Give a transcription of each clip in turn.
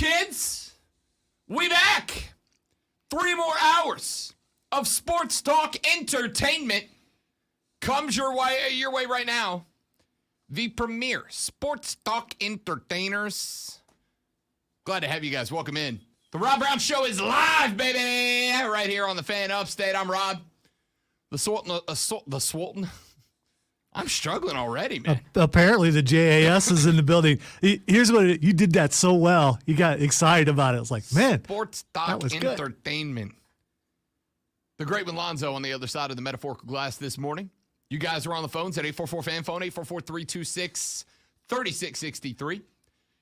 kids? We back. 3 more hours of sports talk entertainment comes your way right now. The premier sports talk entertainers. Glad to have you guys. Welcome in. The Rob Brown Show is live, baby. Right here on the Fan Upstate. I'm Rob. The Swolton. I'm struggling already, man. Apparently the JAS is in the building. Here's what you did that so well. You got excited about it. It's like, man, sports talk entertainment. Good. The great one, Lonzo, on the other side of the metaphorical glass this morning. You guys are on the phones at 844-FAN-PHONE, 844-326-3663.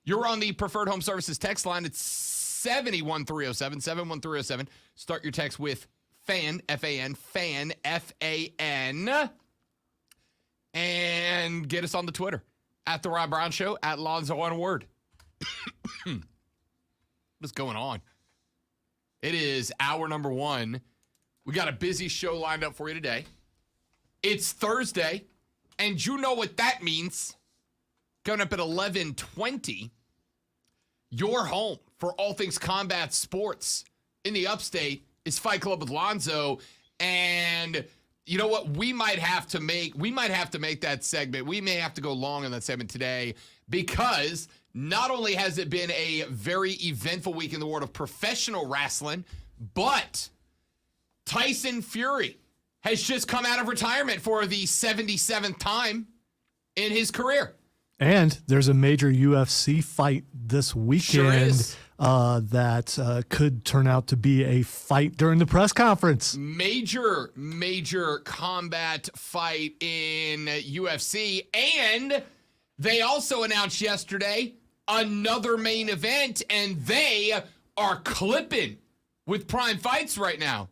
You're on the Preferred Home Services text line. It's 71307, 71307. Start your text with FAN, F-A-N, FAN, F-A-N. And get us on the Twitter, at The Rob Brown Show, at Lonzo on word. What's going on? It is hour number 1. We got a busy show lined up for you today. It's Thursday, and you know what that means. Coming up at 11:20, your home for all things combat sports in the upstate is Fight Club with Lonzo. And you know what? We might have to make that segment. We may have to go long on that segment today because not only has it been a very eventful week in the world of professional wrestling, but Tyson Fury has just come out of retirement for the 77th time in his career. And there's a major UFC fight this weekend that could turn out to be a fight during the press conference. Major combat fight in UFC. And they also announced yesterday another main event, and they are clipping with Prime Fights right now.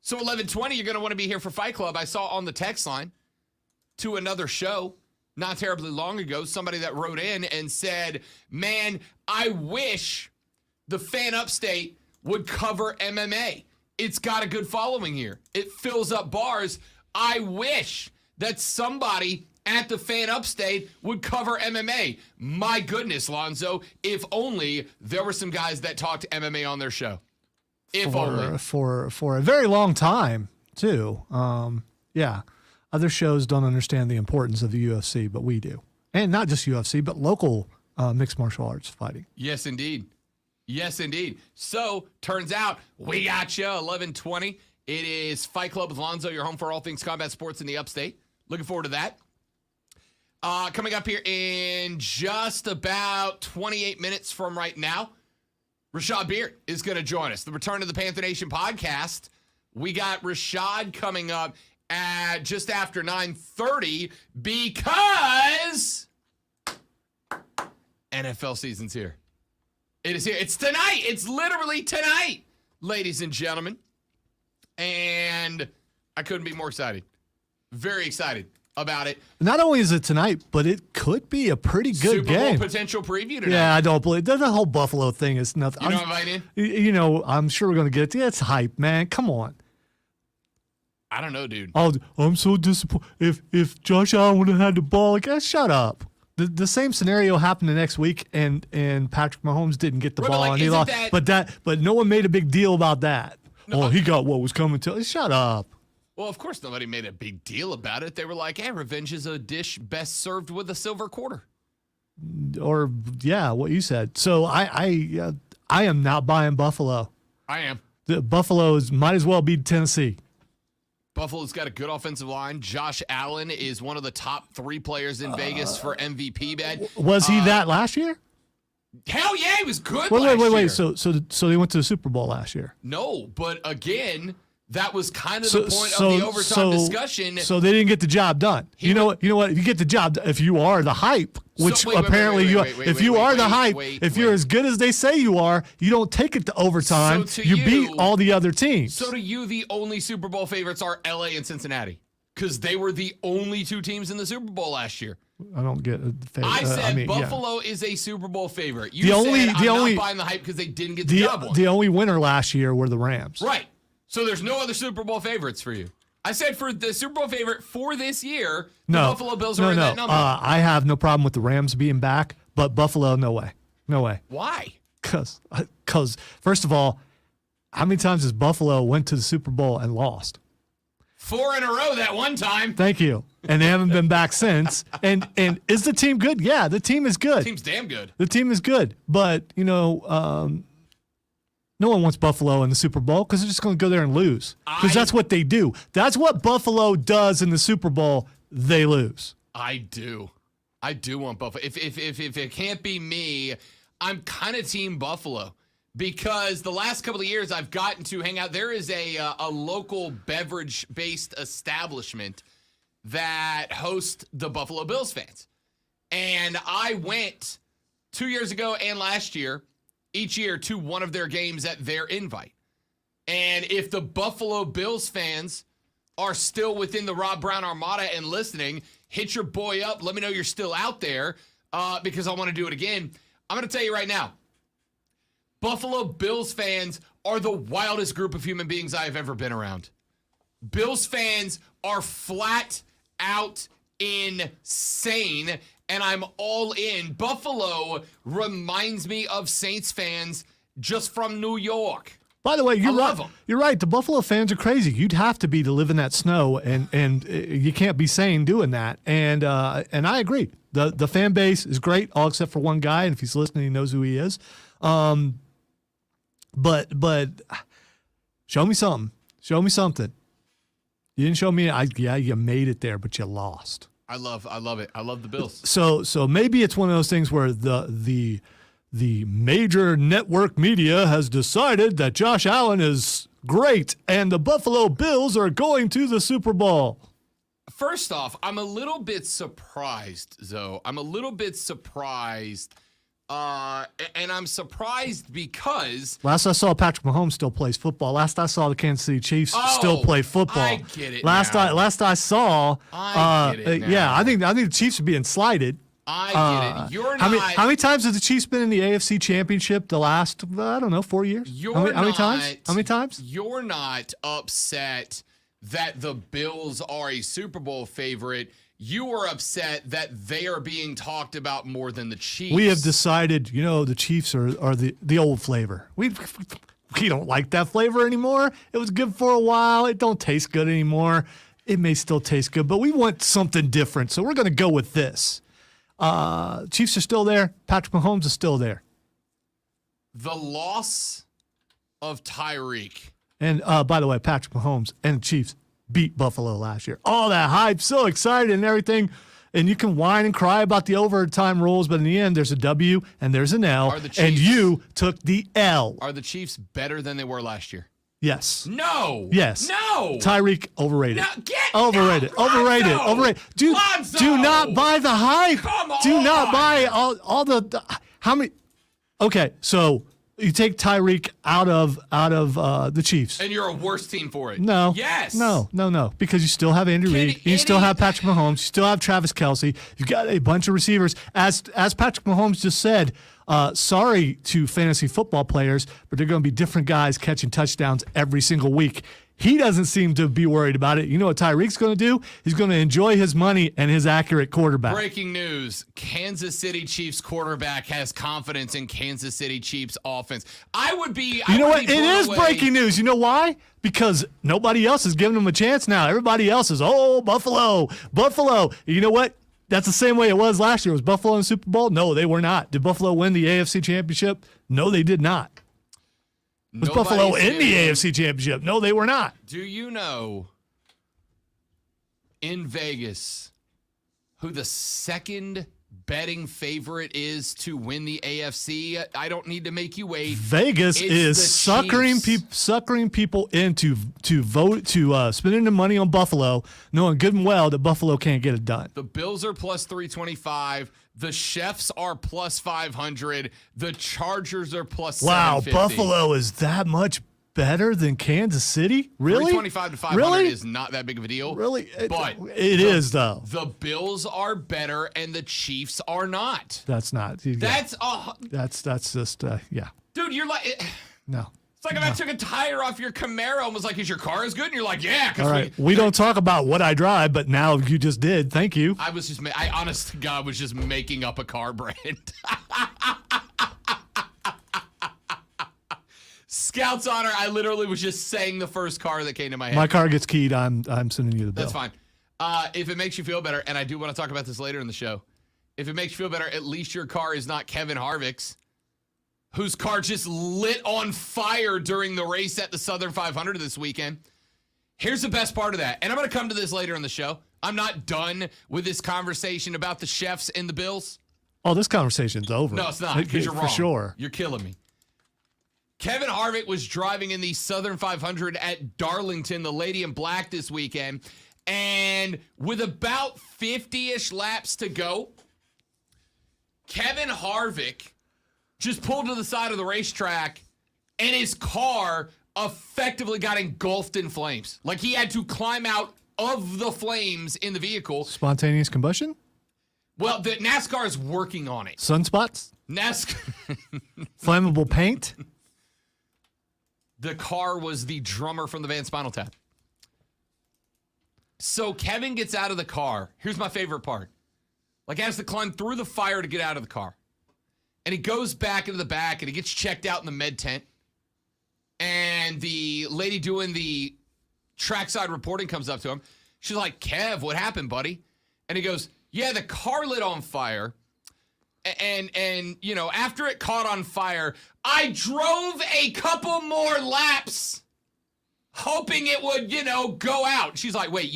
So 11:20, you're going to want to be here for Fight Club. I saw on the text line to another show not terribly long ago, somebody that wrote in and said, man, I wish the Fan Upstate would cover MMA. It's got a good following here. It fills up bars. I wish that somebody at the Fan Upstate would cover MMA. My goodness, Lonzo, if only there were some guys that talked MMA on their show. If only. For a very long time, too. Yeah. Other shows don't understand the importance of the UFC, but we do. And not just UFC, but local mixed martial arts fighting. Yes, indeed. Yes, indeed. So, turns out we got you, 11:20. It is Fight Club with Lonzo, your home for all things combat sports in the upstate. Looking forward to that. Coming up here in just about 28 minutes from right now, Rashad Beard is going to join us. The Return to the Panther Nation podcast. We got Rashad coming up at just after 9:30 because NFL season's here. It is here. It's tonight. It's literally tonight, ladies and gentlemen. And I couldn't be more excited. Very excited about it. Not only is it tonight, but it could be a pretty good game. Super Bowl potential preview tonight. Yeah, I don't believe the whole Buffalo thing is nothing. You know what I mean? You know, I'm sure we're going to get it. It's hype, man. Come on. I don't know, dude. Oh, I'm so disappointed. If Josh Allen would have had the ball, like, shut up. The same scenario happened the next week, and Patrick Mahomes didn't get the ball, and he lost. But no one made a big deal about that. No, he got what was coming to. Shut up. Well, of course, nobody made a big deal about it. They were like, "Hey, revenge is a dish best served with a silver quarter." Or yeah, what you said. So I am not buying Buffalo. I am. The Buffaloes might as well beat Tennessee. Buffalo's got a good offensive line. Josh Allen is one of the top 3 players in Vegas for MVP bet. Was he that last year? Hell yeah, he was good last year. Wait. So they went to the Super Bowl last year? No, but again, that was kind of the point of the overtime discussion. So they didn't get the job done. You know what? If you get the job, if you are the hype, which apparently you are, if you are the hype, if you're as good as they say you are, you don't take it to overtime. You beat all the other teams. So to you, the only Super Bowl favorites are LA and Cincinnati because they were the only 2 teams in the Super Bowl last year. I don't get the favorite. I said Buffalo is a Super Bowl favorite. You said I'm not buying the hype because they didn't get the job won. The only winner last year were the Rams. Right. So there's no other Super Bowl favorites for you. I said for the Super Bowl favorite for this year, the Buffalo Bills are in that number. I have no problem with the Rams being back, but Buffalo, no way. No way. Why? Because first of all, how many times has Buffalo went to the Super Bowl and lost? 4 in a row that one time. Thank you. And they haven't been back since. And is the team good? Yeah, the team is good. The team's damn good. The team is good. But, no one wants Buffalo in the Super Bowl because they're just going to go there and lose. Because that's what they do. That's what Buffalo does in the Super Bowl. They lose. I do want Buffalo. If it can't be me, I'm kind of team Buffalo. Because the last couple of years I've gotten to hang out. There is a local beverage-based establishment that hosts the Buffalo Bills fans. And I went 2 years ago and last year, each year, to one of their games at their invite. And if the Buffalo Bills fans are still within the Rob Brown Armada and listening, hit your boy up. Let me know you're still out there because I want to do it again. I'm going to tell you right now. Buffalo Bills fans are the wildest group of human beings I have ever been around. Bills fans are flat out insane, and I'm all in. Buffalo reminds me of Saints fans just from New York. By the way, you're right. You're right. The Buffalo fans are crazy. You'd have to be to live in that snow, and you can't be sane doing that. And I agree. The fan base is great, all except for one guy, and if he's listening, he knows who he is. But show me something. Show me something. You didn't show me. You made it there, but you lost. I love it. I love the Bills. So maybe it's one of those things where the major network media has decided that Josh Allen is great and the Buffalo Bills are going to the Super Bowl. First off, I'm a little bit surprised, Zoe. I'm a little bit surprised. And I'm surprised because last I saw, Patrick Mahomes still plays football. Last I saw, the Kansas City Chiefs still play football. I get it. Last I saw, I get it now. Yeah, I think the Chiefs are being slighted. I get it. You're not. How many times have the Chiefs been in the AFC Championship the last 4 years? How many times? How many times? You're not upset that the Bills are a Super Bowl favorite. You are upset that they are being talked about more than the Chiefs. We have decided, the Chiefs are the old flavor. We don't like that flavor anymore. It was good for a while. It don't taste good anymore. It may still taste good, but we want something different. So we're going to go with this. Chiefs are still there. Patrick Mahomes is still there. The loss of Tyreek. And by the way, Patrick Mahomes and the Chiefs beat Buffalo last year. All that hype, so excited and everything. And you can whine and cry about the overtime rules, but in the end, there's a W and there's an L, and you took the L. Are the Chiefs better than they were last year? Yes. No. Yes. No. Tyreek, overrated. No, overrated. Overrated. Overrated. Do not buy the hype. Come on. Do not buy all the how many? Okay, so you take Tyreek out of the Chiefs, and you're a worse team for it. No. Yes. No. Because you still have Andy Reid, you still have Patrick Mahomes, you still have Travis Kelce. You've got a bunch of receivers. As Patrick Mahomes just said, sorry to fantasy football players, but they're going to be different guys catching touchdowns every single week. He doesn't seem to be worried about it. You know what Tyreek's going to do? He's going to enjoy his money and his accurate quarterback. Breaking news. Kansas City Chiefs quarterback has confidence in Kansas City Chiefs offense. You know what? It is breaking news. You know why? Because nobody else is giving him a chance now. Everybody else is, Buffalo. You know what? That's the same way it was last year. Was Buffalo in the Super Bowl? No, they were not. Did Buffalo win the AFC Championship? No, they did not. Was Buffalo in the AFC Championship? No, they were not. Do you know in Vegas who the second betting favorite is to win the AFC? I don't need to make you wait. Vegas is suckering people into spending the money on Buffalo, knowing good and well that Buffalo can't get it done. The Bills are plus 325. The Chefs are plus 500. The Chargers are plus 750. Wow, Buffalo is that much better than Kansas City? Really? 325 to 500 is not that big of a deal. Really? But it is, though. The Bills are better and the Chiefs are not. That's not. That's just, yeah. Dude, you're like... No. It's like if I took a tire off your Camaro and was like, is your car as good? And you're like, yeah. All right. We don't talk about what I drive, but now you just did. Thank you. I, honest to God, was just making up a car brand. Scout's honor, I literally was just saying the first car that came to my head. My car gets keyed. I'm sending you the bill. That's fine. If it makes you feel better, and I do want to talk about this later in the show, if it makes you feel better, at least your car is not Kevin Harvick's, whose car just lit on fire during the race at the Southern 500 this weekend. Here's the best part of that, and I'm going to come to this later in the show. I'm not done with this conversation about the chefs and the Bills. Oh, this conversation's over. No, it's not, because you're wrong. For sure. You're killing me. Kevin Harvick was driving in the Southern 500 at Darlington, the Lady in Black, this weekend. And with about 50-ish laps to go, Kevin Harvick just pulled to the side of the racetrack, and his car effectively got engulfed in flames. Like, he had to climb out of the flames in the vehicle. Spontaneous combustion? Well, the NASCAR is working on it. Sunspots? NASCAR. Flammable paint? The car was the drummer from the band Spinal Tap. So Kevin gets out of the car. Here's my favorite part. Like, he has to climb through the fire to get out of the car. And he goes back into the back, and he gets checked out in the med tent. And the lady doing the trackside reporting comes up to him. She's like, Kev, what happened, buddy? And he goes, yeah, the car lit on fire. And you know, after it caught on fire, I drove a couple more laps hoping it would, you know, go out. She's like, wait,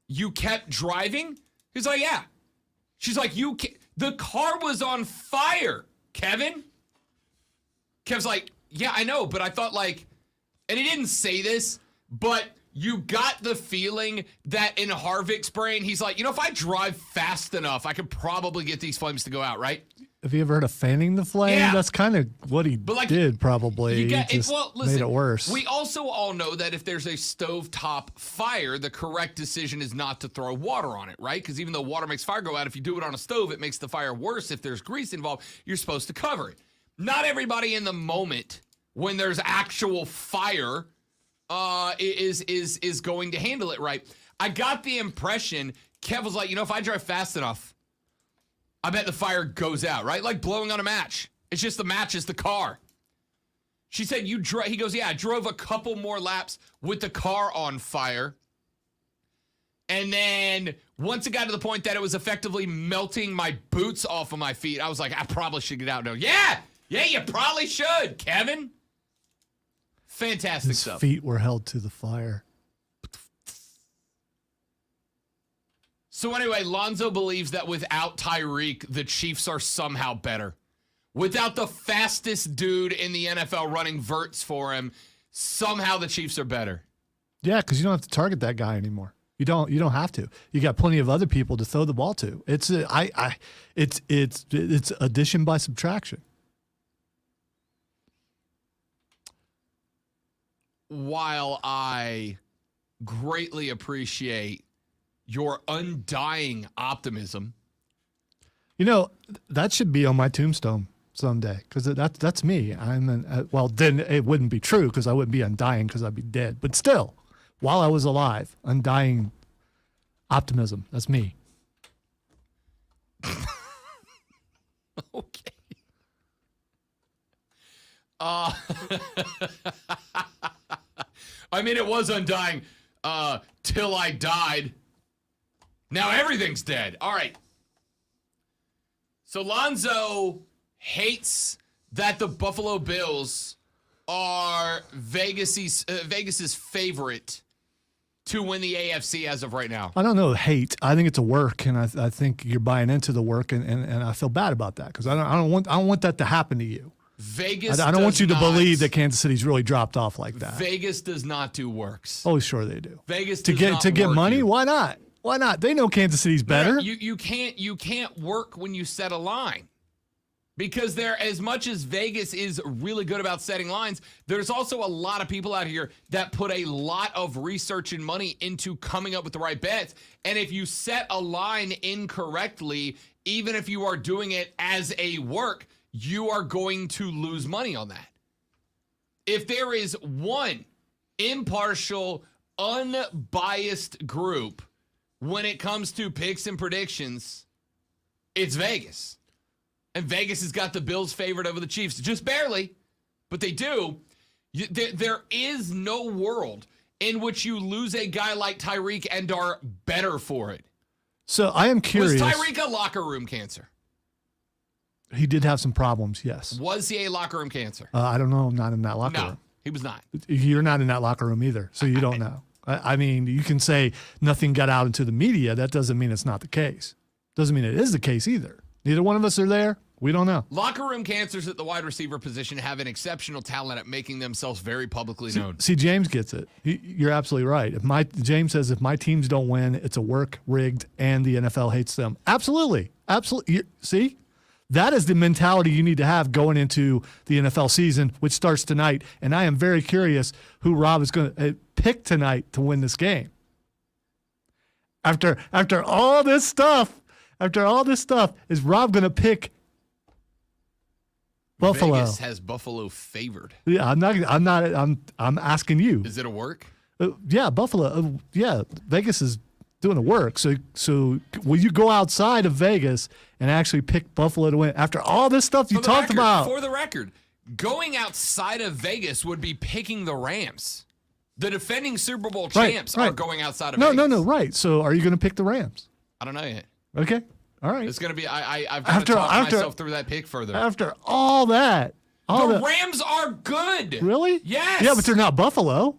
you kept driving? He's like, yeah. She's like, the car was on fire, Kevin. Kev's like, yeah, I know, but I thought, like, and he didn't say this, but you got the feeling that in Harvick's brain, he's like, you know, if I drive fast enough, I could probably get these flames to go out, right? Have you ever heard of fanning the flame? Yeah. That's kind of what he did, probably. Listen, made it worse. We also all know that if there's a stovetop fire, the correct decision is not to throw water on it, right? Because even though water makes fire go out, if you do it on a stove, it makes the fire worse. If there's grease involved, you're supposed to cover it. Not everybody in the moment when there's actual fire is going to handle it right. I got the impression Kev was like, you know, if I drive fast enough, I bet the fire goes out, right? Like blowing on a match. It's just the match is the car. She said, he goes, yeah, I drove a couple more laps with the car on fire. And then once it got to the point that it was effectively melting my boots off of my feet, I was like, I probably should get out now. Yeah, you probably should, Kevin. Fantastic His stuff. Feet were held to the fire. So anyway, Lonzo believes that without Tyreek, the Chiefs are somehow better. Without the fastest dude in the NFL running verts for him, somehow the Chiefs are better. Yeah, because you don't have to target that guy anymore. You don't have to. You got plenty of other people to throw the ball to. It's addition by subtraction. While I greatly appreciate your undying optimism, you know, that should be on my tombstone someday, because that's me. Well, then it wouldn't be true because I wouldn't be undying because I'd be dead. But still, while I was alive, undying optimism. That's me. Okay. I mean, it was undying till I died. Now everything's dead. All right. So Lonzo hates that the Buffalo Bills are Vegas's favorite to win the AFC as of right now. I don't know hate. I think it's a work, and I think you're buying into the work, and I feel bad about that because I don't want that to happen to you. Vegas. I don't want you to believe that Kansas City's really dropped off like that. Vegas does not do works. Oh, sure they do. Vegas to get money. You. Why not? Why not? They know Kansas City's better. No, you can't work when you set a line, because as much as Vegas is really good about setting lines, there's also a lot of people out here that put a lot of research and money into coming up with the right bets. And if you set a line incorrectly, even if you are doing it as a work, you are going to lose money on that. If there is one impartial, unbiased group when it comes to picks and predictions, it's Vegas. And Vegas has got the Bills favored over the Chiefs. Just barely, but they do. There is no world in which you lose a guy like Tyreek and are better for it. So I am curious. Was Tyreek a locker room cancer? He did have some problems, yes. Was he a locker room cancer? I don't know. I'm not in that locker room. No, he was not. You're not in that locker room either, so you don't know. I mean, you can say nothing got out into the media. That doesn't mean it's not the case. Doesn't mean it is the case either. Neither one of us are there. We don't know. Locker room cancers at the wide receiver position have an exceptional talent at making themselves very publicly known. See, James gets it. You're absolutely right. James says if my teams don't win, it's a work, rigged, and the NFL hates them. Absolutely. Absolutely. See? That is the mentality you need to have going into the NFL season, which starts tonight. And I am very curious who Rob is going to pick tonight to win this game. After all this stuff, is Rob going to pick Buffalo? Vegas has Buffalo favored. Yeah, I'm asking you. Is it a work? Yeah, Buffalo. Yeah, Vegas is doing the work. So will you go outside of Vegas and actually pick Buffalo to win after all this stuff you talked about? For the record, going outside of Vegas would be picking the Rams. The defending Super Bowl champs are going outside of Vegas. No, right. So are you going to pick the Rams? I don't know yet. Okay. All right. It's going to be, I've got to talk myself through that pick further. After all that. The Rams are good. Really? Yes. Yeah, but they're not Buffalo.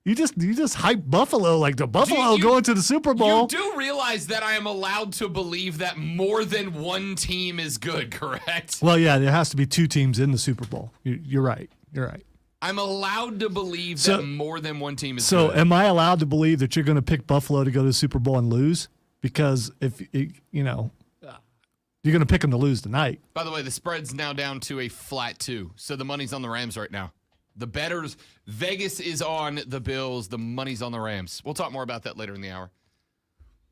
You just hype Buffalo like the Buffalo going to the Super Bowl. You do realize that I am allowed to believe that more than one team is good, correct? Well, yeah, there has to be two teams in the Super Bowl. You're right. You're right. I'm allowed to believe that more than one team is good. So am I allowed to believe that you're going to pick Buffalo to go to the Super Bowl and lose? Because if, you're going to pick them to lose tonight. By the way, the spread's now down to a flat 2. So the money's on the Rams right now. The bettors, Vegas is on the Bills. The money's on the Rams. We'll talk more about that later in the hour.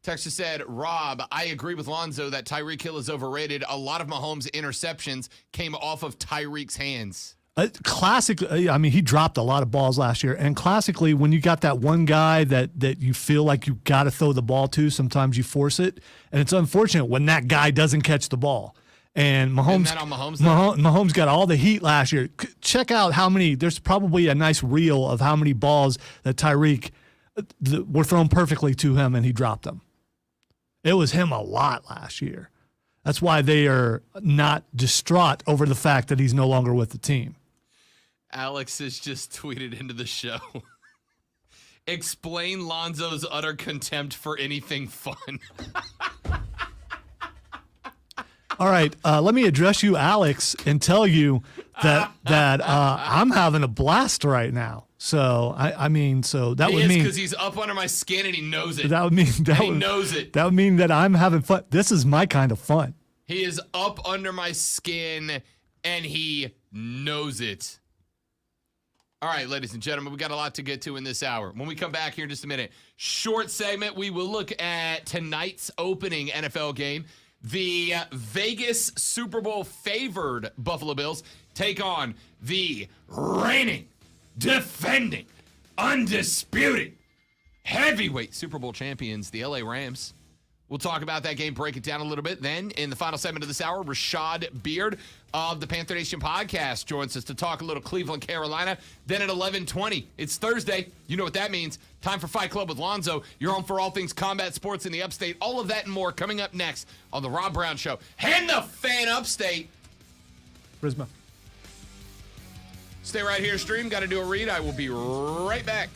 Texter said, Rob, I agree with Lonzo that Tyreek Hill is overrated. A lot of Mahomes' interceptions came off of Tyreek's hands. Classically, I mean, he dropped a lot of balls last year. And classically, when you got that one guy that you feel like you got to throw the ball to, sometimes you force it. And it's unfortunate when that guy doesn't catch the ball. And Mahomes got all the heat last year. Check out how many. There's probably a nice reel of how many balls that Tyreek were thrown perfectly to him, and he dropped them. It was him a lot last year. That's why they are not distraught over the fact that he's no longer with the team. Alex has just tweeted into the show. Explain Lonzo's utter contempt for anything fun. All right, let me address you, Alex, and tell you that I'm having a blast right now. So I mean, so that would mean because he's up under my skin and he knows it. That would mean he knows it. That would mean that I'm having fun. This is my kind of fun. He is up under my skin and he knows it. All right, ladies and gentlemen, we got a lot to get to in this hour. When we come back here in just a minute, short segment, we will look at tonight's opening NFL game. The Vegas Super Bowl favored Buffalo Bills take on the reigning, defending, undisputed heavyweight Super Bowl champions, the LA Rams. We'll talk about that game, break it down a little bit. Then, in the final segment of this hour, Rashad Beard of the Panther Nation podcast joins us to talk a little Cleveland, Carolina. Then at 11:20, it's Thursday. You know what that means. Time for Fight Club with Lonzo. You're home for all things combat sports in the upstate. All of that and more coming up next on The Rob Brown Show. And the fan upstate. Prisma. Stay right here, stream. Got to do a read. I will be right back.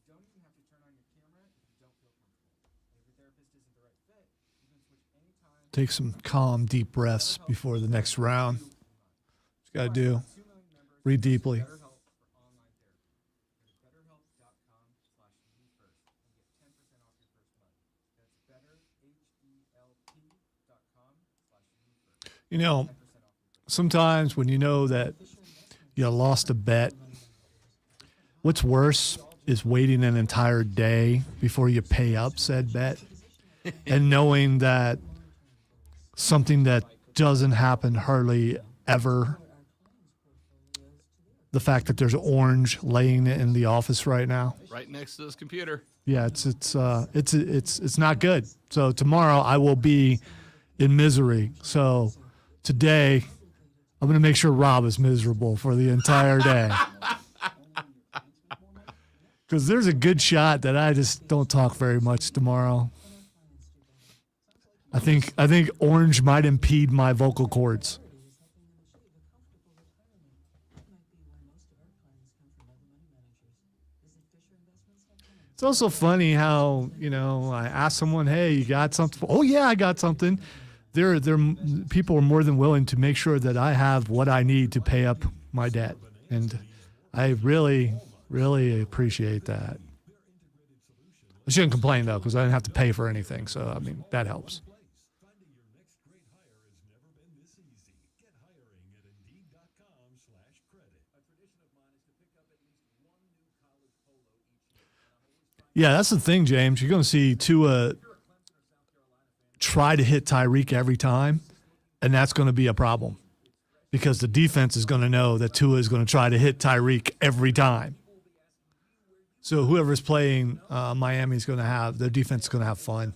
don't even have to turn on your camera if you don't feel comfortable. And if your therapist isn't the right fit, you can switch anytime. Take some calm, deep breaths before the next round. What you got to do, breathe deeply. BetterHelp for online therapy. Go to BetterHelp.com/MeFirst and get 10% off your first month. That's BetterHelp.com/MeFirst. You know, sometimes when you know that you lost a bet, what's worse is waiting an entire day before you pay up said bet and knowing that something that doesn't happen hardly ever, the fact that there's orange laying in the office right now. Right next to this computer. Yeah, it's not good. So tomorrow I will be in misery. So today I'm going to make sure Rob is miserable for the entire day. Because there's a good shot that I just don't talk very much tomorrow. I think orange might impede my vocal cords. It's also funny how, I ask someone, hey, you got something? Oh, yeah, I got something. People are more than willing to make sure that I have what I need to pay up my debt. And I really, really appreciate that. I shouldn't complain, though, because I didn't have to pay for anything. So, I mean, that helps. Yeah, that's the thing, James. You're going to see Tua try to hit Tyreek every time, and that's going to be a problem because the defense is going to know that Tua is going to try to hit Tyreek every time. So whoever's playing Miami is going to have, their defense is going to have fun.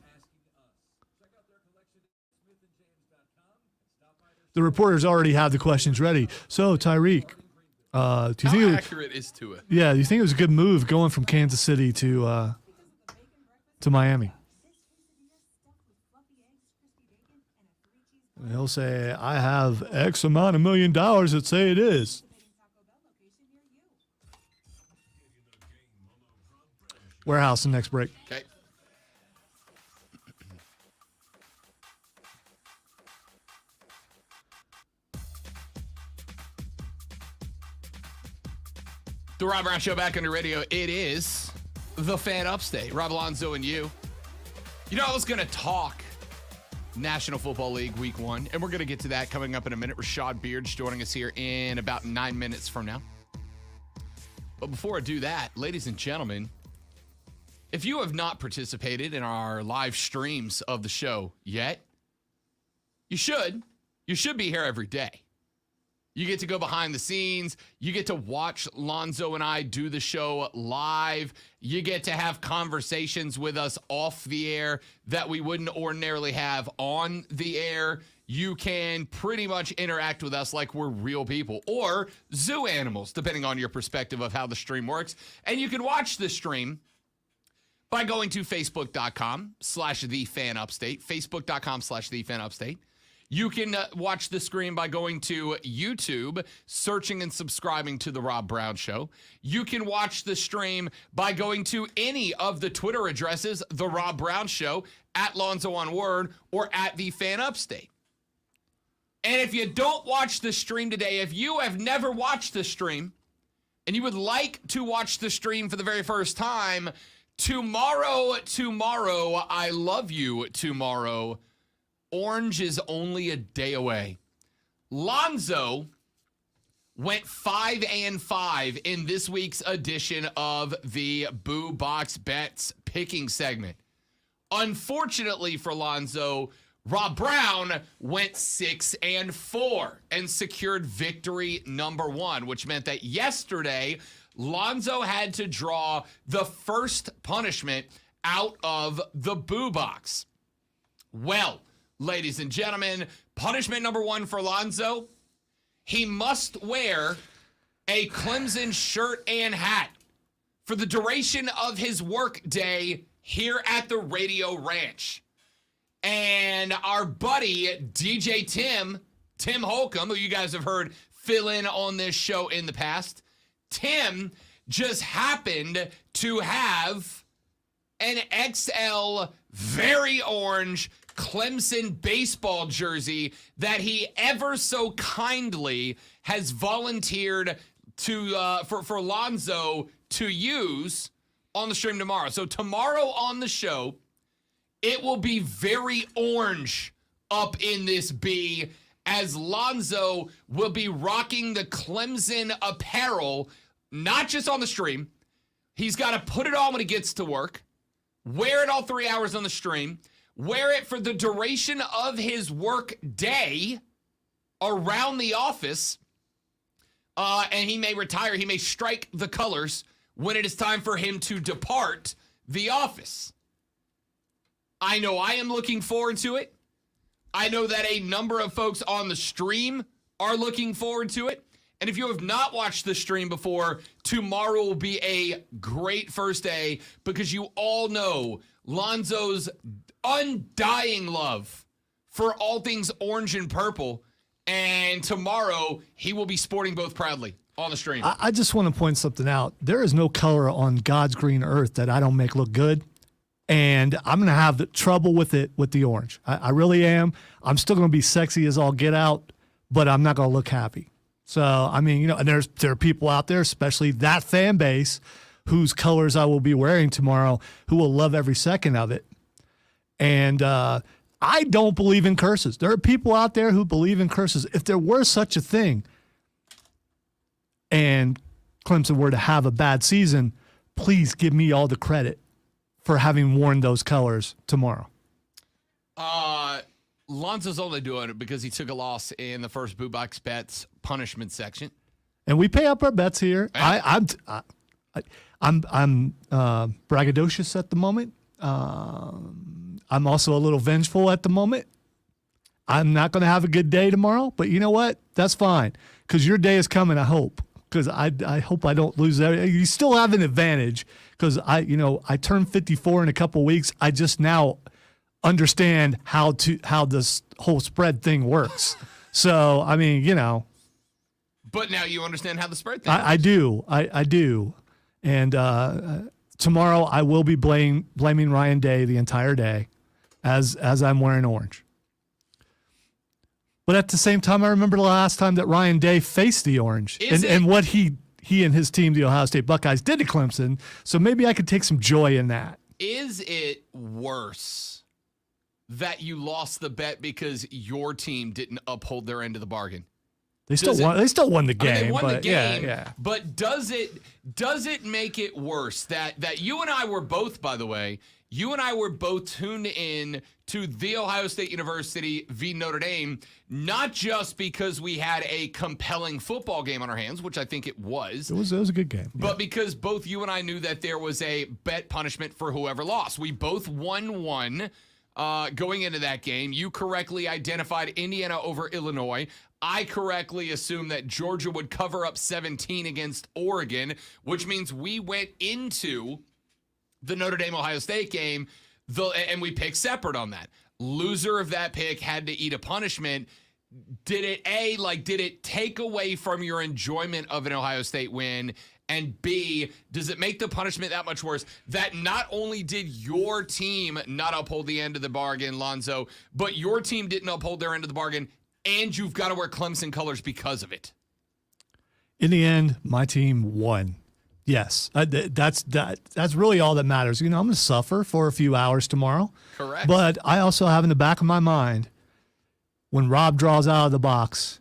The reporters already have the questions ready. So, Tyreek, do you think how accurate is Tua? Yeah, do you think it was a good move going from Kansas City to Miami? And he'll say, I have X amount of $1 million that say it is. Warehouse, the next break. Okay. The Rob Brown Show back on the radio. It is the Fan Upstate. Rob Alonzo and you. I was going to talk National Football League Week 1, and we're going to get to that coming up in a minute. Rashad Beard's joining us here in about 9 minutes from now. But before I do that, ladies and gentlemen, if you have not participated in our live streams of the show yet, you should. You should be here every day. You get to go behind the scenes. You get to watch Lonzo and I do the show live. You get to have conversations with us off the air that we wouldn't ordinarily have on the air. You can pretty much interact with us like we're real people or zoo animals, depending on your perspective of how the stream works. And you can watch the stream by going to facebook.com/thefanupstate, facebook.com/thefanupstate. You can watch the screen by going to YouTube, searching and subscribing to The Rob Brown Show. You can watch the stream by going to any of the Twitter addresses, The Rob Brown Show, @LonzoOnWord, or @TheFanUpstate. And if you don't watch the stream today, if you have never watched the stream and you would like to watch the stream for the very first time, tomorrow, I love you tomorrow. Orange is only a day away. Lonzo went 5-5 in this week's edition of the Boo Box Bets picking segment. Unfortunately for Lonzo, Rob Brown went 6-4 and secured victory number 1, which meant that yesterday, Lonzo had to draw the first punishment out of the Boo Box. Well, ladies and gentlemen, punishment number 1 for Lonzo, he must wear a Clemson shirt and hat for the duration of his work day here at the Radio Ranch. And our buddy, DJ Tim Holcomb, who you guys have heard fill in on this show in the past, Tim just happened to have an XL, very orange Clemson baseball jersey that he ever so kindly has volunteered to for Lonzo to use on the stream tomorrow. So tomorrow on the show, it will be very orange up in this B, as Lonzo will be rocking the Clemson apparel, not just on the stream. He's got to put it on when he gets to work, wear it all 3 hours on the stream, wear it for the duration of his work day around the office, and he may retire. He may strike the colors when it is time for him to depart the office. I know I am looking forward to it. I know that a number of folks on the stream are looking forward to it. And if you have not watched the stream before, tomorrow will be a great first day because you all know Lonzo's undying love for all things orange and purple. And tomorrow, he will be sporting both proudly on the stream. I just want to point something out. There is no color on God's green earth that I don't make look good. And I'm going to have trouble with it with the orange. I really am. I'm still going to be sexy as all get out, but I'm not going to look happy. So, I mean, you know, and there are people out there, especially that fan base, whose colors I will be wearing tomorrow, who will love every second of it. And I don't believe in curses. There are people out there who believe in curses. If there were such a thing and Clemson were to have a bad season, please give me all the credit for having worn those colors tomorrow. Lonzo's only doing it because he took a loss in the first Boo Box Bets punishment section. And we pay up our bets here. I'm braggadocious at the moment. I'm also a little vengeful at the moment. I'm not going to have a good day tomorrow, but you know what? That's fine because your day is coming, I hope. Because I hope I don't lose that. You still have an advantage because I turned 54 in a couple of weeks. I just now understand how this whole spread thing works. So I mean, you know. But now you understand how the spread thing works. I do. I do. And tomorrow I will be blaming Ryan Day the entire day, as I'm wearing orange. But at the same time, I remember the last time that Ryan Day faced the orange and what he and his team, the Ohio State Buckeyes, did to Clemson. So maybe I could take some joy in that. Is it worse that you lost the bet because your team didn't uphold their end of the bargain? They still won. They still won the game. I mean, they won but the game. Yeah. But does it make it worse that you and I were both, by the way, tuned in to The Ohio State University v. Notre Dame, not just because we had a compelling football game on our hands, which I think it was. It was a good game. But because both you and I knew that there was a bet punishment for whoever lost. We both won one going into that game. You correctly identified Indiana over Illinois. I correctly assumed that Georgia would cover up 17 against Oregon, which means we went into the Notre Dame-Ohio State game, and we picked separate on that. Loser of that pick had to eat a punishment. Did it take away from your enjoyment of an Ohio State win? And B, does it make the punishment that much worse that not only did your team not uphold the end of the bargain, Lonzo, but your team didn't uphold their end of the bargain, and you've got to wear Clemson colors because of it? In the end, my team won. Yes, that's really all that matters. You know, I'm going to suffer for a few hours tomorrow. Correct. But I also have in the back of my mind when Rob draws out of the box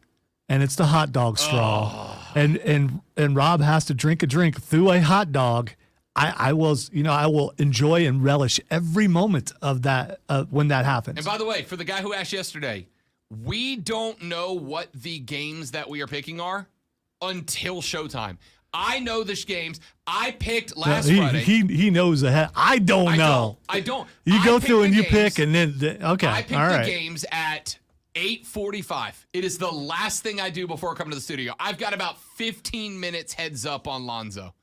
and it's the hot dog straw and Rob has to drink a drink through a hot dog, I will enjoy and relish every moment of that when that happens. And by the way, for the guy who asked yesterday, we don't know what the games that we are picking are until showtime. I know the games. I picked last Friday. He knows ahead. I don't know. I don't. You go through and you pick and then okay. I picked the games at 8:45. It is the last thing I do before I come to the studio. I've got about 15 minutes heads up on Lonzo.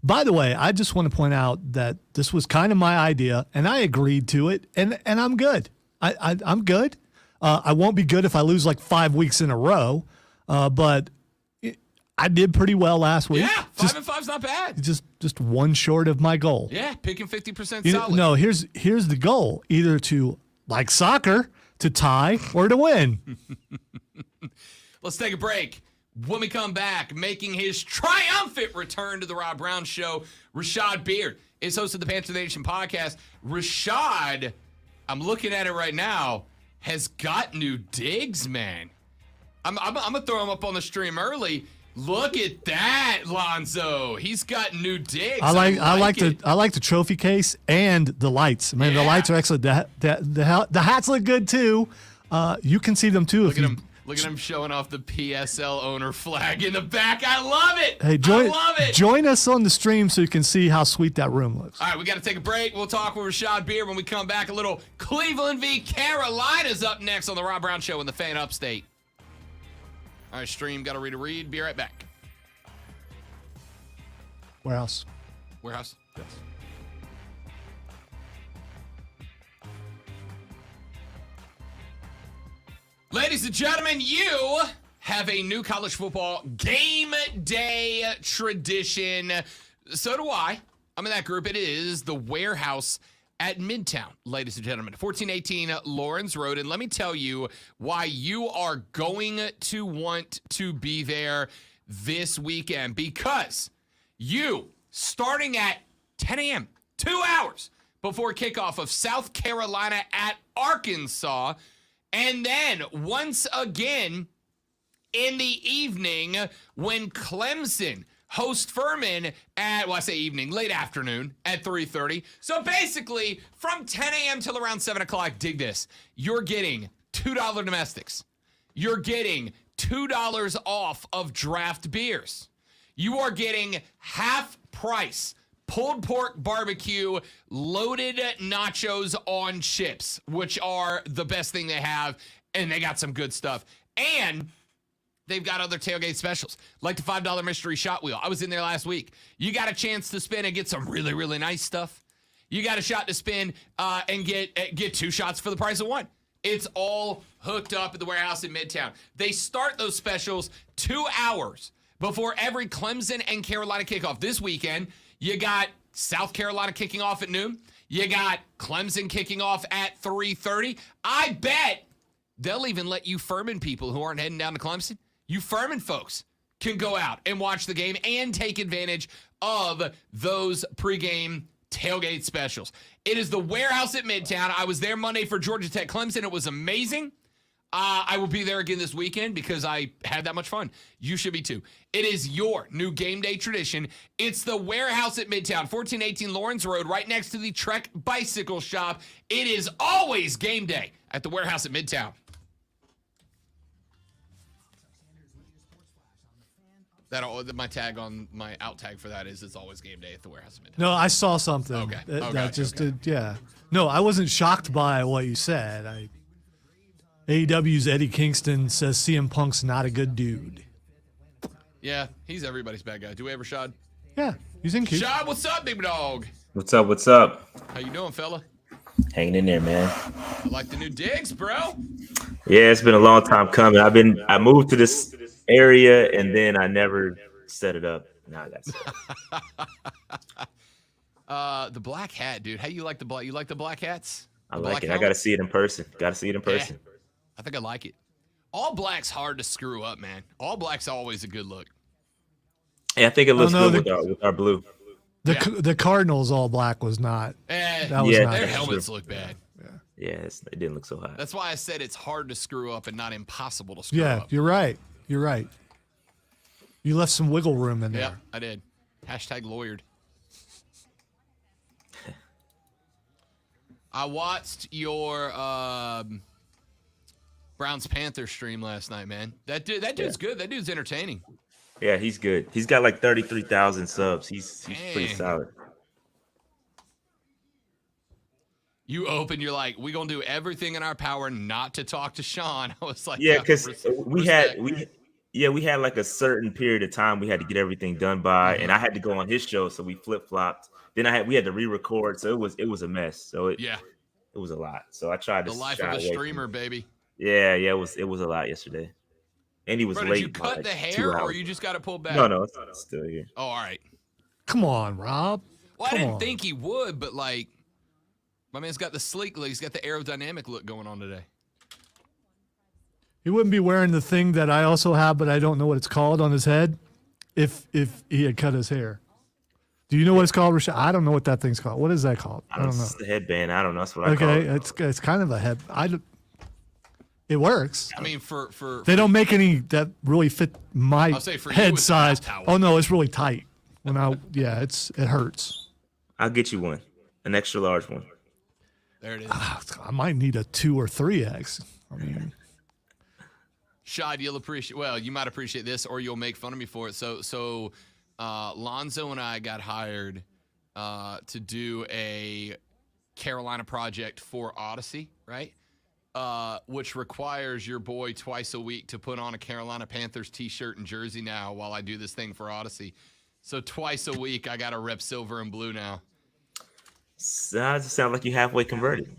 By the way, I just want to point out that this was kind of my idea, and I agreed to it, and I'm good. I'm good. I won't be good if I lose like 5 weeks in a row, but I did pretty well last week. Yeah, 5-5's not bad. Just one short of my goal. Yeah, picking 50% solid. No, here's the goal: either to, like soccer, to tie or to win. Let's take a break. When we come back, making his triumphant return to the Rob Brown Show, Rashad Beard is host of the Panther Nation podcast. Rashad, I'm looking at it right now, has got new digs, man. I'm gonna throw him up on the stream early. Look at that, Lonzo. He's got new digs. I like the trophy case and the lights. Man, the lights are excellent. The hats look good too. You can see them too. Look at him showing off the PSL owner flag in the back. I love it. Hey, I love it. Join us on the stream so you can see how sweet that room looks. All right, we got to take a break. We'll talk with Rashad Beard when we come back. A little Cleveland v. Carolina's up next on the Rob Brown Show in the Fan Upstate. All right, stream, got to read a read. Be right back. Warehouse. Yes. Ladies and gentlemen, you have a new college football game day tradition. So do I. I'm in that group. It is the Warehouse at Midtown, ladies and gentlemen. 1418 Lawrence Road. And let me tell you why you are going to want to be there this weekend. Because you, starting at 10 a.m., 2 hours before kickoff of South Carolina at Arkansas, and then once again in the evening when Clemson host Furman at, well, I say evening, late afternoon at 3:30. So basically from 10 a.m. till around 7 o'clock, dig this, you're getting $2 domestics. You're getting $2 off of draft beers. You are getting half price pulled pork barbecue, loaded nachos on chips, which are the best thing they have, and they got some good stuff. And they've got other tailgate specials, like the $5 mystery shot wheel. I was in there last week. You got a chance to spin and get some really, really nice stuff. You got a shot to spin and get 2 shots for the price of 1. It's all hooked up at the Warehouse in Midtown. They start those specials 2 hours before every Clemson and Carolina kickoff. This weekend, you got South Carolina kicking off at noon. You got Clemson kicking off at 3:30. I bet they'll even let you Furman people who aren't heading down to Clemson, you Furman folks, can go out and watch the game and take advantage of those pregame tailgate specials. It is the Warehouse at Midtown. I was there Monday for Georgia Tech Clemson. It was amazing. I will be there again this weekend because I had that much fun. You should be too. It is your new game day tradition. It's the Warehouse at Midtown, 1418 Lawrence Road, right next to the Trek Bicycle Shop. It is always game day at the Warehouse at Midtown. My tag on my out tag for that is it's always game day at the Warehouse at Midtown. No, I saw something. Okay. Yeah. No, I wasn't shocked by what you said. AEW's Eddie Kingston says CM Punk's not a good dude. Yeah, he's everybody's bad guy. Do we ever, Shad? Yeah, he's in cute. Shad, what's up, big dog? What's up? What's up? How you doing, fella? Hanging in there, man. I like the new digs, bro. Yeah, it's been a long time coming. I moved to this area and then I never set it up. Now I got set up. The black hat, dude. How you like the black? You like the black hats? I like it. I got to see it in person. Yeah. I think I like it. All black's hard to screw up, man. All black's always a good look. Yeah, I think it looks good with our blue. The Cardinals all black was not. That was not their helmets look bad. Yeah, it didn't look so hot. That's why I said it's hard to screw up and not impossible to screw up. Yeah, you're right. You left some wiggle room in there. Yeah, I did. Hashtag lawyered. I watched your Browns Panthers stream last night, man. That dude's good. That dude's entertaining. Yeah, he's good. He's got like 33,000 subs. He's pretty solid. You open, you're like, we're gonna do everything in our power not to talk to Sean. I was like, yeah, because we had like a certain period of time we had to get everything done by, and I had to go on his show, so we flip-flopped. Then we had to re-record, so it was a mess. So it was a lot. So I tried to the life of a streamer, baby. Yeah, it was a lot yesterday. And he was Bro, late. did you cut the 2 hair, or hours. you just got it pulled back? No, it's still here. Oh, all right. Come on, Rob. Well, I Come didn't on. think he would, but like, my man's got the sleek look. He's got the aerodynamic look going on today. He wouldn't be wearing the thing that I also have, but I don't know what it's called on his head if he had cut his hair. Do you know what it's called, Rashad? I don't know what that thing's called. What is that called? I don't know. It's the headband. I don't know. That's what I call it. Okay, it's kind of a head. It works. I mean, They don't make any that really fit my I'll say for you, head it's a size. bath towel. Oh no, it's really tight. It hurts. I'll get you one, an extra large one. There it is. I might need a 2 or 3X. I mean, Shad, you might appreciate this, or you'll make fun of me for it. So Lonzo and I got hired to do a Carolina project for Odyssey, right? Which requires your boy twice a week to put on a Carolina Panthers t-shirt and jersey now while I do this thing for Odyssey. So twice a week, I got to rep silver and blue now. Sounds like you halfway converted.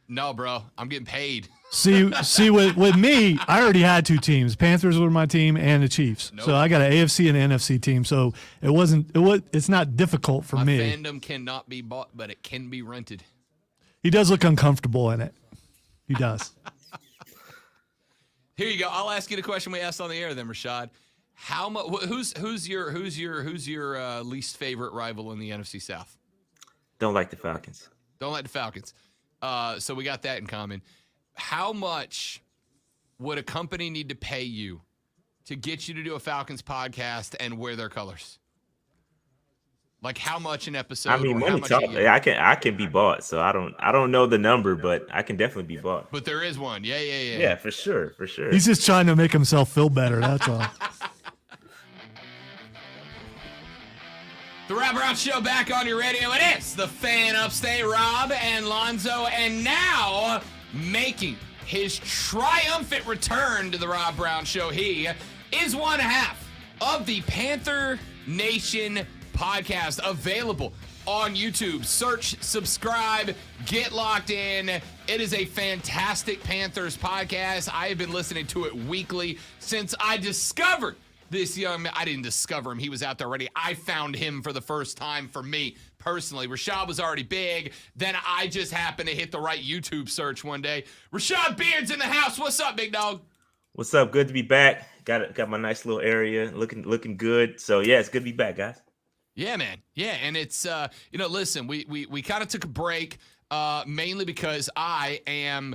No, bro, I'm getting paid. see, with me, I already had 2 teams. Panthers were my team and the Chiefs. Nope. So I got an AFC and an NFC team. So it's not difficult for My me. fandom cannot be bought, but it can be rented. He does look uncomfortable in it. He does. Here you go. I'll ask you the question we asked on the air, then, Rashad. How much? Who's your least favorite rival in the NFC South? Don't like the Falcons. Don't like the Falcons. So we got that in common. How much would a company need to pay you to get you to do a Falcons podcast and wear their colors? Like how much an episode? I mean, or how money much talk. a year? I can be bought. So I don't know the number, but I can definitely be bought. But there is one. Yeah. Yeah, for sure. He's just trying to make himself feel better. That's all. The Rob Brown Show back on your radio. It is the Fan Upstate, Rob and Lonzo, and now making his triumphant return to the Rob Brown Show. He is one half of the Panther Nation podcast, available on YouTube. Search, subscribe, get locked in. It is a fantastic Panthers podcast. I have been listening to it weekly since I discovered this young man. I didn't discover him. He was out there already. I found him for the first time for me personally. Rashad was already big. Then I just happened to hit the right YouTube search one day. Rashad Beard's in the house. What's up, big dog? What's up? Good to be back. Got my nice little area looking good. So yeah, it's good to be back, guys. Yeah, man. Yeah, and it's listen, we kind of took a break mainly because I am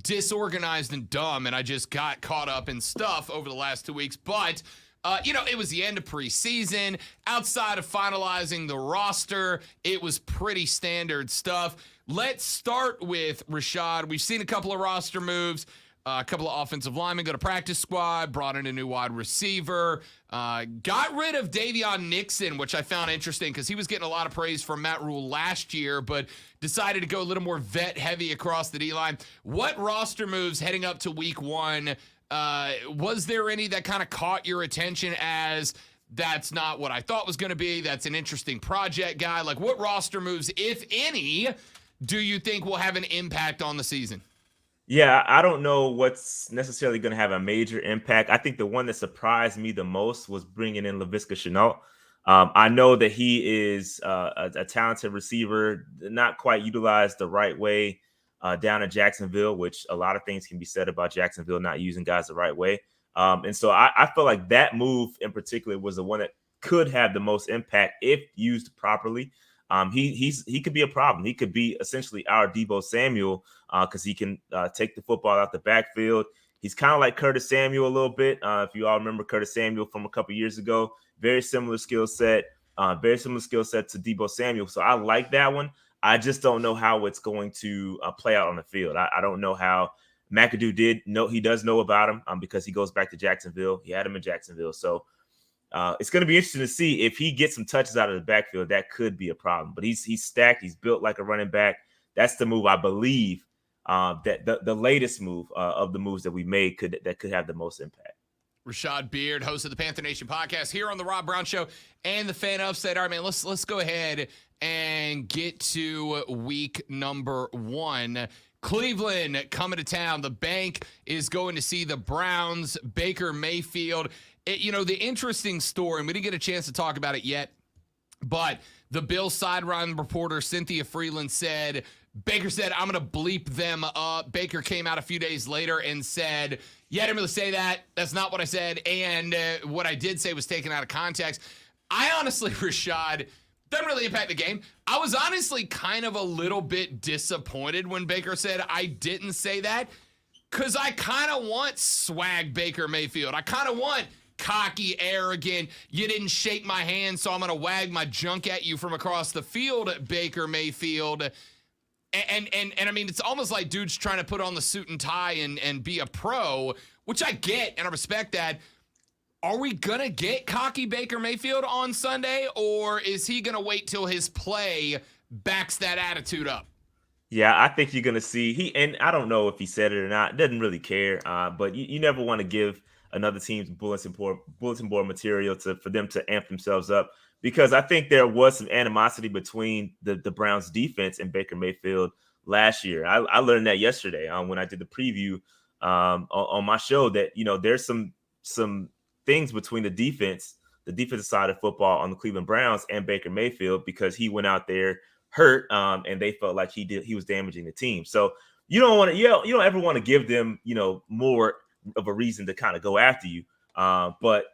disorganized and dumb, and I just got caught up in stuff over the last 2 weeks. But it was the end of preseason. Outside of finalizing the roster, it was pretty standard stuff. Let's start with Rashad. We've seen a couple of roster moves. A couple of offensive linemen go to practice squad, brought in a new wide receiver, got rid of Davion Nixon, which I found interesting because he was getting a lot of praise from Matt Rule last year, but decided to go a little more vet heavy across the D-line. What roster moves heading up to week 1? Was there any that kind of caught your attention as that's not what I thought was going to be? That's an interesting project guy. Like what roster moves, if any, do you think will have an impact on the season? Yeah, I don't know what's necessarily going to have a major impact. I think the one that surprised me the most was bringing in Laviska Shenault. I know that he is a talented receiver, not quite utilized the right way down in Jacksonville, which a lot of things can be said about Jacksonville not using guys the right way. And so I feel like that move in particular was the one that could have the most impact if used properly. He could be a problem. He could be essentially our Deebo Samuel because he can take the football out the backfield. He's kind of like Curtis Samuel a little bit. If you all remember Curtis Samuel from a couple years ago, very similar skill set to Deebo Samuel. So I like that one. I just don't know how it's going to play out on the field. I don't know how McAdoo he does know about him because he goes back to Jacksonville. He had him in Jacksonville. So it's going to be interesting to see if he gets some touches out of the backfield. That could be a problem, but he's stacked. He's built like a running back. That's the move I believe that the latest move of the moves that we made could have the most impact. Rashad Beard, host of the Panther Nation podcast here on the Rob Brown Show and the Fan Upstate. All right, man, let's go ahead and get to week number 1. Cleveland coming to town. The bank is going to see the Browns. Baker Mayfield. The interesting story, and we didn't get a chance to talk about it yet, but the Bills sideline reporter Cynthia Freeland said, Baker said, I'm going to bleep them up. Baker came out a few days later and said, yeah, I didn't really say that. That's not what I said. And what I did say was taken out of context. I honestly, Rashad, doesn't really impact the game. I was honestly kind of a little bit disappointed when Baker said I didn't say that, because I kind of want swag Baker Mayfield. I kind of want cocky, arrogant, you didn't shake my hand, so I'm going to wag my junk at you from across the field, Baker Mayfield. And I mean, it's almost like dude's trying to put on the suit and tie and be a pro, which I get and I respect that. Are we going to get cocky Baker Mayfield on Sunday, or is he going to wait till his play backs that attitude up? Yeah, I think you're going to see and I don't know if he said it or not, doesn't really care. But you never want to give another team's bulletin board material for them to amp themselves up, because I think there was some animosity between the Browns defense and Baker Mayfield last year. I learned that yesterday when I did the preview on my show, that, there's some things between the defensive side of football on the Cleveland Browns and Baker Mayfield, because he went out there hurt and they felt like he was damaging the team. So you don't ever want to give them, more of a reason to kind of go after you. But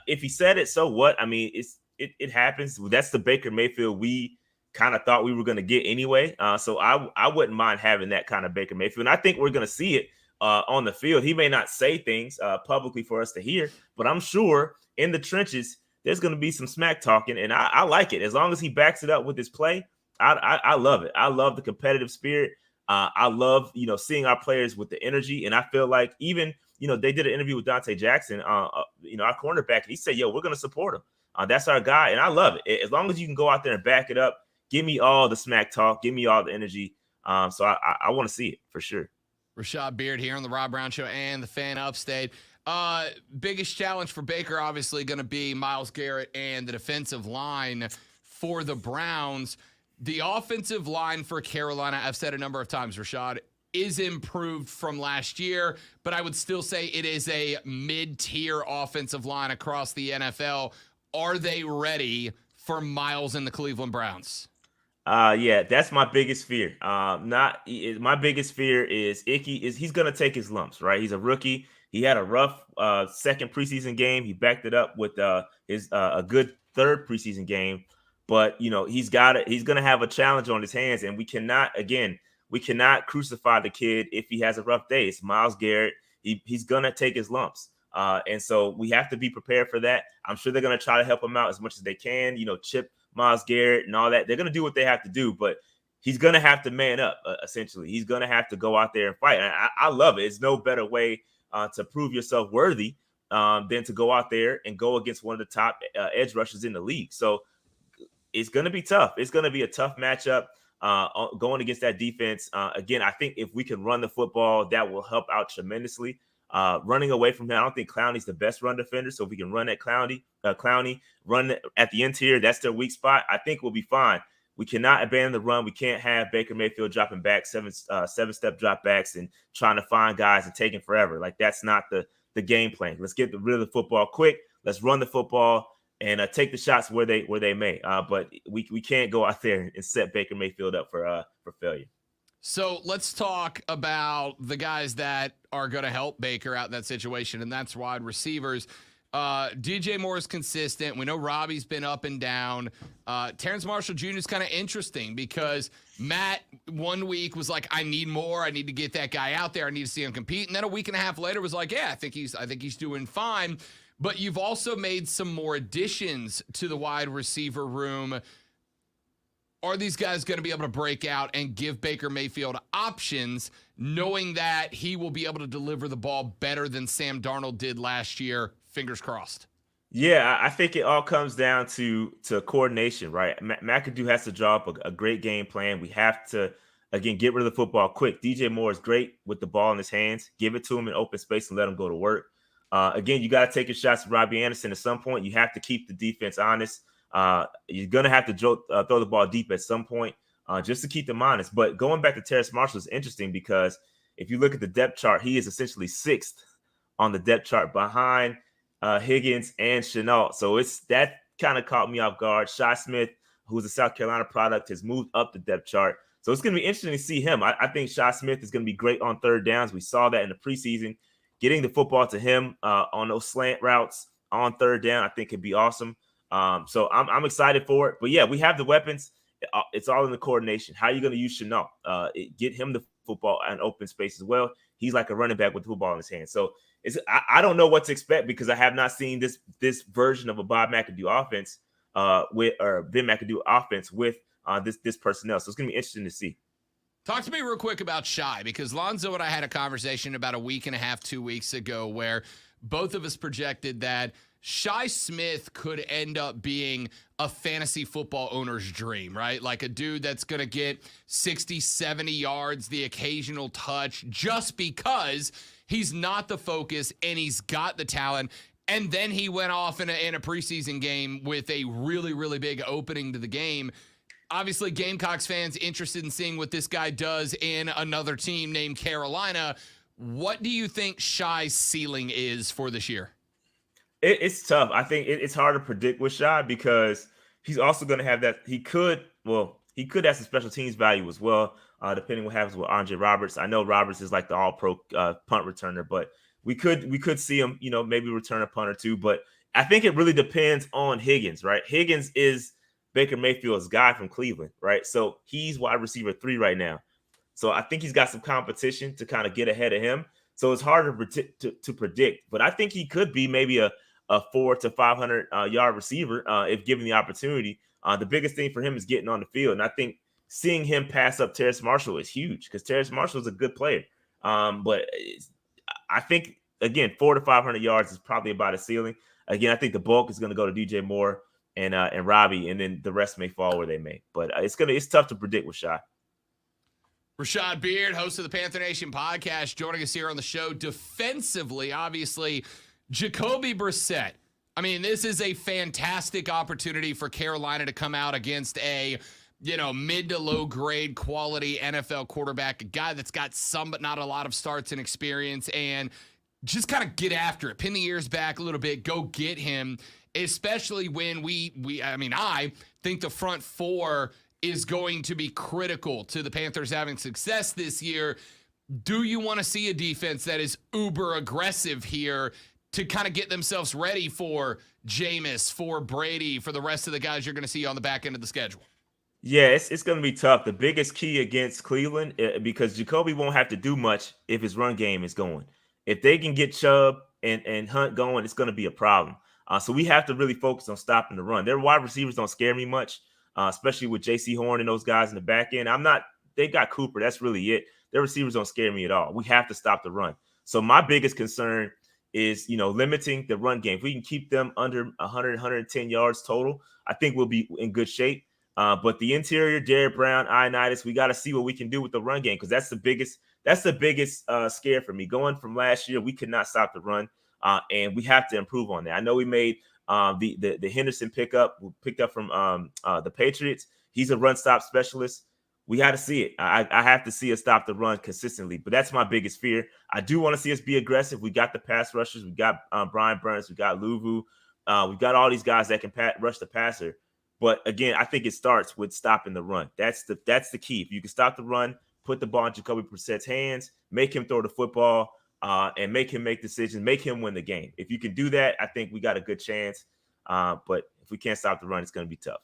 if he said it, so what? I mean, it happens. That's the Baker Mayfield we kind of thought we were going to get anyway. So I wouldn't mind having that kind of Baker Mayfield. And I think we're going to see it on the field. He may not say things publicly for us to hear, but I'm sure in the trenches, there's going to be some smack talking. And I like it. As long as he backs it up with his play, I love it. I love the competitive spirit. I love, seeing our players with the energy. And I feel like even, they did an interview with Dante Jackson, our cornerback, and he said, yo, we're going to support him. That's our guy. And I love it. As long as you can go out there and back it up, give me all the smack talk, give me all the energy. So I want to see it for sure. Rashad Beard here on the Rob Brown Show and the Fan Upstate. Biggest challenge for Baker, obviously, going to be Myles Garrett and the defensive line for the Browns. The offensive line for Carolina, I've said a number of times, Rashad, is improved from last year, but I would still say it is a mid-tier offensive line across the NFL. Are they ready for Myles and the Cleveland Browns? Yeah, that's my biggest fear. My biggest fear is he's going to take his lumps, right? He's a rookie. He had a rough second preseason game. He backed it up with his a good third preseason game. But he's going to have a challenge on his hands, and we cannot crucify the kid if he has a rough day. It's Myles Garrett. He's going to take his lumps. And so we have to be prepared for that. I'm sure they're going to try to help him out as much as they can, chip Myles Garrett and all that. They're going to do what they have to do, but he's going to have to man up, essentially. He's going to have to go out there and fight. And I love it. It's no better way to prove yourself worthy than to go out there and go against one of the top edge rushers in the league. So it's going to be tough. It's going to be a tough matchup going against that defense. Again, I think if we can run the football, that will help out tremendously. Running away from him, I don't think Clowney's the best run defender. So if we can run at Clowney run at the interior, that's their weak spot, I think we'll be fine. We cannot abandon the run. We can't have Baker Mayfield dropping back seven-step drop backs and trying to find guys and taking forever. Like, that's not the game plan. Let's get rid of the football quick. Let's run the football and take the shots where they may. But we can't go out there and set Baker Mayfield up for failure. So let's talk about the guys that are going to help Baker out in that situation, and that's wide receivers. DJ Moore is consistent. We know Robbie's been up and down. Terrence Marshall Jr. is kind of interesting because Matt 1 week was like, I need more. I need to get that guy out there. I need to see him compete. And then a week and a half later was like, yeah, I think he's doing fine. But you've also made some more additions to the wide receiver room. Are these guys going to be able to break out and give Baker Mayfield options, knowing that he will be able to deliver the ball better than Sam Darnold did last year? Fingers crossed. Yeah, I think it all comes down to coordination, right? McAdoo has to draw up a great game plan. We have to, again, get rid of the football quick. DJ Moore is great with the ball in his hands. Give it to him in open space and let him go to work. Again, you got to take your shots at Robbie Anderson at some point. You have to keep the defense honest. You're going to have to throw the ball deep at some point. just to keep them honest. But going back to Terrace Marshall is interesting because if you look at the depth chart, he is essentially 6th on the depth chart behind Higgins and Chenault. So that kind of caught me off guard. Shi Smith, who's a South Carolina product, has moved up the depth chart. So it's going to be interesting to see him. I think Shi Smith is going to be great on third downs. We saw that in the preseason. Getting the football to him on those slant routes on third down, I think could be awesome. So I'm excited for it. But yeah, we have the weapons. It's all in the coordination. How are you going to use Chenault? Get him the football and open space as well. He's like a running back with the football in his hand. So I don't know what to expect because I have not seen this version of a Bob McAdoo offense Ben McAdoo offense with this personnel. So it's going to be interesting to see. Talk to me real quick about Shi, because Lonzo and I had a conversation about a week and a half, 2 weeks ago, where both of us projected that Shi Smith could end up being a fantasy football owner's dream, right? Like a dude that's going to get 60, 70 yards, the occasional touch, just because he's not the focus and he's got the talent. And then he went off in a preseason game with a really, really big opening to the game. Obviously, Gamecocks fans interested in seeing what this guy does in another team named Carolina. What do you think Shi's ceiling is for this year? It's tough. I think it's hard to predict with Shi because he's also going to have that. He could have some special teams value as well, depending what happens with Andre Roberts. I know Roberts is like the all-pro punt returner, but we could see him, maybe return a punt or two. But I think it really depends on Higgins, right? Higgins is Baker Mayfield's guy from Cleveland, right? So he's wide receiver 3 right now. So I think he's got some competition to kind of get ahead of him. So it's hard to predict, but I think he could be maybe a 400 to 500 yard receiver if given the opportunity. The biggest thing for him is getting on the field. And I think seeing him pass up Terrace Marshall is huge because Terrace Marshall is a good player. But I think, again, 400 to 500 yards is probably about a ceiling. Again, I think the bulk is going to go to DJ Moore and Robbie, and then the rest may fall where they may. But it's tough to predict with Shi. Rashad Beard, host of the Panther Nation podcast, joining us here on the show. Defensively, obviously, Jacoby Brissett. I mean, this is a fantastic opportunity for Carolina to come out against a, mid to low grade quality NFL quarterback, a guy that's got some but not a lot of starts and experience, and just kind of get after it. Pin the ears back a little bit, go get him, especially when I think the front four is going to be critical to the Panthers having success this year. Do you want to see a defense that is uber aggressive here to kind of get themselves ready for Jameis, for Brady, for the rest of the guys you're going to see on the back end of the schedule? Yeah, it's going to be tough. The biggest key against Cleveland, because Jacoby won't have to do much if his run game is going. If they can get Chubb and Hunt going, it's going to be a problem. So we have to really focus on stopping the run. Their wide receivers don't scare me much, especially with J.C. Horn and those guys in the back end. They got Cooper. That's really it. Their receivers don't scare me at all. We have to stop the run. So my biggest concern is, limiting the run game. If we can keep them under 100, 110 yards total, I think we'll be in good shape. But the interior, Derrick Brown, Ioannidis, we got to see what we can do with the run game because that's the biggest scare for me. Going from last year, we could not stop the run, and we have to improve on that. I know we made the Henderson picked up from the Patriots. He's a run stop specialist. We got to see it. I have to see us stop the run consistently, but that's my biggest fear. I do want to see us be aggressive. We got the pass rushers. We got Brian Burns. We got Luvu. We got all these guys that can rush the passer. But again, I think it starts with stopping the run. That's the key. If you can stop the run, put the ball in Jacoby Brissett's hands, make him throw the football, and make him make decisions, make him win the game. If you can do that, I think we got a good chance. But if we can't stop the run, it's going to be tough.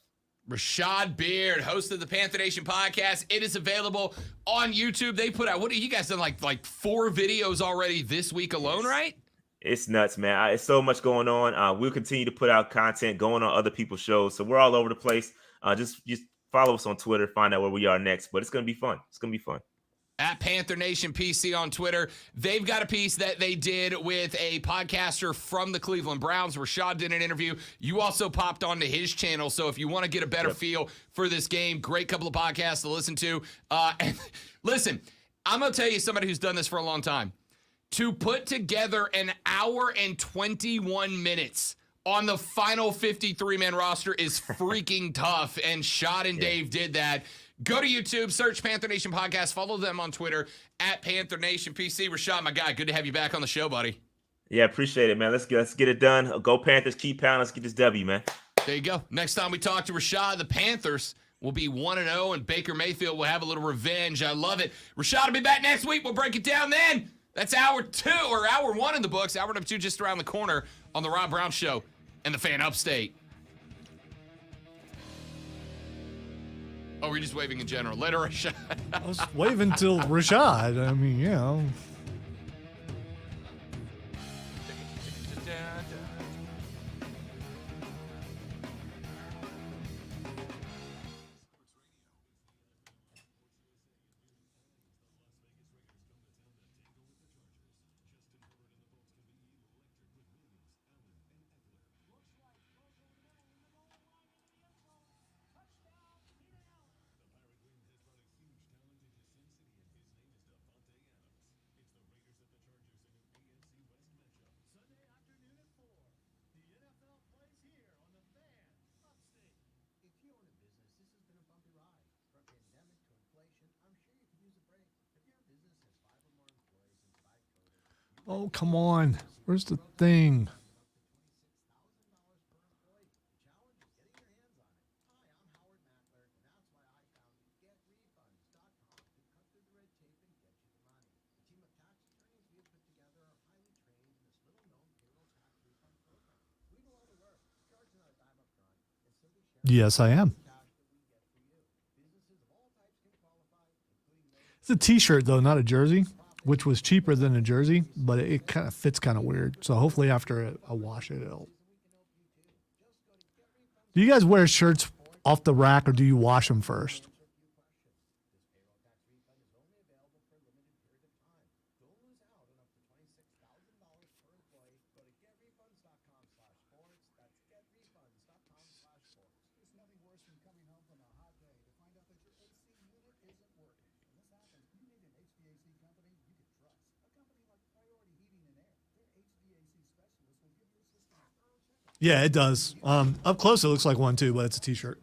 Rashad Beard, host of the Panther Nation podcast. It is available on YouTube. They put out, what are you guys done, like 4 videos already this week alone, right? It's nuts, man. It's so much going on. We'll continue to put out content going on other people's shows. So we're all over the place. Just follow us on Twitter, find out where we are next. But it's going to be fun. It's going to be fun. At Panther Nation PC on Twitter. They've got a piece that they did with a podcaster from the Cleveland Browns. Rashad did an interview. You also popped onto his channel. So if you want to get a better feel for this game, great couple of podcasts to listen to. And listen, I'm going to tell you somebody who's done this for a long time. To put together an hour and 21 minutes on the final 53-man roster is freaking tough, and Shad and Dave did that. Go to YouTube, search Panther Nation Podcast. Follow them on Twitter at Panther Nation PC. Rashad, my guy, good to have you back on the show, buddy. Yeah, appreciate it, man. Let's get it done. Go Panthers, keep pounding. Let's get this W, man. There you go. Next time we talk to Rashad, the Panthers will be 1-0, and Baker Mayfield will have a little revenge. I love it. Rashad will be back next week. We'll break it down then. That's hour 1 in the books. Hour number 2 just around the corner on the Rob Brown Show and the Fan Upstate. Oh, we're just waving in general. Later, Rashad. I was waving till Rashad. I mean, you know. Oh, come on. Where's the thing? Yes, I am. It's a t-shirt, though, not a jersey, which was cheaper than a jersey, but it kind of fits kind of weird. So hopefully after I wash it, it'll... Do you guys wear shirts off the rack, or do you wash them first? Yeah, it does. Up close, it looks like one too, but it's a t-shirt.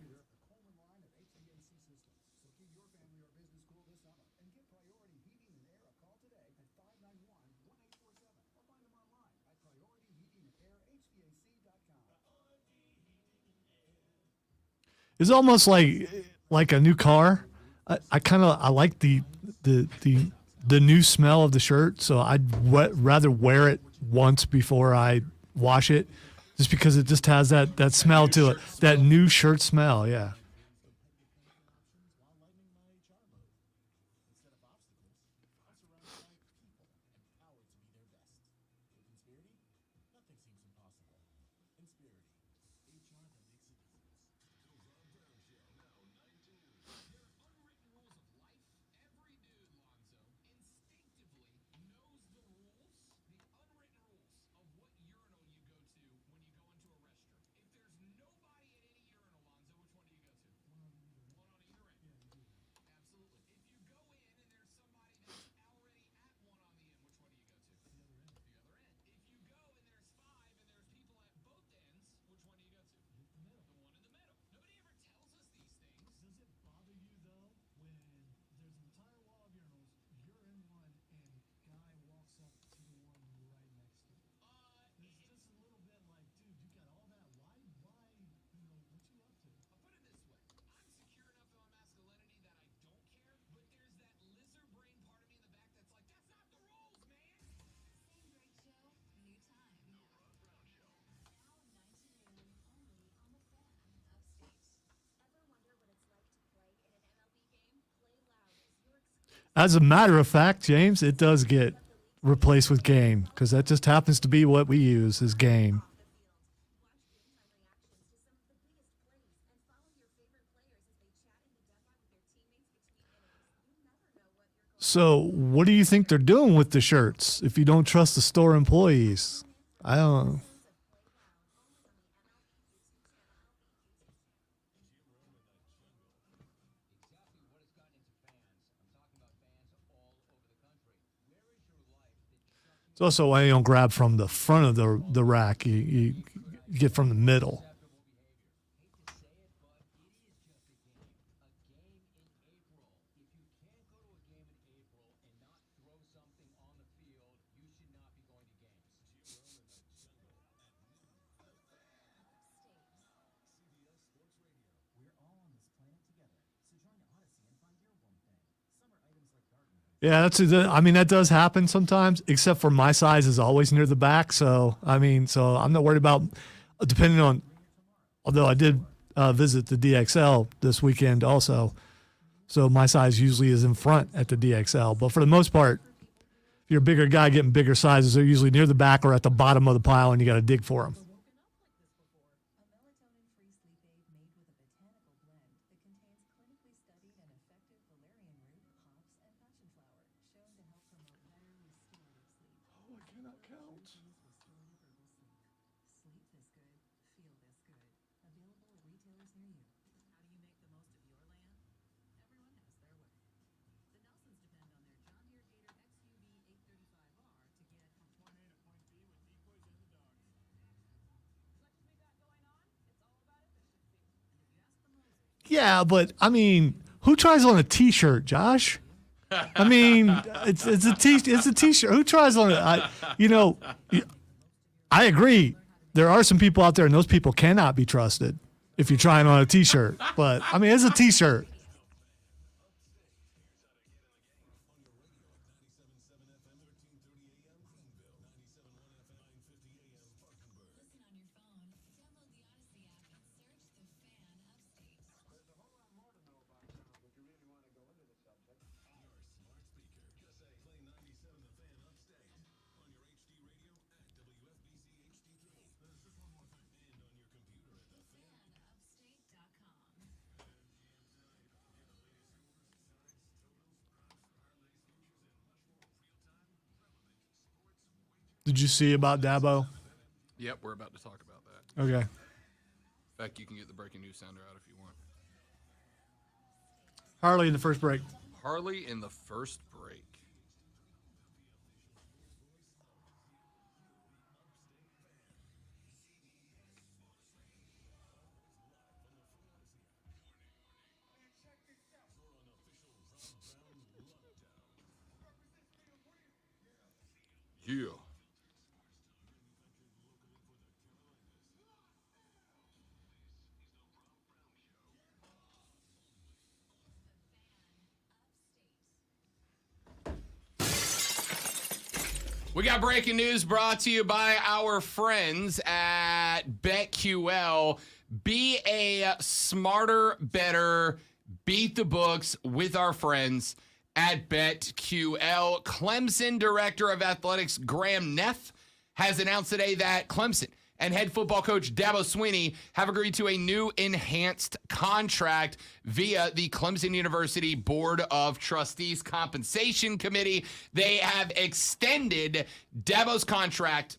It's almost like a new car. I like the new smell of the shirt, so I'd rather wear it once before I wash it. Just because it just has that smell to it, that new shirt smell, yeah. As a matter of fact, James, it does get replaced with Game, because that just happens to be what we use is Game. So what do you think they're doing with the shirts if you don't trust the store employees? I don't know. It's also why you don't grab from the front of the rack. You You get from the middle. Yeah, that does happen sometimes, except for my size is always near the back. So, so I'm not worried about, depending on, although I did visit the DXL this weekend also. So my size usually is in front at the DXL. But for the most part, if you're a bigger guy getting bigger sizes, they're usually near the back or at the bottom of the pile, and you got to dig for them. Yeah, but who tries on a T-shirt, Josh? It's a T-shirt. Who tries on it? I agree. There are some people out there, and those people cannot be trusted if you're trying on a T-shirt. But it's a T-shirt. Did you see about Dabo? Yep, we're about to talk about that. Okay. In fact, you can get the breaking news sounder out if you want. Harley in the first break. Harley in the first break. Yeah. We got breaking news brought to you by our friends at BetQL. Be a smarter, better, beat the books with our friends at BetQL. Clemson Director of Athletics Graham Neff has announced today that Clemson and head football coach Dabo Swinney have agreed to a new enhanced contract via the Clemson University Board of Trustees Compensation Committee. They have extended Dabo's contract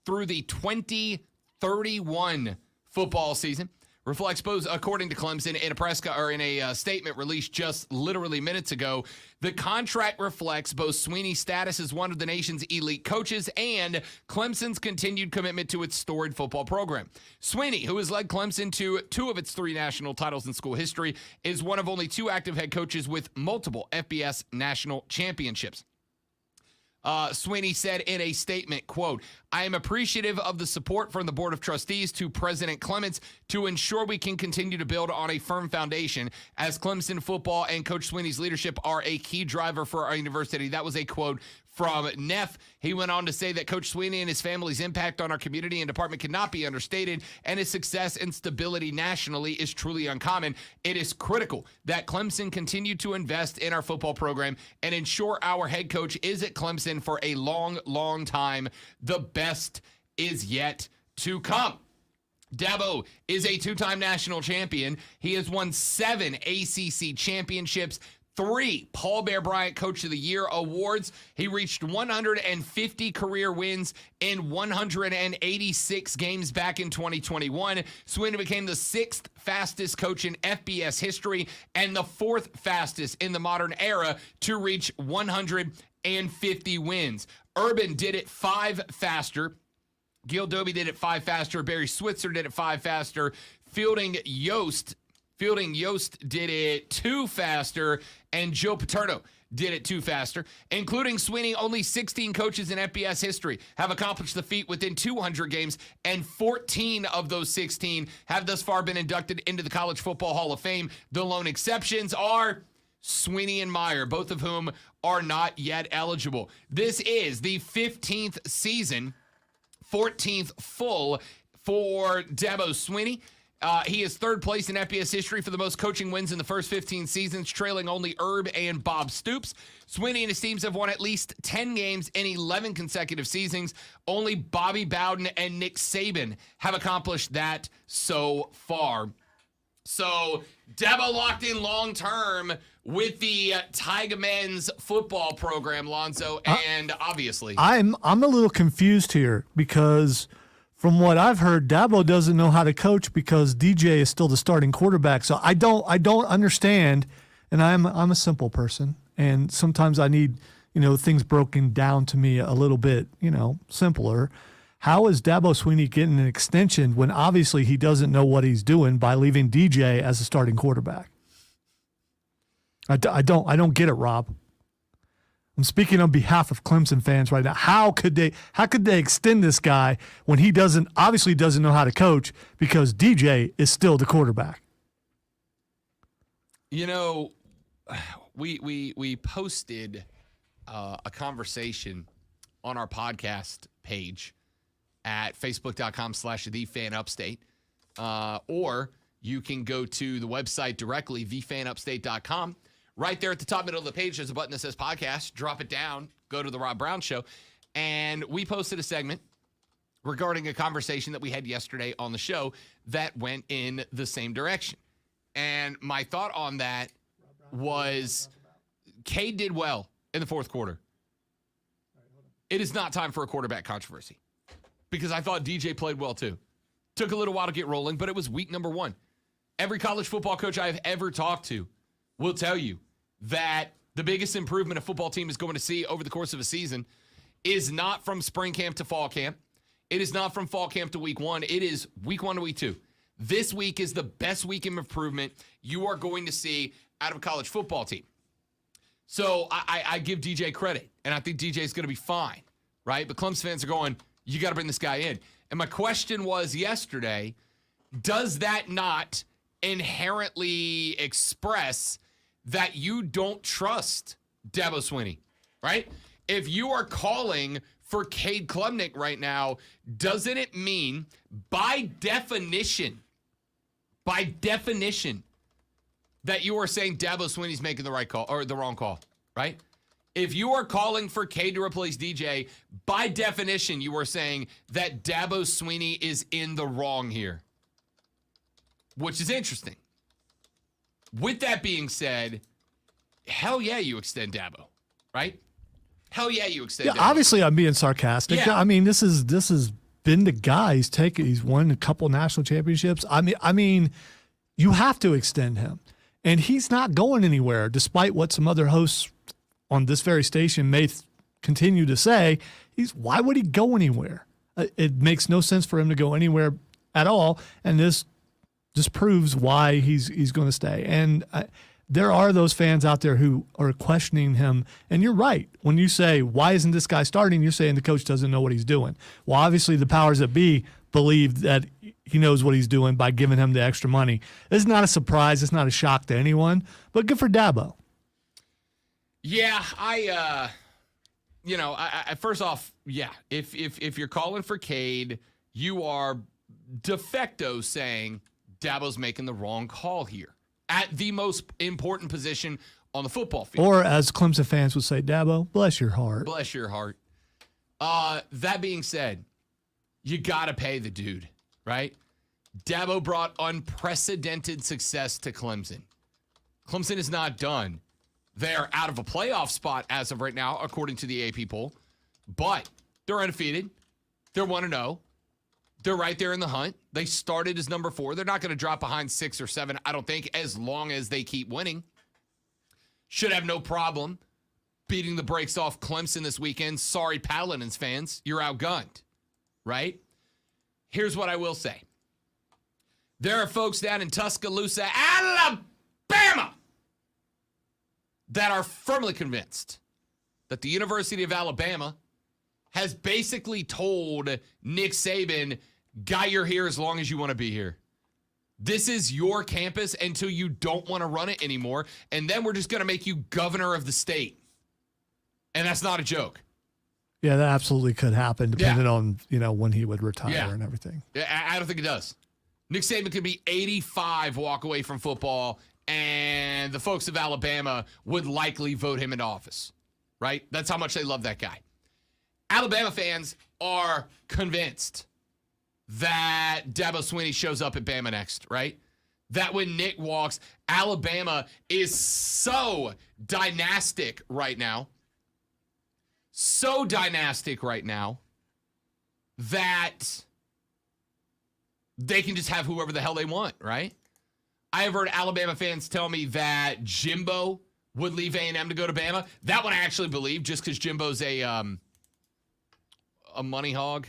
through the 2031 football season. Reflects both, according to Clemson, in a statement released just literally minutes ago. The contract reflects both Swinney's status as one of the nation's elite coaches and Clemson's continued commitment to its storied football program. Swinney, who has led Clemson to 2 of its 3 national titles in school history, is one of only 2 active head coaches with multiple FBS national championships. Swinney said in a statement, quote, "I am appreciative of the support from the Board of Trustees to President Clements to ensure we can continue to build on a firm foundation as Clemson football and Coach Swinney's leadership are a key driver for our university." That was a quote from Neff. He went on to say that Coach Swinney and his family's impact on our community and department cannot be understated, and his success and stability nationally is truly uncommon. It is critical that Clemson continue to invest in our football program and ensure our head coach is at Clemson for a long, long time. The best is yet to come. Dabo is a 2-time national champion. He has won 7 ACC championships, 3 Paul Bear Bryant Coach of the Year awards. He reached 150 career wins in 186 games back in 2021. Swinney became the 6th fastest coach in FBS history and the 4th fastest in the modern era to reach 150 wins. Urban did it 5 faster. Gil Doby did it 5 faster. Barry Switzer did it 5 faster. Fielding Yost did it 2 faster. And Joe Paterno did it 2 faster, including Sweeney. Only 16 coaches in FBS history have accomplished the feat within 200 games, and 14 of those 16 have thus far been inducted into the College Football Hall of Fame. The lone exceptions are Sweeney and Meyer, both of whom are not yet eligible. This is the 15th season, 14th full for Dabo Sweeney. He is 3rd place in FBS history for the most coaching wins in the first 15 seasons, trailing only Herb and Bob Stoops. Sweeney and his teams have won at least 10 games in 11 consecutive seasons. Only Bobby Bowden and Nick Saban have accomplished that so far. So Dabo locked in long-term with the Tiger men's football program, Lonzo, and obviously. I'm a little confused here because from what I've heard, Dabo doesn't know how to coach because DJ is still the starting quarterback. So I don't understand, and I'm a simple person, and sometimes I need, things broken down to me a little bit, simpler. How is Dabo Sweeney getting an extension when obviously he doesn't know what he's doing by leaving DJ as a starting quarterback? I don't get it, Rob. I'm speaking on behalf of Clemson fans right now. How could they extend this guy when he obviously doesn't know how to coach because DJ is still the quarterback? We posted a conversation on our podcast page at facebook.com/thefanupstate, or you can go to the website directly, thefanupstate.com. Right there at the top middle of the page, there's a button that says podcast. Drop it down, go to the Rob Brown Show. And we posted a segment regarding a conversation that we had yesterday on the show that went in the same direction. And my thought on that was Cade did well in the fourth quarter. It is not time for a quarterback controversy because I thought DJ played well too. Took a little while to get rolling, but it was week number 1. Every college football coach I have ever talked to will tell you that the biggest improvement a football team is going to see over the course of a season is not from spring camp to fall camp. It is not from fall camp to week 1. It is week 1 to week 2. This week is the best week of improvement you are going to see out of a college football team. So I give DJ credit, and I think DJ is going to be fine, right? But Clemson fans are going, you got to bring this guy in. And my question was yesterday, does that not inherently express that you don't trust Dabo Sweeney, right? If you are calling for Cade Klubnik right now, doesn't it mean by definition, that you are saying Dabo Sweeney's making the right call or the wrong call, right? If you are calling for Cade to replace DJ, by definition, you are saying that Dabo Sweeney is in the wrong here, which is interesting. With that being said, hell yeah, you extend Dabo, right? Hell yeah, you extend Dabo. Obviously, I'm being sarcastic. Yeah. I mean, this has been the guy he's won a couple national championships. I mean, you have to extend him, and he's not going anywhere, despite what some other hosts on this very station may continue to say. Why would he go anywhere? It makes no sense for him to go anywhere at all, and this just proves why he's going to stay. And there are those fans out there who are questioning him. And you're right. When you say, why isn't this guy starting? You're saying the coach doesn't know what he's doing. Well, obviously the powers that be believe that he knows what he's doing by giving him the extra money. It's not a surprise. It's not a shock to anyone. But good for Dabo. Yeah, I first off, yeah, if you're calling for Cade, you are de facto saying Dabo's making the wrong call here at the most important position on the football field. Or as Clemson fans would say, Dabo, bless your heart. Bless your heart. That being said, you got to pay the dude, right? Dabo brought unprecedented success to Clemson. Clemson is not done. They're out of a playoff spot as of right now, according to the AP poll. But they're undefeated. They're 1-0. They're right there in the hunt. They started as number 4. They're not going to drop behind 6 or 7, I don't think, as long as they keep winning. Should have no problem beating the brakes off Clemson this weekend. Sorry, Paladins fans. You're outgunned, right? here's what I will say. There are folks down in Tuscaloosa, Alabama, that are firmly convinced that the University of Alabama has basically told Nick Saban, guy, you're here as long as you want to be here. This is your campus until you don't want to run it anymore, and then we're just going to make you governor of the state. And that's not a joke. Yeah, that absolutely could happen, depending on, when he would retire and everything. I don't think it does. Nick Saban could be 85, walk away from football, and the folks of Alabama would likely vote him into office, right? That's how much they love that guy. Alabama fans are convinced that Dabo Swinney shows up at Bama next, right? That when Nick walks, Alabama is so dynastic right now. So dynastic right now that they can just have whoever the hell they want, right? I have heard Alabama fans tell me that Jimbo would leave A&M to go to Bama. That one I actually believe, just because Jimbo's a money hog,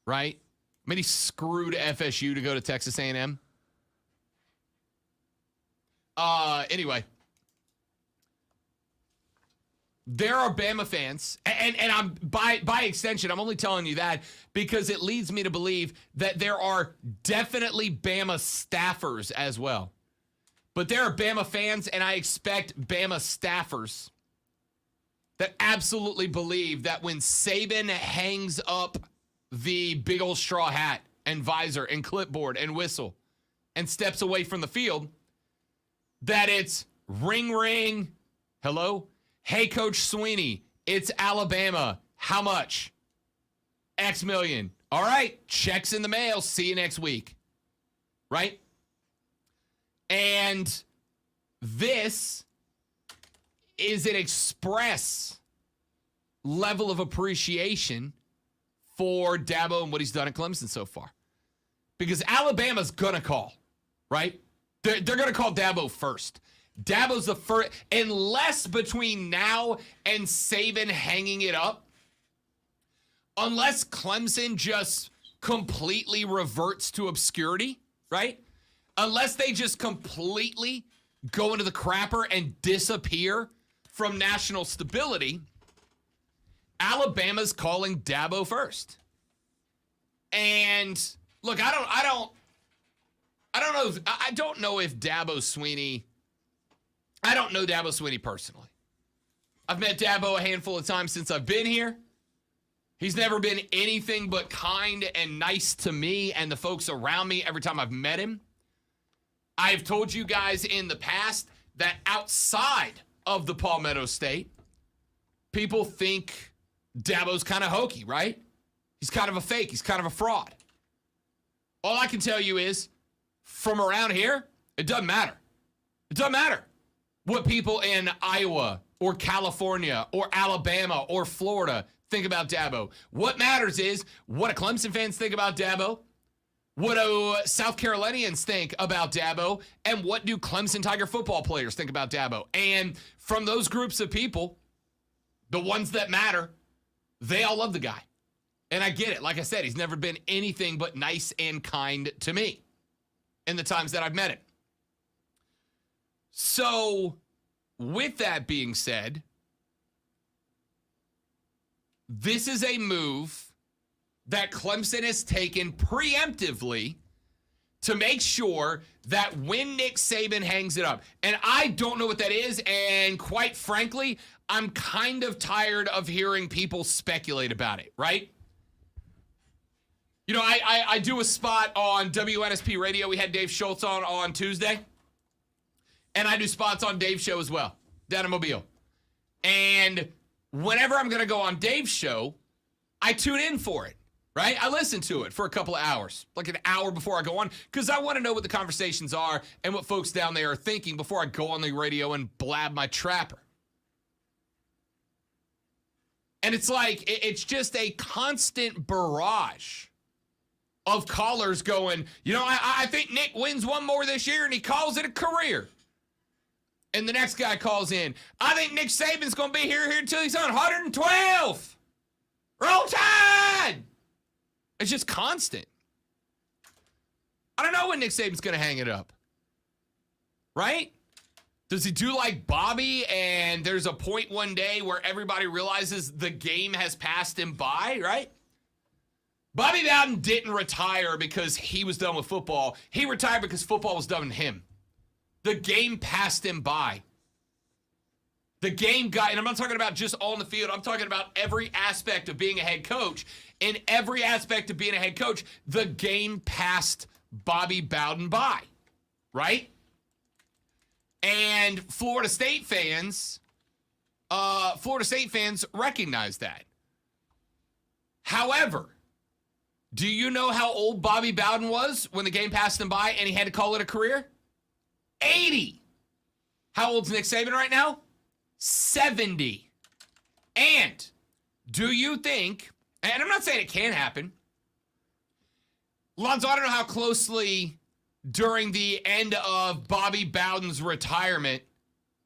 right? I mean, he screwed FSU to go to Texas A&M. Anyway, there are Bama fans, and I'm by extension, I'm only telling you that because it leads me to believe that there are definitely Bama staffers as well. But there are Bama fans, and I expect Bama staffers that absolutely believe that when Saban hangs up the big old straw hat and visor and clipboard and whistle and steps away from the field, that it's ring, ring, hello? Hey, Coach Swinney, it's Alabama. How much? X million. All right, checks in the mail. See you next week. Right? And this is an express level of appreciation for Dabo and what he's done at Clemson so far. Because Alabama's going to call, right? They're going to call Dabo first. Dabo's the first, unless between now and Saban hanging it up, unless Clemson just completely reverts to obscurity, right? Unless they just completely go into the crapper and disappear from national stability, Alabama's calling Dabo first. And look, I don't know if Dabo Swinney, I don't know Dabo Swinney personally. I've met Dabo a handful of times since I've been here. He's never been anything but kind and nice to me and the folks around me every time I've met him. I've told you guys in the past that outside of the Palmetto State, people think Dabo's kind of hokey, right? He's kind of a fake. He's kind of a fraud. All I can tell you is, from around here, it doesn't matter. It doesn't matter what people in Iowa or California or Alabama or Florida think about Dabo. What matters is what do Clemson fans think about Dabo? What do South Carolinians think about Dabo? And what do Clemson Tiger football players think about Dabo? And from those groups of people, the ones that matter, they all love the guy. And I get it. Like I said, he's never been anything but nice and kind to me in the times that I've met him. So, with that being said, this is a move that Clemson has taken preemptively to make sure that when Nick Saban hangs it up, and I don't know what that is, and quite frankly, I'm kind of tired of hearing people speculate about it, right? You know, I do a spot on WNSP Radio. We had Dave Schultz on Tuesday. And I do spots on Dave's show as well, down in Mobile. And whenever I'm going to go on Dave's show, I tune in for it, right? I listen to it for a couple of hours, like an hour before I go on, because I want to know what the conversations are and what folks down there are thinking before I go on the radio and blab my trapper. And it's like, it's just a constant barrage of callers going, you know, I think Nick wins one more this year, and he calls it a career. And the next guy calls in, I think Nick Saban's going to be here until he's on 112. Roll Tide! It's just constant. I don't know when Nick Saban's going to hang it up. Right? Does he do like Bobby and there's a point one day where everybody realizes the game has passed him by, right? Bobby Bowden didn't retire because he was done with football. He retired because football was done with him. The game passed him by. The game got, and I'm not talking about just on the field. I'm talking about every aspect of being a head coach. In every aspect of being a head coach, the game passed Bobby Bowden by, right? And Florida State fans recognize that. However, do you know how old Bobby Bowden was when the game passed him by and he had to call it a career? 80. How old's Nick Saban right now? 70. And do you think, and I'm not saying it can't happen, Lonzo, I don't know how closely during the end of Bobby Bowden's retirement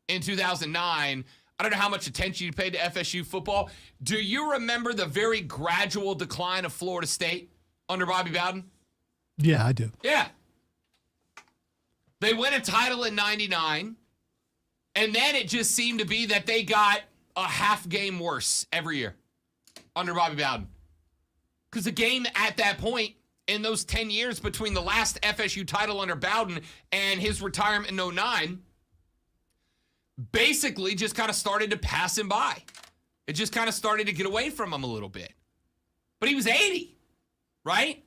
in 2009, I don't know how much attention you paid to FSU football. Do you remember the very gradual decline of Florida State under Bobby Bowden? Yeah, I do. Yeah. They win a title in 99, and then it just seemed to be that they got a half game worse every year under Bobby Bowden. Because the game at that point, in those 10 years between the last FSU title under Bowden and his retirement in 09, basically just kind of started to pass him by. It just kind of started to get away from him a little bit. But he was 80, right?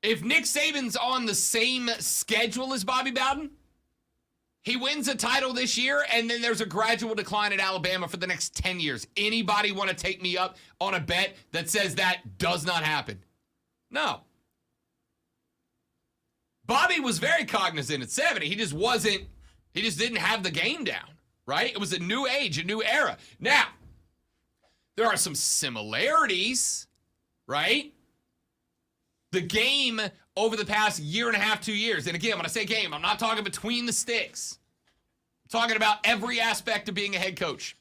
If Nick Saban's on the same schedule as Bobby Bowden, he wins a title this year, and then there's a gradual decline at Alabama for the next 10 years. Anybody want to take me up on a bet that says that does not happen? No. Bobby was very cognizant at 70. He just didn't have the game down, right? It was a new age, a new era. Now, there are some similarities, right? The game over the past year and a half, 2 years, and again, when I say game, I'm not talking between the sticks. I'm talking about every aspect of being a head coach.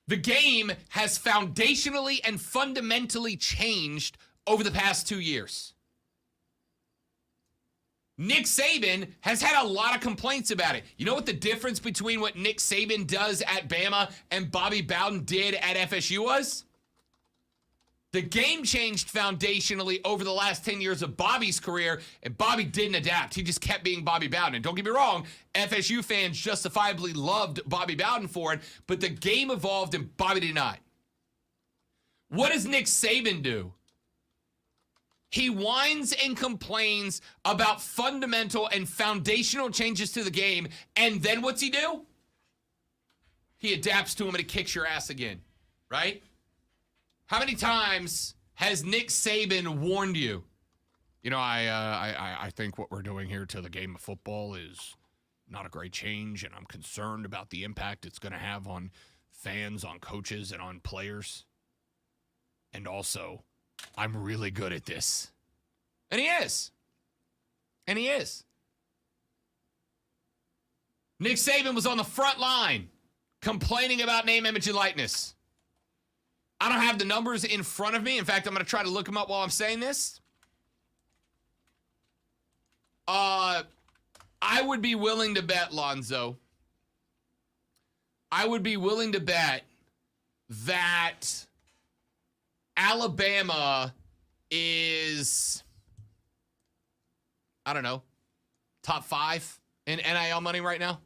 The game has foundationally and fundamentally changed over the past 2 years. Nick Saban has had a lot of complaints about it. You know what the difference between what Nick Saban does at Bama and Bobby Bowden did at FSU was? The game changed foundationally over the last 10 years of Bobby's career, and Bobby didn't adapt. He just kept being Bobby Bowden. And don't get me wrong, FSU fans justifiably loved Bobby Bowden for it, but the game evolved and Bobby did not. What does Nick Saban do? He whines and complains about fundamental and foundational changes to the game, and then what's he do? He adapts to him and he kicks your ass again, right? How many times has Nick Saban warned you? You know, I think what we're doing here to the game of football is not a great change, and I'm concerned about the impact it's going to have on fans, on coaches, and on players. And also, I'm really good at this. And he is. And he is. Nick Saban was on the front line complaining about name, image, and likeness. I don't have the numbers in front of me. In fact, I'm going to try to look them up while I'm saying this. I would be willing to bet, Lonzo. I would be willing to bet that Alabama is, I don't know, top 5 in NIL money right now.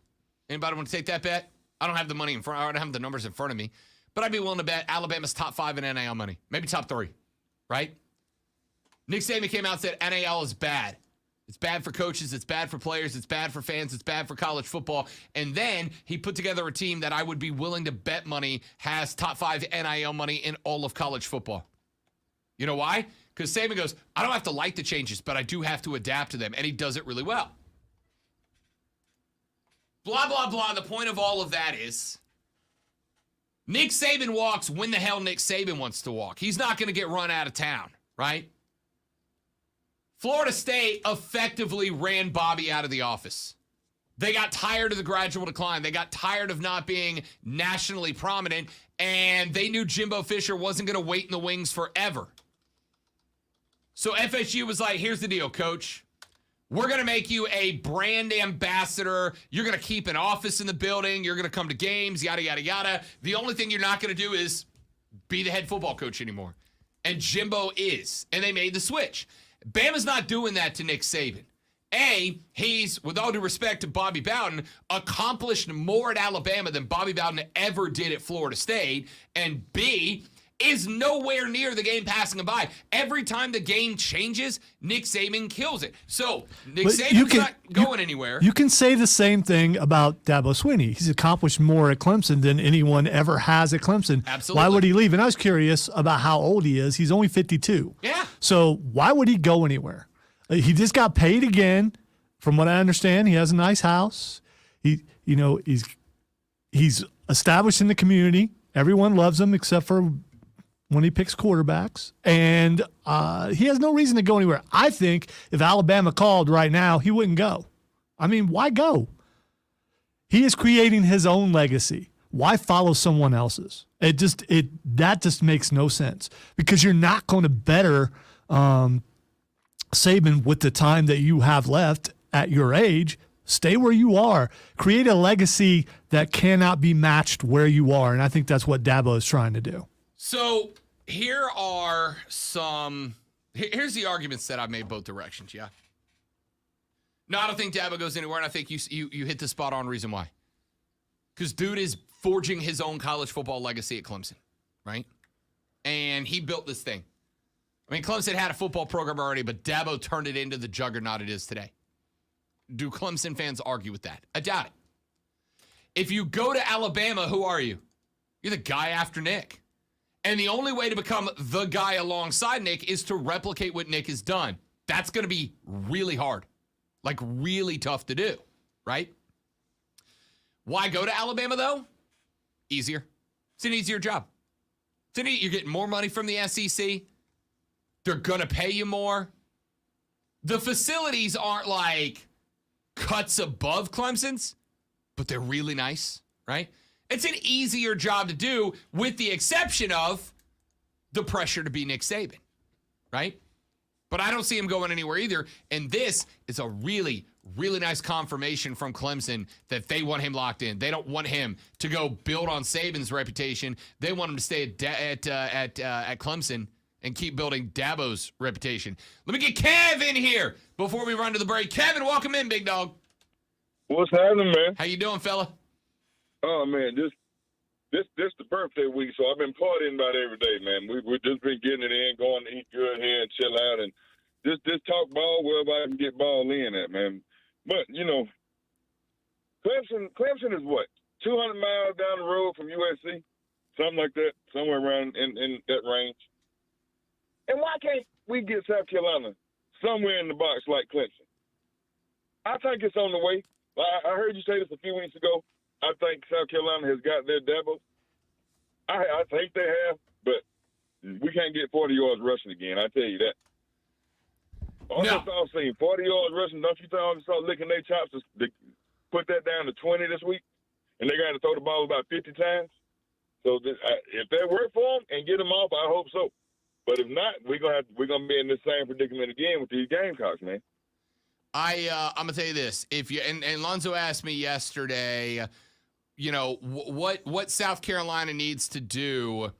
Anybody want to take that bet? I don't have the money in front. I don't have the numbers in front of me. But I'd be willing to bet Alabama's top 5 in NIL money. Maybe top 3, right? Nick Saban came out and said NIL is bad. It's bad for coaches. It's bad for players. It's bad for fans. It's bad for college football. And then he put together a team that I would be willing to bet money has top 5 NIL money in all of college football. You know why? Because Saban goes, I don't have to like the changes, but I do have to adapt to them. And he does it really well. Blah, blah, blah. The point of all of that is Nick Saban walks when the hell Nick Saban wants to walk. He's not going to get run out of town, right? Florida State effectively ran Bobby out of the office. They got tired of the gradual decline. They got tired of not being nationally prominent, and they knew Jimbo Fisher wasn't going to wait in the wings forever. So FSU was like, here's the deal, coach. We're going to make you a brand ambassador. You're going to keep an office in the building. You're going to come to games, yada, yada, yada. The only thing you're not going to do is be the head football coach anymore. And Jimbo is. And they made the switch. Bama's not doing that to Nick Saban. A, he's, with all due respect to Bobby Bowden, accomplished more at Alabama than Bobby Bowden ever did at Florida State. And B, is nowhere near the game passing him by. Every time the game changes, Nick Saban kills it. So Nick Saban's not going anywhere. You can say the same thing about Dabo Swinney. He's accomplished more at Clemson than anyone ever has at Clemson. Absolutely. Why would he leave? And I was curious about how old he is. He's only 52. Yeah. So why would he go anywhere? He just got paid again. From what I understand, he has a nice house. He's established in the community. Everyone loves him except for when he picks quarterbacks, and he has no reason to go anywhere. I think if Alabama called right now, he wouldn't go. I mean, why go? He is creating his own legacy. Why follow someone else's? That just makes no sense, because you're not going to better Saban with the time that you have left at your age. Stay where you are. Create a legacy that cannot be matched where you are, and I think that's what Dabo is trying to do. So here's the arguments that I've made both directions, yeah? No, I don't think Dabo goes anywhere, and I think you hit the spot on reason why. Because dude is forging his own college football legacy at Clemson, right? And he built this thing. I mean, Clemson had a football program already, but Dabo turned it into the juggernaut it is today. Do Clemson fans argue with that? I doubt it. If you go to Alabama, who are you? You're the guy after Nick. And the only way to become the guy alongside Nick is to replicate what Nick has done. That's going to be really hard. Like, really tough to do, right? Why go to Alabama, though? Easier. It's an easier job. You're getting more money from the SEC. They're going to pay you more. The facilities aren't like cuts above Clemson's, but they're really nice, right? It's an easier job to do, with the exception of the pressure to be Nick Saban, right? But I don't see him going anywhere either. And this is a really, really nice confirmation from Clemson that they want him locked in. They don't want him to go build on Saban's reputation. They want him to stay at Clemson and keep building Dabo's reputation. Let me get Kev in here before we run to the break. Kevin, welcome in, big dog. What's happening, man? How you doing, fella? Oh man, this the birthday week, so I've been partying about every day, man. We've just been getting it in, going to eat good here and chill out, and just talk ball wherever I can get ball in at, man. But you know, Clemson is what, 200 miles down the road from USC, something like that, somewhere around in that range. And why can't we get South Carolina somewhere in the box like Clemson? I think it's on the way. I heard you say this a few weeks ago. I think South Carolina has got their Dabo. I think they have, but we can't get 40 yards rushing again. I tell you that. Arkansas seen 40 yards rushing. Don't you think Arkansas licking their chops to put that down to 20 this week? And they got to throw the ball about 50 times. So if that work for them and get them off, I hope so. But if not, we're gonna be in the same predicament again with these Gamecocks, man. I'm gonna tell you this: if you and Lonzo asked me yesterday, you know, what South Carolina needs to do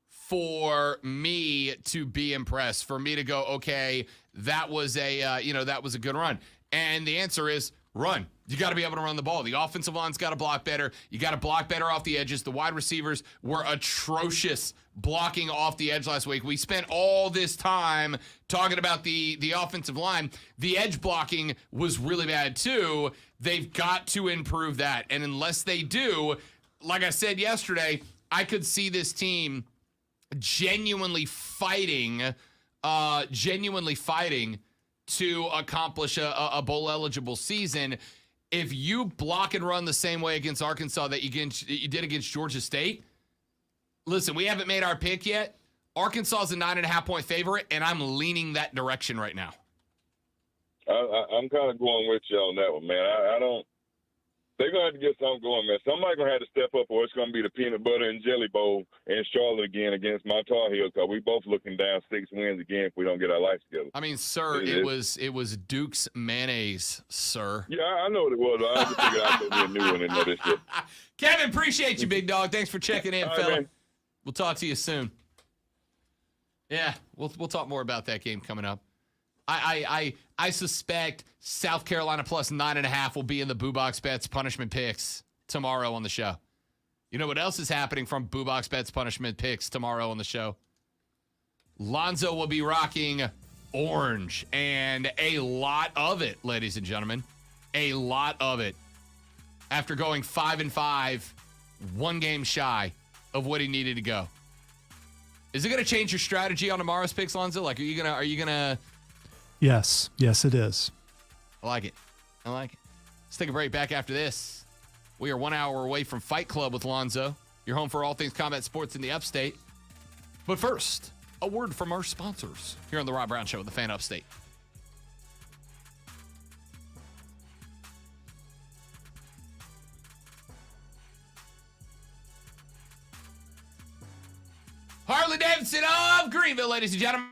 for me to be impressed, for me to go, okay, that was a good run, and the answer is run. You got to be able to run the ball. The offensive line's got to block better. You got to block better off the edges. The wide receivers were atrocious blocking off the edge last week. We spent all this time talking about the offensive line. The edge blocking was really bad too. They've got to improve that. And unless they do, like I said yesterday, I could see this team genuinely fighting to accomplish a bowl-eligible season. If you block and run the same way against Arkansas that you did against Georgia State, listen, we haven't made our pick yet. Arkansas is a 9.5-point favorite, and I'm leaning that direction right now. I'm kind of going with you on that one, man. They're going to have to get something going, man. Somebody's going to have to step up, or it's going to be the peanut butter and jelly bowl in Charlotte again against my Tar Heels, because we both looking down 6 wins again if we don't get our life together. I mean, sir, it was Duke's mayonnaise, sir. Yeah, I know what it was. I just figured I'd throw me a new one in there this year. Kevin, appreciate you, big dog. Thanks for checking in, fella. Man. We'll talk to you soon. Yeah, we'll talk more about that game coming up. I suspect South Carolina plus 9.5 will be in the Boo Box Bets punishment picks tomorrow on the show. You know what else is happening from Boo Box Bets punishment picks tomorrow on the show? Lonzo will be rocking orange, and a lot of it, ladies and gentlemen. A lot of it. After going 5-5, 1 game shy of what he needed to go. Is it going to change your strategy on tomorrow's picks, Lonzo? Like, are you gonna? Yes, it is. I like it. Let's take a break. Back after this. We are 1 hour away from Fight Club with Lonzo. Your home for all things combat sports in the upstate. But first, a word from our sponsors here on the Rob Brown Show with the Fan Upstate. Harley Davidson of Greenville, ladies and gentlemen.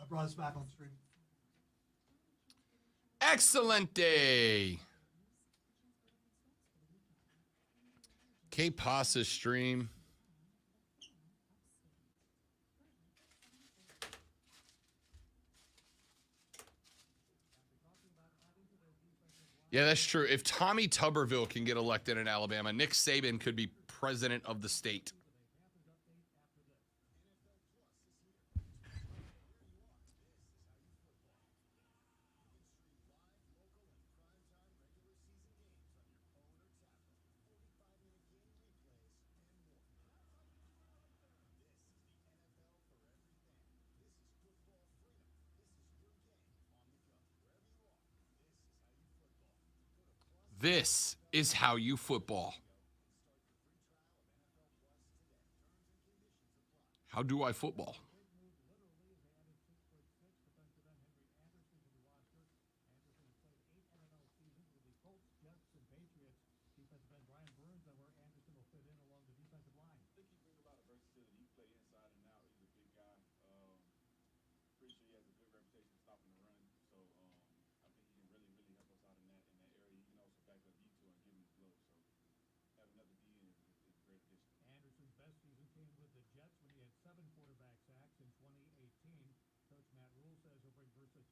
I brought us back on stream. Excellent day. K-Pasa stream. Yeah, that's true. If Tommy Tuberville can get elected in Alabama, Nick Saban could be president of the state. This is how you football. How do I football?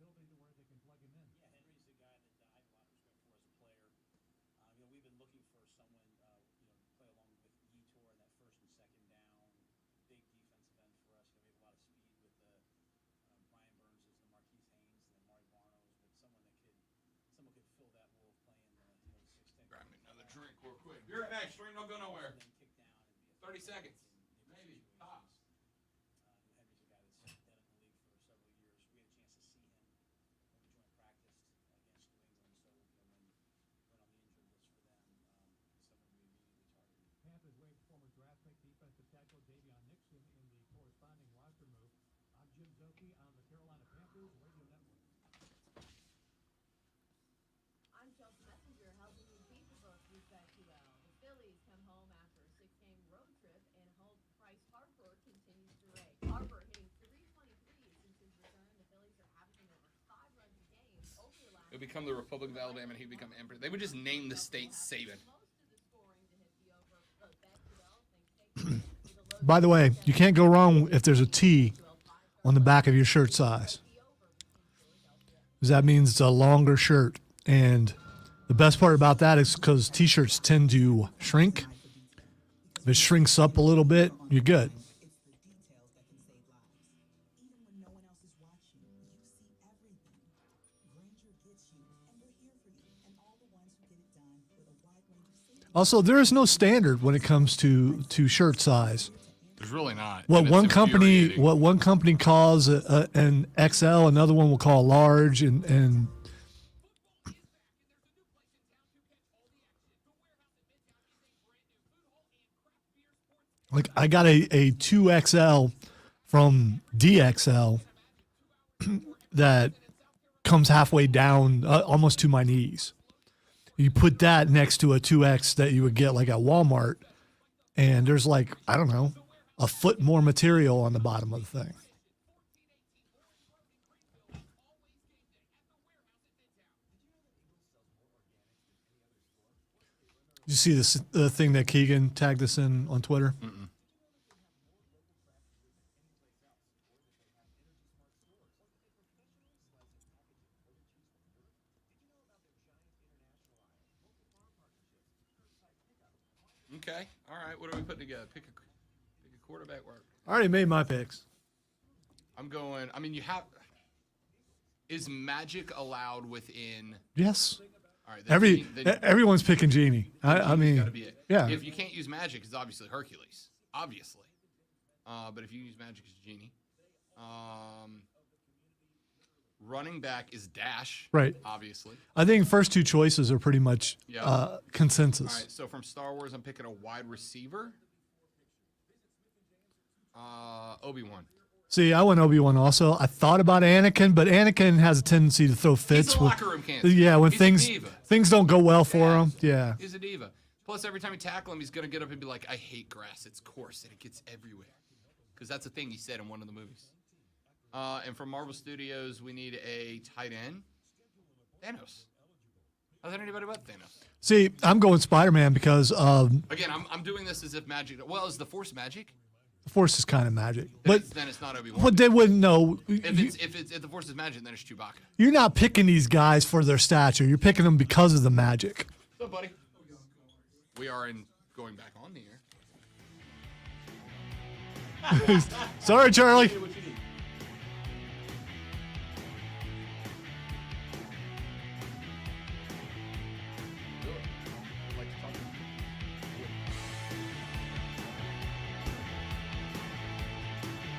versatility to where they can plug him in. Yeah, Henry's a guy that I have a lot of respect for as a player. We've been looking for someone, play along with Yetur in that first and second down. Big defensive end for us. We have a lot of speed with Brian Burns as the Marquise Haynes and then Mari Barnos, but someone could fill that role playing the 6'10". Grab me another drink real quick. Be right back. Stream don't go nowhere. 30 seconds. Maybe. Tops. Henry's a guy that's been in the league for several years. We had a chance to see him when we joint practiced against New England. So when on the injured list for them, someone we immediately targeted. Panthers waived former draft pick defensive tackle Davion Nixon in the corresponding roster move. I'm Jim Zoki on the Carolina Panthers Radio Network. I'm Chelsea Messenger helping you keep the book with BetQL. The Phillies come home after a 6-game road trip and hold Bryce Harper continues to rake. Harper hitting 323 since his return. The Phillies are averaging over 5 runs a game. Over last It would become the Republic of Alabama and he'd become emperor. They would just name the state Saban. most of the scoring to hit the over, but BetQL thinks take By the way, you can't go wrong if there's a T on the back of your shirt size. Because that means it's a longer shirt. And the best part about that is because T-shirts tend to shrink. If it shrinks up a little bit, you're good. It's the details that can save lives. Even when no one else is watching, you see everything. Granger gets you, and we're here for you, and all the ones who get it done with a wide range of safety. Also, there is no standard when it comes to shirt size. There's really not. What And it's one company infuriating. calls an XL, another one will call large, and like I got a 2XL from DXL that comes halfway down, almost to my knees. You put that next to a 2X that you would get like at Walmart, and there's like, I don't know, a foot more material on the bottom of the thing. Did you see this the thing that Keegan tagged us in on Twitter? Mm-mm. Okay. All right. What are we putting together? Pick a quarterback. Work. I already made my picks. I'm going. I mean, you have. Is Magic allowed within? Yes. All right. then Everyone's picking Genie. I mean, gotta be it. yeah. If you can't use Magic, it's obviously Hercules. Obviously. But if you use Magic, it's Genie. Running back is Dash. Right. Obviously. I think first two choices are pretty much Yeah. consensus. All right. So from Star Wars, I'm picking a wide receiver. Obi-Wan. See, I went Obi-Wan also. I thought about Anakin, but Anakin has a tendency to throw fits. He's a locker room cancer. Yeah, when He's a diva. things don't go well for him. Yeah. He's a diva. Plus, every time you tackle him, he's going to get up and be like, I hate grass. It's coarse, and it gets everywhere. Because that's a thing he said in one of the movies. And from Marvel Studios, we need a tight end. Thanos. How's anybody but Thanos? See, I'm going Spider-Man because Again, I'm doing this as if magic. Well, is the Force magic? the Force is kind of magic. Then it's not Obi-Wan. But they wouldn't know. If the Force is magic, then it's Chewbacca. You're not picking these guys for their stature. You're picking them because of the magic. So, buddy, we are going back on the air. Sorry, Charlie.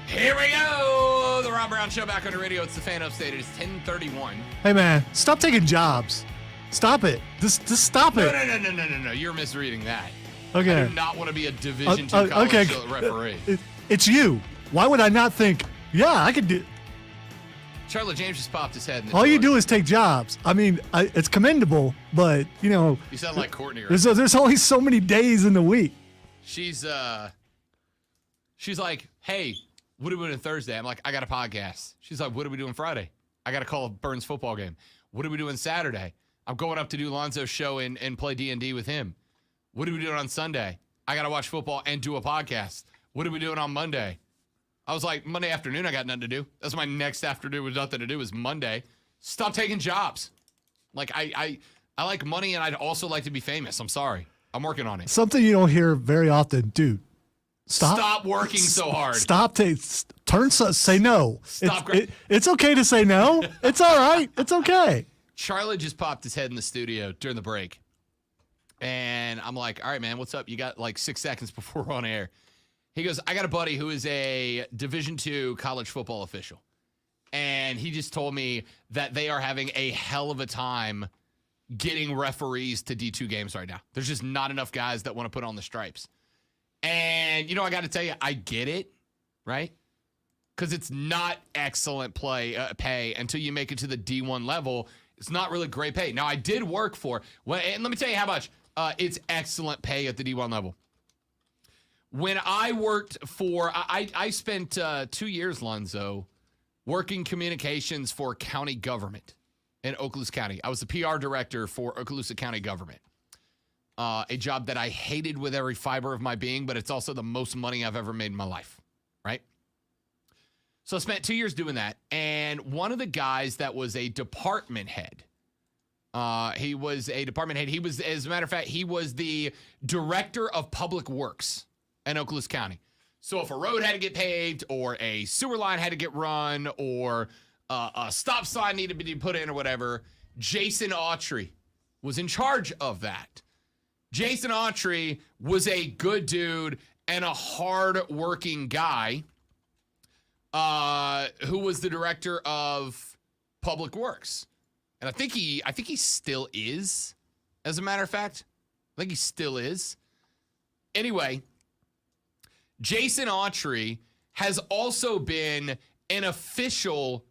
Here we go. The Rob Brown Show back on the radio. It's the Fan Upstate. It is 10:31. Hey, man, stop taking jobs. Stop it. Just stop it. No. You're misreading that. Okay. I do not want to be a Division II college referee. It's you. Why would I not think, yeah, I could do. Charlotte James just popped his head in the All you door. do is take jobs. I mean, it's commendable, but, you know. You sound like Courtney. Right? There's only so many days in the week. She's like, hey, what are we doing Thursday? I'm like, I got a podcast. She's like, what are we doing Friday? I got to call a Burns football game. What are we doing Saturday? I'm going up to do Lonzo's show and play D&D with him. What are we doing on Sunday? I got to watch football and do a podcast. What are we doing on Monday? I was like, Monday afternoon, I got nothing to do. That's my next afternoon with nothing to do is Monday. Stop taking jobs. Like, I like money, and I'd also like to be famous. I'm sorry. I'm working on it. Something you don't hear very often, dude. Stop working so hard. Say no. It's okay to say no. It's all right. It's okay. Charlie just popped his head in the studio during the break. And I'm like, all right, man, what's up? You got like 6 seconds before we're on air. He goes, I got a buddy who is a Division II college football official. And he just told me that they are having a hell of a time getting referees to D2 games right now. There's just not enough guys that want to put on the stripes. And, I got to tell you, I get it, right? Because it's not excellent pay until you make it to the D1 level. It's not really great pay. Now, I did work and let me tell you how much. It's excellent pay at the D1 level. When I worked I spent 2 years, Lonzo, working communications for county government in Okaloosa County. I was the PR director for Okaloosa County government. A job that I hated with every fiber of my being, but it's also the most money I've ever made in my life, right? So I spent 2 years doing that, and one of the guys that was a department head, he was, as a matter of fact, he was the director of public works in Okaloosa County. So if a road had to get paved, or a sewer line had to get run, or a stop sign needed to be put in or whatever, Jason Autry was in charge of that. Jason Autry was a good dude and a hard-working guy who was the director of Public Works. And I think he still is, as a matter of fact. I think he still is. Anyway, Jason Autry has also been an official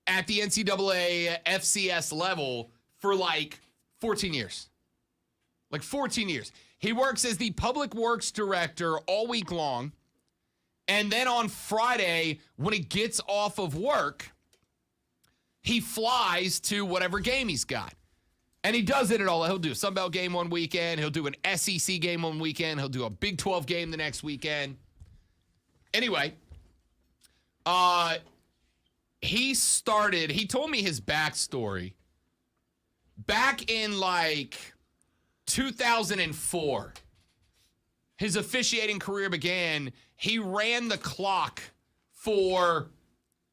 at the NCAA FCS level for like 14 years. Like 14 years. He works as the public works director all week long. And then on Friday, when he gets off of work, he flies to whatever game he's got. And he does it at all. He'll do a Sun Belt game one weekend. He'll do an SEC game one weekend. He'll do a Big 12 game the next weekend. Anyway, he told me his backstory. Back in like 2004, his officiating career began. He ran the clock for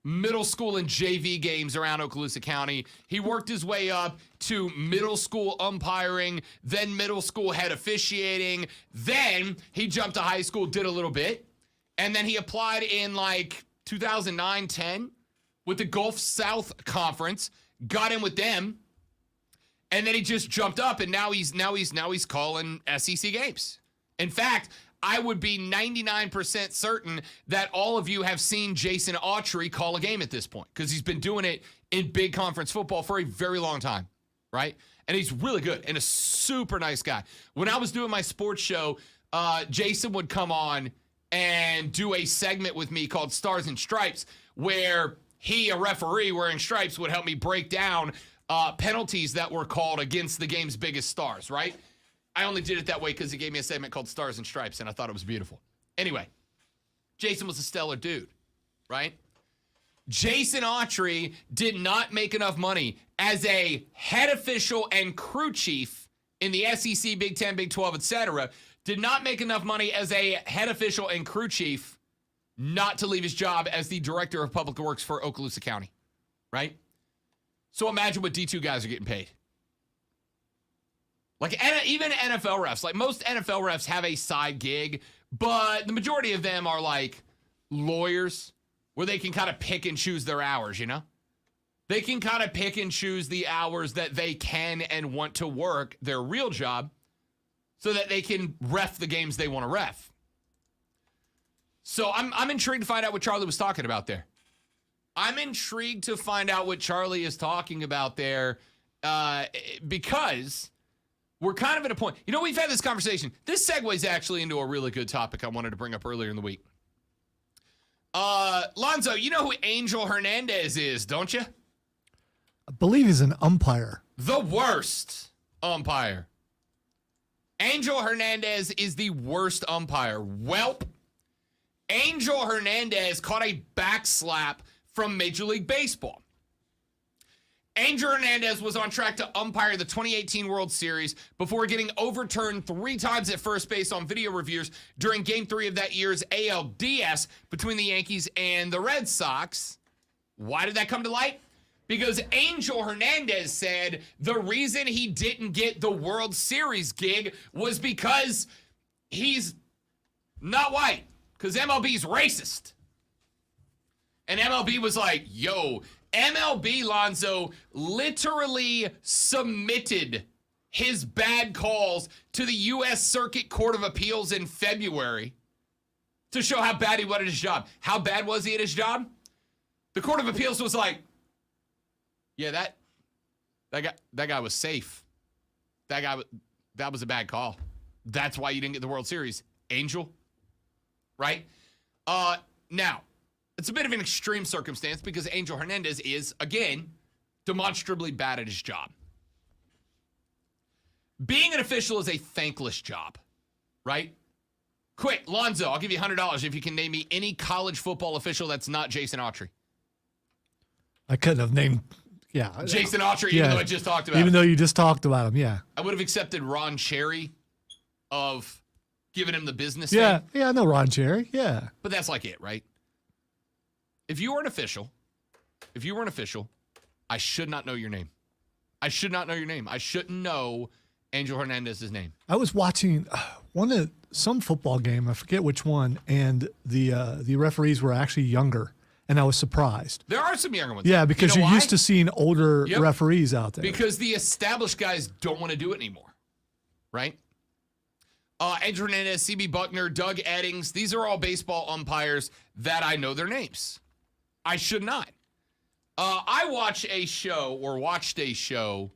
middle school and JV games around Okaloosa County. He worked his way up to middle school umpiring, then middle school head officiating. Then he jumped to high school, did a little bit. And then he applied in like 2009, 10 with the Gulf South Conference, got in with them. And then he just jumped up, and now he's calling SEC games. In fact, I would be 99% certain that all of you have seen Jason Autry call a game at this point, because he's been doing it in big conference football for a very long time, right? And he's really good and a super nice guy. When I was doing my sports show, Jason would come on and do a segment with me called Stars and Stripes, where he, a referee wearing stripes, would help me break down penalties that were called against the game's biggest stars, right? I only did it that way because he gave me a segment called Stars and Stripes, and I thought it was beautiful. Anyway, Jason was a stellar dude, right? Jason Autry did not make enough money as a head official and crew chief in the SEC, Big 10, Big 12, etc. Did not make enough money as a head official and crew chief not to leave his job as the director of public works for Okaloosa County, right? So imagine what D2 guys are getting paid. Like, even NFL refs, like most NFL refs have a side gig, but the majority of them are like lawyers where they can kind of pick and choose their hours, you know? They can kind of pick and choose the hours that they can and want to work their real job so that they can ref the games they want to ref. So I'm intrigued to find out what Charlie was talking about there. I'm intrigued to find out what Charlie is talking about there because we're kind of at a point. You know, we've had this conversation. This segues actually into a really good topic I wanted to bring up earlier in the week. Lonzo, you know who Angel Hernandez is, don't you? I believe he's an umpire. The worst umpire. Angel Hernandez is the worst umpire. Welp. Angel Hernandez caught a backslap from Major League Baseball. Angel Hernandez was on track to umpire the 2018 World Series before getting overturned 3 times at first base on video reviews during Game 3 of that year's ALDS between the Yankees and the Red Sox. Why did that come to light? Because Angel Hernandez said the reason he didn't get the World Series gig was because he's not white, because MLB's racist. And MLB was like, yo, MLB, Lonzo, literally submitted his bad calls to the U.S. Circuit Court of Appeals in February to show how bad he was at his job. How bad was he at his job? The Court of Appeals was like, yeah, that guy was safe. That was a bad call. That's why you didn't get the World Series, Angel. Right? Now, it's a bit of an extreme circumstance because Angel Hernandez is, again, demonstrably bad at his job. Being an official is a thankless job, right? Quick, Lonzo, I'll give you $100 if you can name me any college football official that's not Jason Autry. I couldn't have named, Jason Autry, even though I just talked about him. Even though you just talked about him, yeah. I would have accepted Ron Cherry of giving him the business Yeah, thing. yeah, I know Ron Cherry, yeah. But that's like it, right? If you were an official, I should not know your name. I shouldn't know Angel Hernandez's name. I was watching some football game, I forget which one, and the referees were actually younger, and I was surprised. There are some younger ones. Yeah, because you know you're why? used to seeing older referees out there. Because the established guys don't want to do it anymore, right? Angel Hernandez, CB Buckner, Doug Eddings, these are all baseball umpires that I know their names. I should not. I watched a show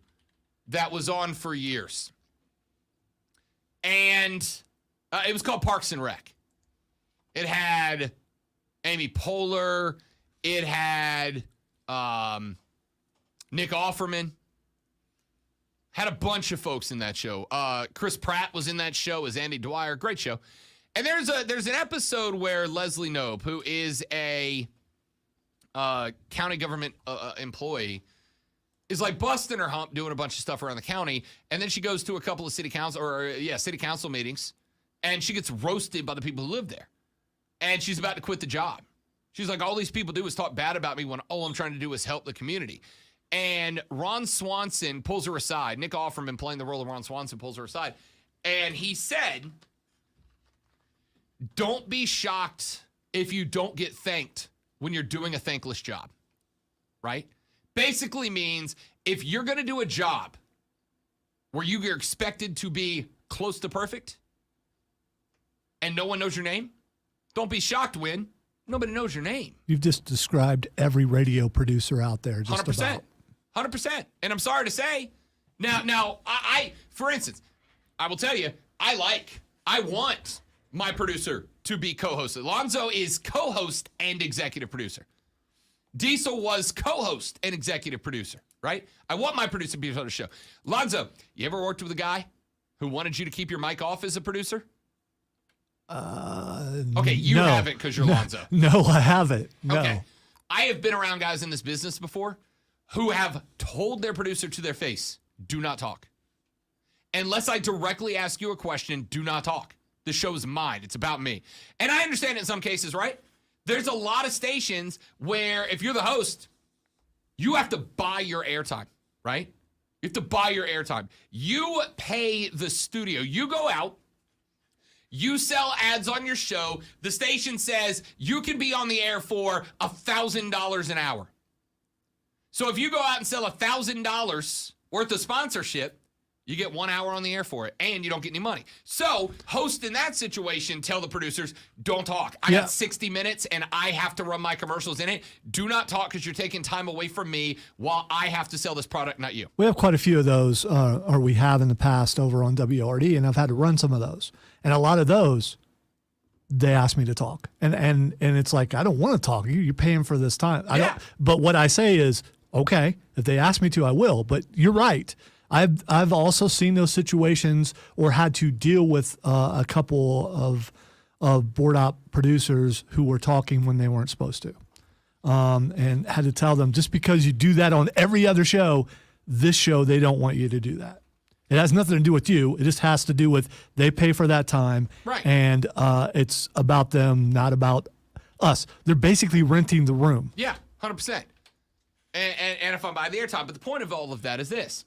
that was on for years. And it was called Parks and Rec. It had Amy Poehler. It had Nick Offerman. Had a bunch of folks in that show. Chris Pratt was in that show as Andy Dwyer. Great show. And there's an episode where Leslie Knope, who is a county government employee, is like busting her hump doing a bunch of stuff around the county, and then she goes to a couple of city council meetings, and she gets roasted by the people who live there, and she's about to quit the job. She's like, all these people do is talk bad about me when all I'm trying to do is help the community. And Ron Swanson pulls her aside. Nick Offerman, playing the role of Ron Swanson, pulls her aside, and he said, don't be shocked if you don't get thanked when you're doing a thankless job, right? Basically means if you're going to do a job where you're expected to be close to perfect and no one knows your name, don't be shocked when nobody knows your name. You've just described every radio produer out there. Just 100%. about. 100%. And I'm sorry to say, now I for instance, I will tell you, I want my producer to be co-host. Lonzo is co-host and executive producer. Diesel was co-host and executive producer, right? I want my producer to be on the show. Lonzo, you ever worked with a guy who wanted you to keep your mic off as a producer? Okay, you haven't because you're Lonzo. No, I haven't. No. Okay. I have been around guys in this business before who have told their producer to their face, do not talk. Unless I directly ask you a question, do not talk. The show is mine. It's about me. And I understand in some cases, right? There's a lot of stations where if you're the host, you have to buy your airtime, right? You have to buy your airtime. You pay the studio. You go out, you sell ads on your show. The station says you can be on the air for $1,000 an hour. So if you go out and sell $1,000 worth of sponsorship, you get 1 hour on the air for it, and you don't get any money. So, host in that situation, tell the producers, don't talk. I got 60 minutes, and I have to run my commercials in it. Do not talk because you're taking time away from me while I have to sell this product, not you. We have quite a few of those, or we have in the past over on WRD, and I've had to run some of those. And a lot of those, they ask me to talk. And it's like, I don't want to talk. You're paying for this time. But what I say is, okay, if they ask me to, I will. But you're right. I've also seen those situations or had to deal with a couple of of board op producers who were talking when they weren't supposed to. And had to tell them, just because you do that on every other show, this show, they don't want you to do that. It has nothing to do with you. It just has to do with they pay for that time. Right. And it's about them, not about us. They're basically renting the room. Yeah, 100%. And if I'm by the airtime, but the point of all of that is this.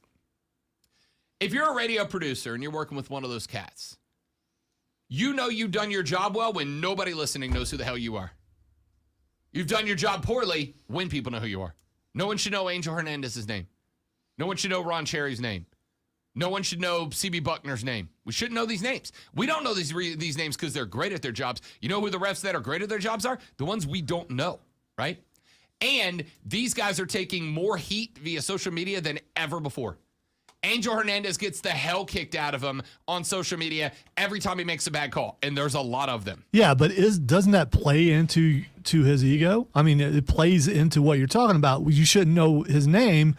If you're a radio producer and you're working with one of those cats, you know you've done your job well when nobody listening knows who the hell you are. You've done your job poorly when people know who you are. No one should know Angel Hernandez's name. No one should know Ron Cherry's name. No one should know CB Buckner's name. We shouldn't know these names. We don't know these names because they're great at their jobs. You know who the refs that are great at their jobs are? The ones we don't know, right? And these guys are taking more heat via social media than ever before. Angel Hernandez gets the hell kicked out of him on social media every time he makes a bad call, and there's a lot of them. Yeah, but doesn't that play into his ego? I mean, it plays into what you're talking about. You shouldn't know his name,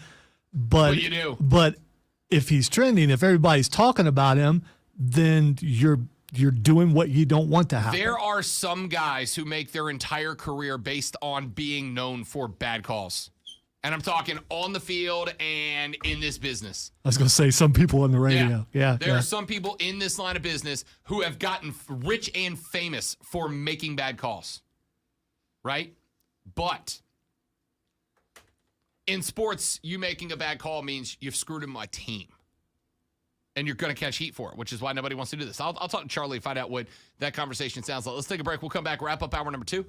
but Well, you do. But if he's trending, if everybody's talking about him, then you're doing what you don't want to happen. There are some guys who make their entire career based on being known for bad calls. And I'm talking on the field and in this business. I was going to say some people on the radio. Yeah. There are some people in this line of business who have gotten rich and famous for making bad calls. Right? But in sports, you making a bad call means you've screwed in my team. And you're going to catch heat for it, which is why nobody wants to do this. I'll talk to Charlie and find out what that conversation sounds like. Let's take a break. We'll come back, wrap up hour number 2.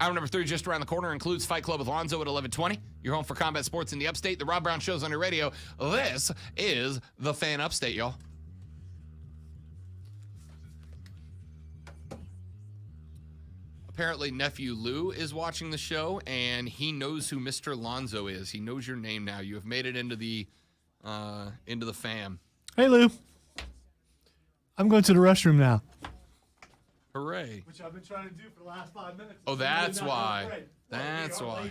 Hour number 3 just around the corner includes Fight Club with Lonzo at 11:20. Your home for combat sports in the upstate. The Rob Brown Show's on your radio. This is the Fan Upstate, y'all. Apparently, nephew Lou is watching the show, and he knows who Mr. Lonzo is. He knows your name now. You have made it into the fam. Hey, Lou. I'm going to the restroom now. Hooray. Which I've been trying to do for the last 5 minutes. Oh, that's why. That's why.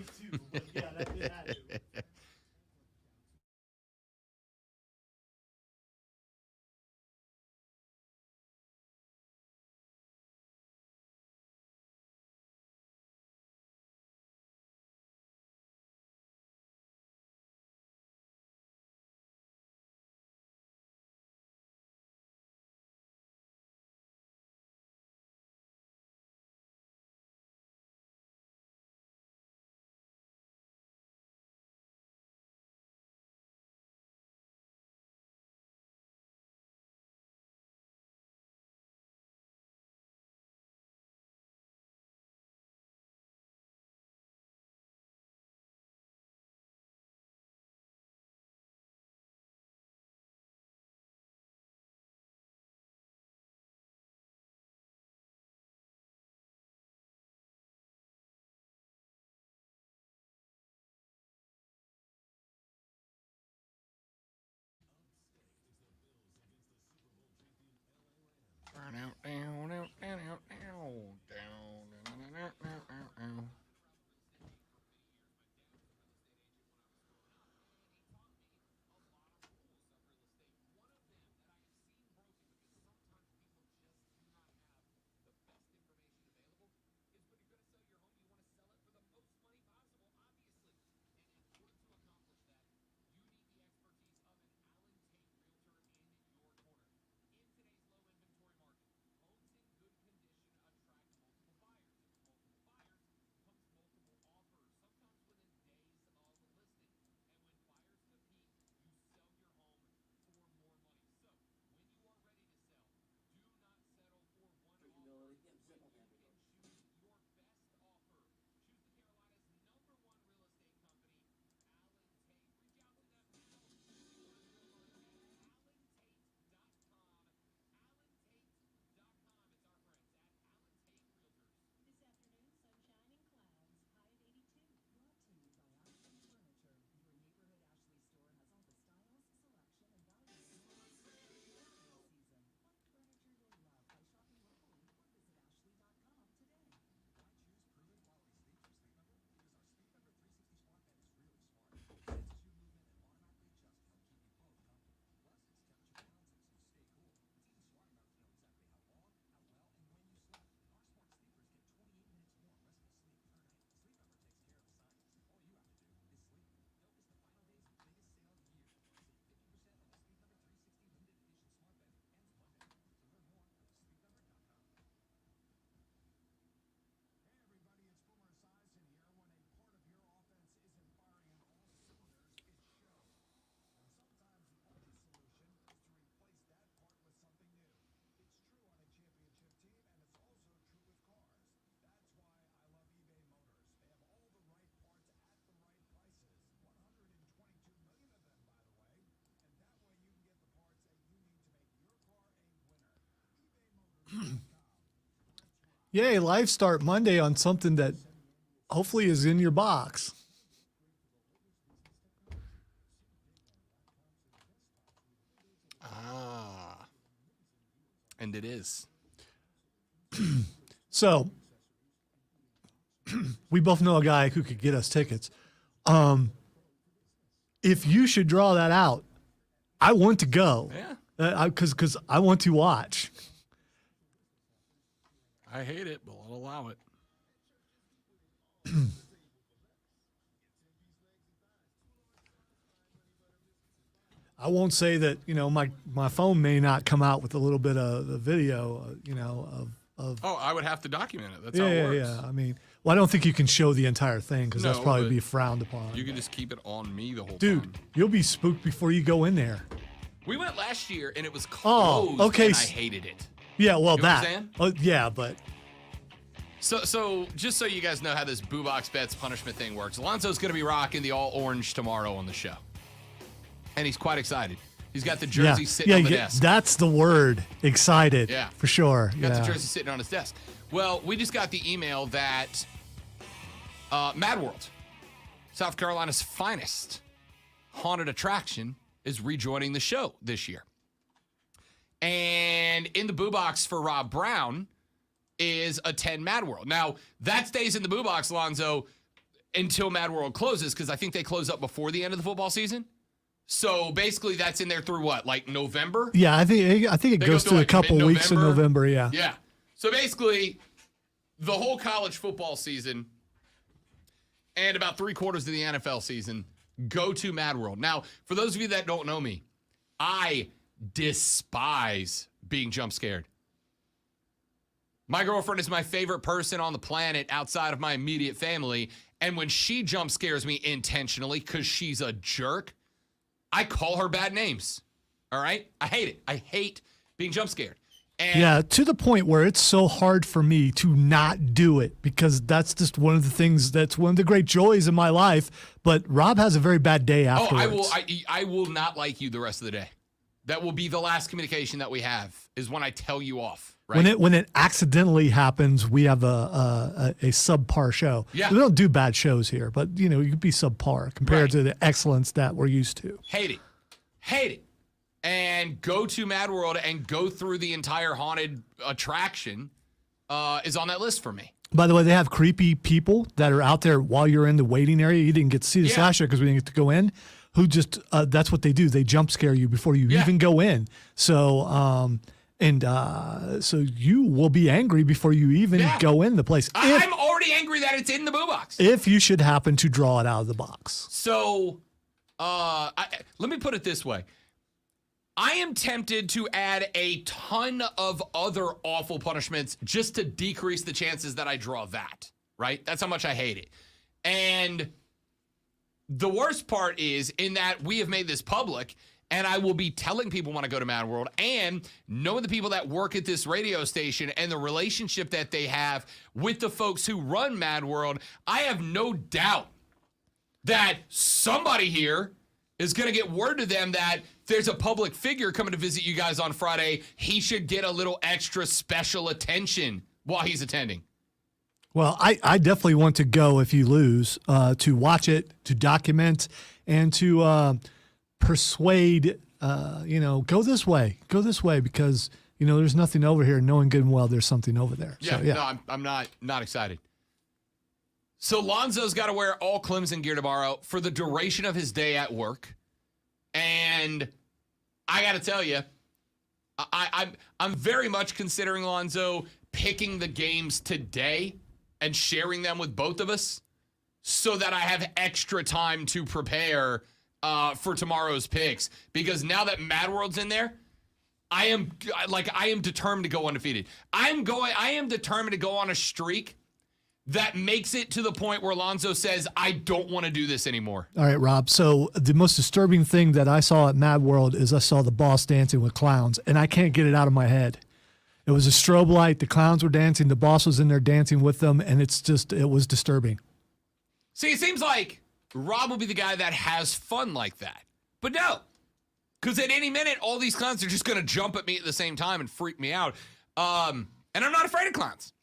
Yay, live start Monday on something that hopefully is in your box. And it is. So we both know a guy who could get us tickets. If you should draw that out, I want to go. Yeah. Because I want to watch. I hate it, but I'll allow it. I won't say that, my phone may not come out with a little bit of the video, of. Oh, I would have to document it. That's Yeah, how it works. yeah. I mean, I don't think you can show the entire thing because that's No, probably but be frowned upon. You can just keep it on me the whole Dude, time. you'll be spooked before you go in there. We went last year and it was Oh, closed okay. and I hated it. Yeah, well, You know what I'm that. saying? Oh, yeah, but So just so you guys know how this Boo Box Bets punishment thing works, Alonso's going to be rocking the all orange tomorrow on the show. And he's quite excited. He's got the jersey sitting on the desk. That's the word. Excited. Yeah. For sure. Got the jersey sitting on his desk. Well, we just got the email that Mad World, South Carolina's finest haunted attraction, is rejoining the show this year. And in the Boo Box for Rob Brown is a 10 Mad World. Now, that stays in the Boo Box, Lonzo, until Mad World closes, because I think they close up before the end of the football season. So basically, that's in there through what, like November? Yeah, I think it They goes go through a like couple weeks in November. Yeah. Yeah. So basically, the whole college football season and about 3/4 of the NFL season go to Mad World. Now, for those of you that don't know me, I despise being jump scared. My girlfriend is my favorite person on the planet outside of my immediate family. And when she jump scares me intentionally because she's a jerk, I call her bad names. All right? I hate it. I hate being jump scared. And Yeah, to the point where it's so hard for me to not do it because that's just one of the things that's one of the great joys in my life. But Rob has a very bad day afterwards. I will not like you the rest of the day. That will be the last communication that we have is when I tell you off. Right? When it accidentally happens, we have a subpar show. Yeah. We don't do bad shows here, but you could be subpar compared to the excellence that we're used to. Hate it. Hate it. And go to Mad World and go through the entire haunted attraction is on that list for me. By the way, they have creepy people that are out there while you're in the waiting area. You didn't get to see this last year because we didn't get to go in. Who just that's what they do. They jump scare you before you even go in. So so you will be angry before you even go in the place. I'm already angry that it's in the Boo Box. If you should happen to draw it out of the box. So let me put it this way. I am tempted to add a ton of other awful punishments just to decrease the chances that I draw that, right? That's how much I hate it. And the worst part is in that we have made this public, and I will be telling people when I go to Mad World, and knowing the people that work at this radio station and the relationship that they have with the folks who run Mad World, I have no doubt that somebody here is going to get word to them that there's a public figure coming to visit you guys on Friday. He should get a little extra special attention while he's attending. Well, I definitely want to go if you lose, to watch it, to document, and to persuade, go this way because, there's nothing over here, knowing good and well there's something over there. Yeah, so, yeah. No, I'm not excited. So Lonzo's got to wear all Clemson gear tomorrow for the duration of his day at work. And I got to tell you, I'm very much considering, Lonzo, picking the games today and sharing them with both of us so that I have extra time to prepare for tomorrow's picks. Because now that Mad World's in there, I am determined to go undefeated. I am determined to go on a streak that makes it to the point where Lonzo says, I don't want to do this anymore. All right, Rob. So the most disturbing thing that I saw at Mad World is I saw the boss dancing with clowns, and I can't get it out of my head. It was a strobe light. The clowns were dancing. The boss was in there dancing with them, and it was disturbing. See, it seems like Rob will be the guy that has fun like that. But no, because at any minute, all these clowns are just going to jump at me at the same time and freak me out. And I'm not afraid of clowns.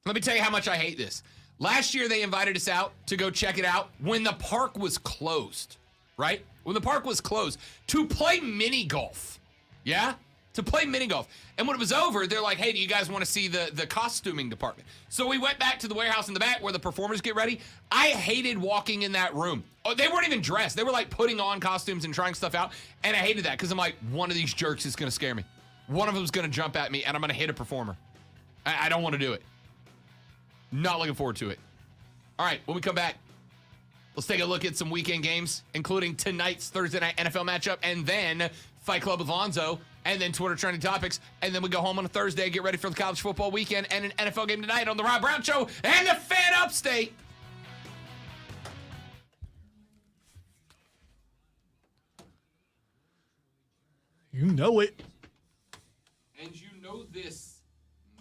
Let me tell you how much I hate this. Last year, they invited us out to go check it out when the park was closed, right? When the park was closed to play mini golf. Yeah? To play mini golf. And when it was over, they're like, hey, do you guys want to see the costuming department? So we went back to the warehouse in the back where the performers get ready. I hated walking in that room. Oh, they weren't even dressed. They were like putting on costumes and trying stuff out. And I hated that because I'm like, one of these jerks is going to scare me. One of them's going to jump at me and I'm going to hit a performer. I don't want to do it. Not looking forward to it. All right, when we come back, let's take a look at some weekend games, including tonight's Thursday night NFL matchup, and then Fight Club with Lonzo, and then Twitter trending topics, and then we go home on a Thursday, get ready for the college football weekend, and an NFL game tonight on the Rob Brown Show and the Fan Upstate. You know it. And you know this,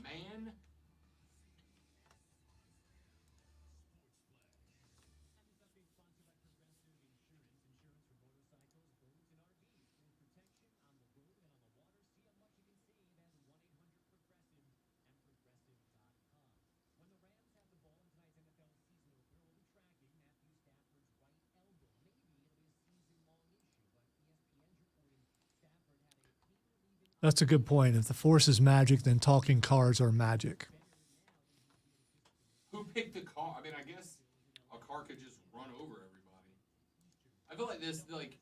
man. That's a good point. If the Force is magic, then talking cars are magic. Who picked the car? I mean, I guess a car could just run over everybody. I feel like this, like,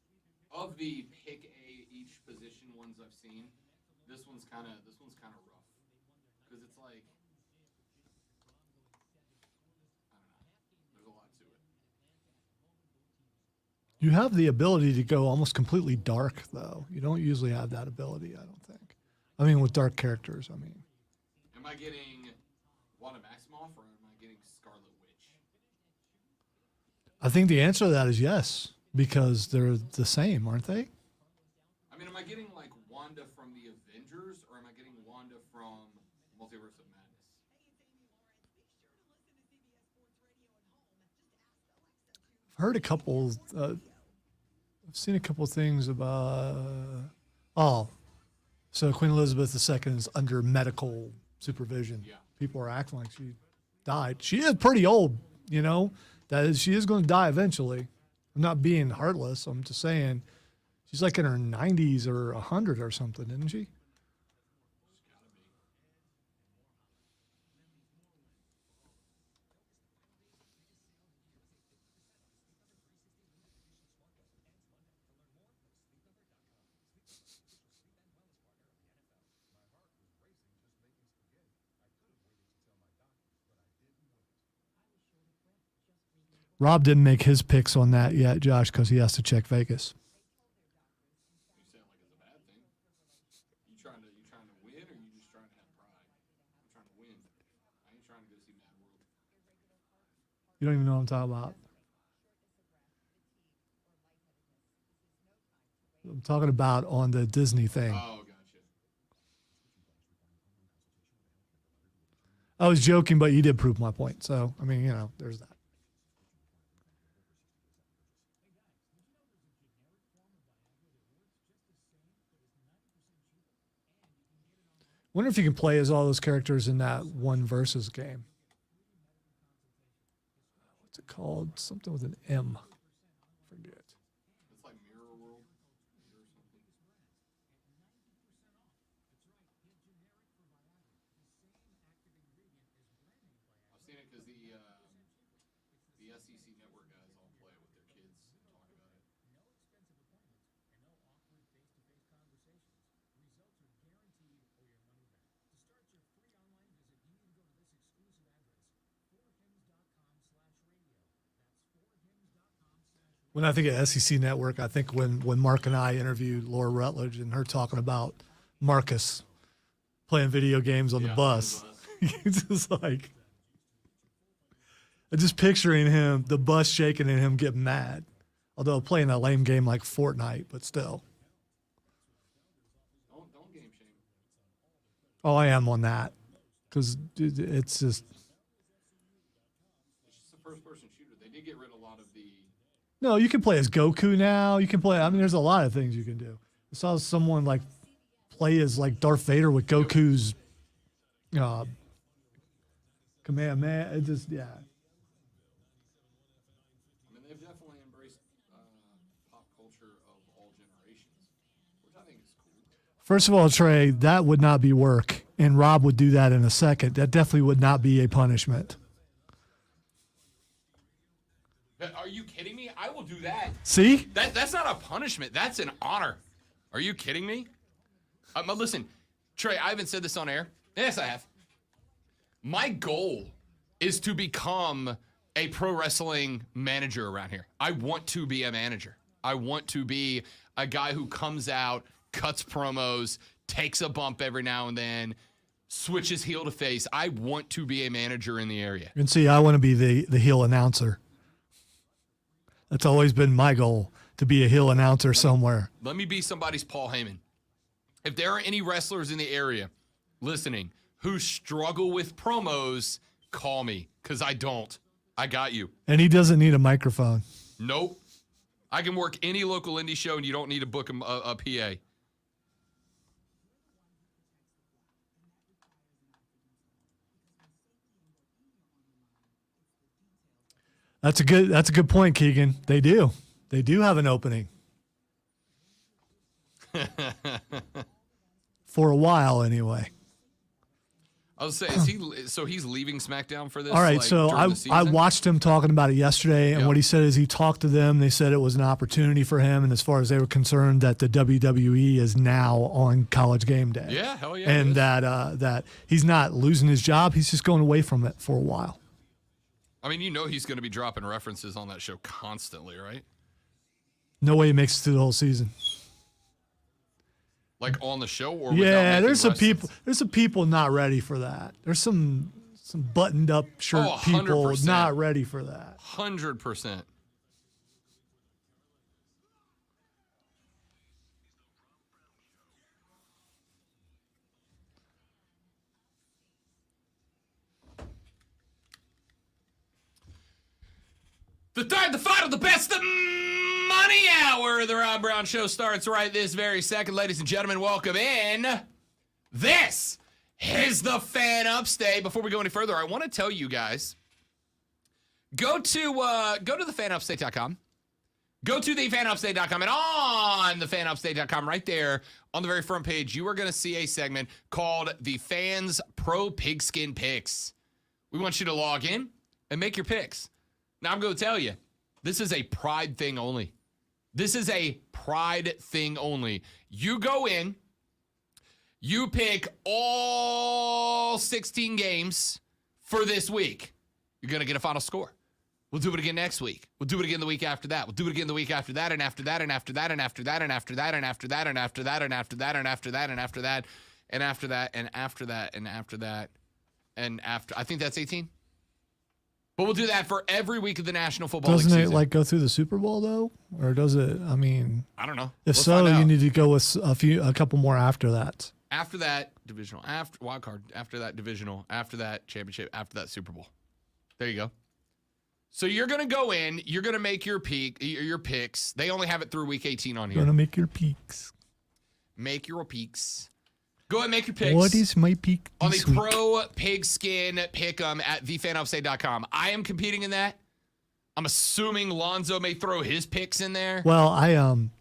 of the pick each position ones I've seen, this one's kind of rough because it's like, I don't know. There's a lot to it. You have the ability to go almost completely dark, though. You don't usually have that ability, I don't think. I mean, with dark characters, I mean. Am I getting Wanda Maximoff or am I getting Scarlet Witch? I think the answer to that is yes, because they're the same, aren't they? I mean, am I getting like Wanda from the Avengers or am I getting Wanda from Multiverse of Madness? I've heard a couple, I've seen a couple things about, so Queen Elizabeth II is under medical supervision. Yeah. People are acting like she died. She is pretty old, you know, that is, she is going to die eventually. I'm not being heartless. I'm just saying she's like in her 90s or 100 or something, isn't she? Rob didn't make his picks on that yet, Josh, because he has to check Vegas. You sound like it's a bad thing. You trying to win or you just trying to have pride? I'm trying to win. I ain't trying to go see Mad World. You don't even know what I'm talking about. I'm talking about on the Disney thing. Oh, gotcha. I was joking, but you did prove my point. So, I mean, you know, there's that. Wonder if you can play as all those characters in that one versus game. What's it called? Something with an M. Forget. It's like Mirror World or something. I've seen it because the SEC network guys all play it with their kids and talk about it. When I think of SEC Network, I think when Mark and I interviewed Laura Rutledge and her talking about Marcus playing video games on the bus. It's just like, I'm just picturing him, the bus shaking and him getting mad. Although playing a lame game like Fortnite, but still. Don't game shame. Oh, I am on that. Because it's just. It's just a first-person shooter. They did get rid of a lot of the. No, you can play as Goku now. You can play. I mean, there's a lot of things you can do. I saw someone like play as like Darth Vader with Goku's Kamehameha. It just, yeah. I mean, they've definitely embraced pop culture of all generations, which I think is cool. First of all, Trey, that would not be work, and Rob would do that in a second. That definitely would not be a punishment. Are you kidding me? I will do that. See? That's not a punishment. That's an honor. Are you kidding me? Listen, Trey, I haven't said this on air. Yes, I have. My goal is to become a pro wrestling manager around here. I want to be a manager. I want to be a guy who comes out, cuts promos, takes a bump every now and then, switches heel to face. I want to be a manager in the area. And see, I want to be the heel announcer. That's always been my goal, to be a heel announcer somewhere. Let me be somebody's Paul Heyman. If there are any wrestlers in the area listening who struggle with promos, call me, because I don't. I got you. And he doesn't need a microphone. Nope. I can work any local indie show, and you don't need to book a PA. That's a good point, Keegan. They do have an opening. For a while, anyway. I was saying, he's leaving SmackDown for this? All right, like, so during the season? I watched him talking about it yesterday, and Yeah. what he said is he talked to them. They said it was an opportunity for him, and as far as they were concerned, that the WWE is now on College Game Day. Yeah, hell yeah. And it is. that he's not losing his job. He's just going away from it for a while. I mean, you know he's going to be dropping references on that show constantly, right? No way he makes it through the whole season. Like on the show, or Yeah, there's some references? people. There's some people not ready for that. There's some buttoned up shirt Oh, people 100%. not ready for that. 100%. The third, the final, the best, the money hour of the Rob Brown Show starts right this very second. Ladies and gentlemen, welcome in. This is the Fan Upstate. Before we go any further, I want to tell you guys, go to thefanupstate.com. Go to thefanupstate.com, and on thefanupstate.com, right there on the very front page, you are going to see a segment called the Fans Pro Pigskin Picks. We want you to log in and make your picks. Now, I'm going to tell you, this is a pride thing only. This is a pride thing only. You go in, you pick all 16 games for this week. You're going to get a final score. We'll do it again next week. We'll do it again the week after that. We'll do it again the week after that, and after that, and after that, and after that, and after that, and after that, and after that, and after that, and after that, and after that, and after that, and after that, and after that, and after. I think that's 18. But we'll do that for every week of the National Football League Doesn't it season. like go through the Super Bowl though, or does it? I mean, I don't know. If We'll so, find out. you need to go with a couple more after that. After that, divisional. After wild card. After that, divisional. After that, championship. After that, Super Bowl. There you go. So you're gonna go in. You're gonna make your picks. They only have it through week 18 on here. Gonna make your peaks. Make your peaks. Go ahead and make your picks. What is my peak on the this week? Pro Pigskin Pick'em at thefanupstate.com. I am competing in that. I'm assuming Lonzo may throw his picks in there. Well,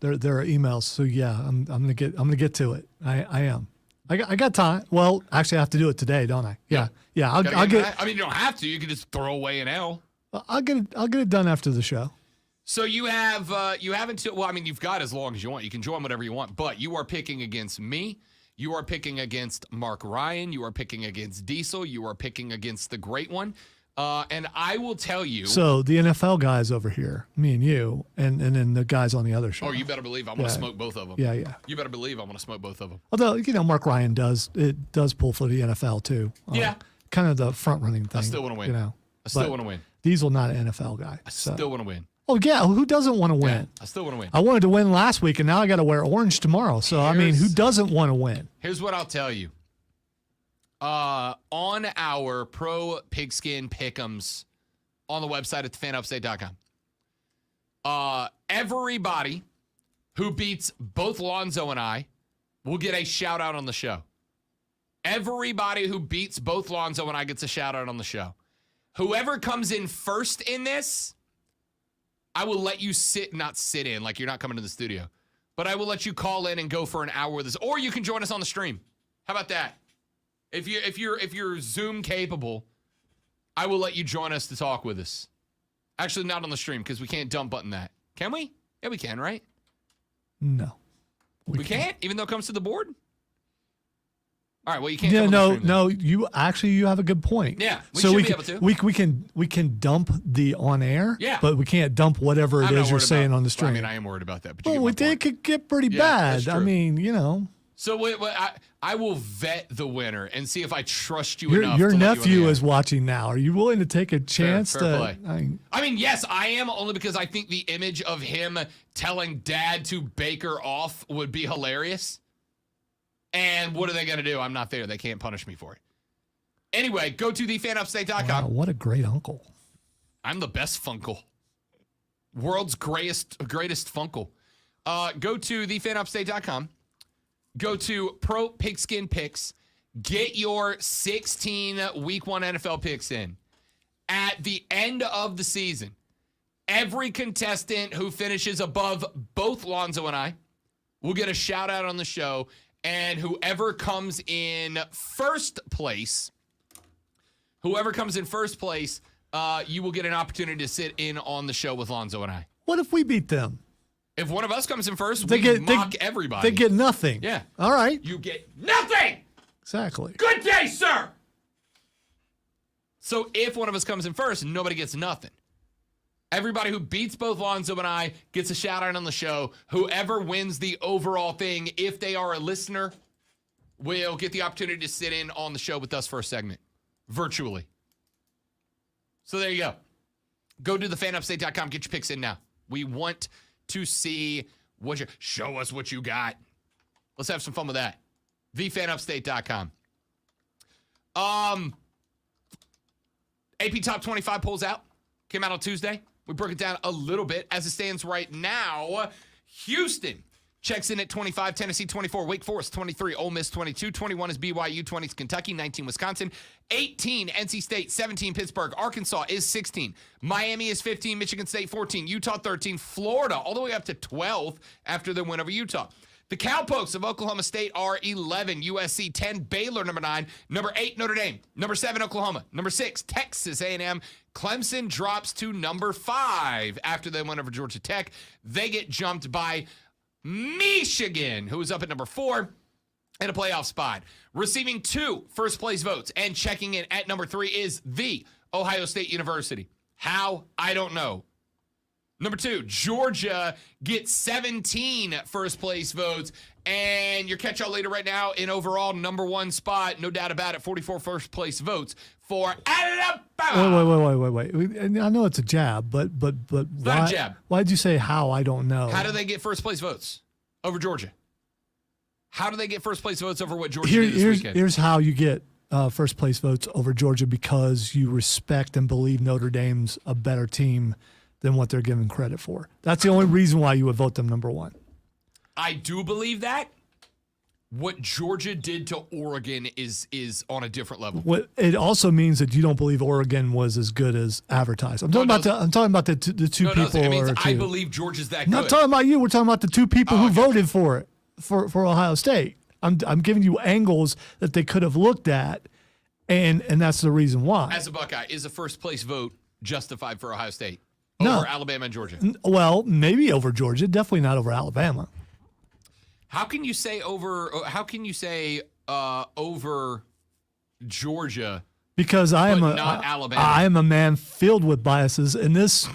there are emails, so yeah, I'm gonna get to it. I am. I got time. Well, actually, I have to do it today, don't I? Yeah. I'll get. I mean, you don't have to. You can just throw away an L. I'll get it done after the show. So you have until, well, I mean, you've got as long as you want. You can join whatever you want, but you are picking against me. You are picking against Mark Ryan. You are picking against Diesel. You are picking against the Great One. And I will tell you. So the NFL guys over here, me and you, and then the guys on the other show. Oh, you better believe I'm going to smoke both of them. Yeah. You better believe I'm going to smoke both of them. Although, Mark Ryan does pull for the NFL too. Yeah. Kind of the front running thing. I still want to win. I still want to win. Diesel not an NFL guy. I still want to win. Oh yeah, who doesn't want to win? Yeah, I still want to win. I wanted to win last week, and now I got to wear orange tomorrow. So I mean, who doesn't want to win? Here's what I'll tell you. On our Pro Pigskin Pick'ems on the website at thefanupstate.com, everybody who beats both Lonzo and I will get a shout out on the show. Everybody who beats both Lonzo and I gets a shout out on the show. Whoever comes in first in this, I will let you not sit in, like you're not coming to the studio, but I will let you call in and go for an hour with us, or you can join us on the stream. How about that? If you're Zoom capable, I will let you join us to talk with us. Actually, not on the stream because we can't dump button that. Can we? Yeah, we can, right? No. We can't, even though it comes to the board? All right, well, you can't. Yeah, come on the stream, no. You have a good point. Yeah, we should be able to. We can dump the on air. Yeah. But we can't dump whatever it is you're saying on the stream. Well, I mean, I am worried about that. But well, it could get pretty bad. That's I true. mean, So I will vet the winner and see if I trust you enough. Your to let you on nephew the air. is watching now. Are you willing to take a chance fair to? play. I mean, yes, I am, only because I think the image of him telling dad to Baker off would be hilarious. And what are they going to do? I'm not there. They can't punish me for it. Anyway, go to thefanupstate.com. Wow, what a great uncle. I'm the best Funkle. World's greatest Funkle. Go to thefanupstate.com. Go to Pro Pigskin Picks. Get your 16 Week 1 NFL picks in. At the end of the season, every contestant who finishes above both Lonzo and I will get a shout out on the show. And whoever comes in first place, you will get an opportunity to sit in on the show with Lonzo and I. What if we beat them? If one of us comes in first, we mock everybody. They get nothing. Yeah. All right. You get nothing. Exactly. Good day, sir. So if one of us comes in first, nobody gets nothing. Everybody who beats both Lonzo and I gets a shout out on the show. Whoever wins the overall thing, if they are a listener, will get the opportunity to sit in on the show with us for a segment, virtually. So there you go. Go to thefanupstate.com. Get your picks in now. We want to see show us what you got. Let's have some fun with that. thefanupstate.com. AP Top 25 polls out. Came out on Tuesday. We broke it down a little bit. As it stands right now, Houston checks in at 25, Tennessee 24, Wake Forest 23, Ole Miss 22, 21 is BYU, 20 is Kentucky, 19 Wisconsin, 18 NC State, 17 Pittsburgh, Arkansas is 16, Miami is 15, Michigan State 14, Utah 13, Florida all the way up to 12 after their win over Utah. The Cowpokes of Oklahoma State are 11, USC 10, Baylor number 9, number 8 Notre Dame, number 7 Oklahoma, number 6 Texas A&M, Clemson drops to number 5 after they went over Georgia Tech. They get jumped by Michigan, who is up at number 4 in a playoff spot. Receiving 2 first-place votes and checking in at number 3 is the Ohio State University. How? I don't know. Number 2, Georgia gets 17 first-place votes. And your catch-all leader right now in overall number 1 spot, no doubt about it, 44 first-place votes for Alabama. Wait. I know it's a jab, but why? Not a jab. Why'd you say how? I don't know. How do they get first-place votes over Georgia? How do they get first-place votes over what Georgia did this weekend? Here's how you get first-place votes over Georgia, because you respect and believe Notre Dame's a better team than what they're given credit for. That's the only reason why you would vote them number 1. I do believe that. What Georgia did to Oregon is on a different level. It also means that you don't believe Oregon was as good as advertised. I'm talking about the two people. It means I two. believe Georgia's that I'm good. not talking about you. We're talking about the 2 people who voted for it for Ohio State. I'm giving you angles that they could have looked at, and that's the reason why. As a Buckeye, is a first place vote justified for Ohio State No. over Alabama and Georgia? Well, maybe over Georgia, definitely not over Alabama. How can you say over Georgia? Because not Alabama? I am a man filled with biases, and this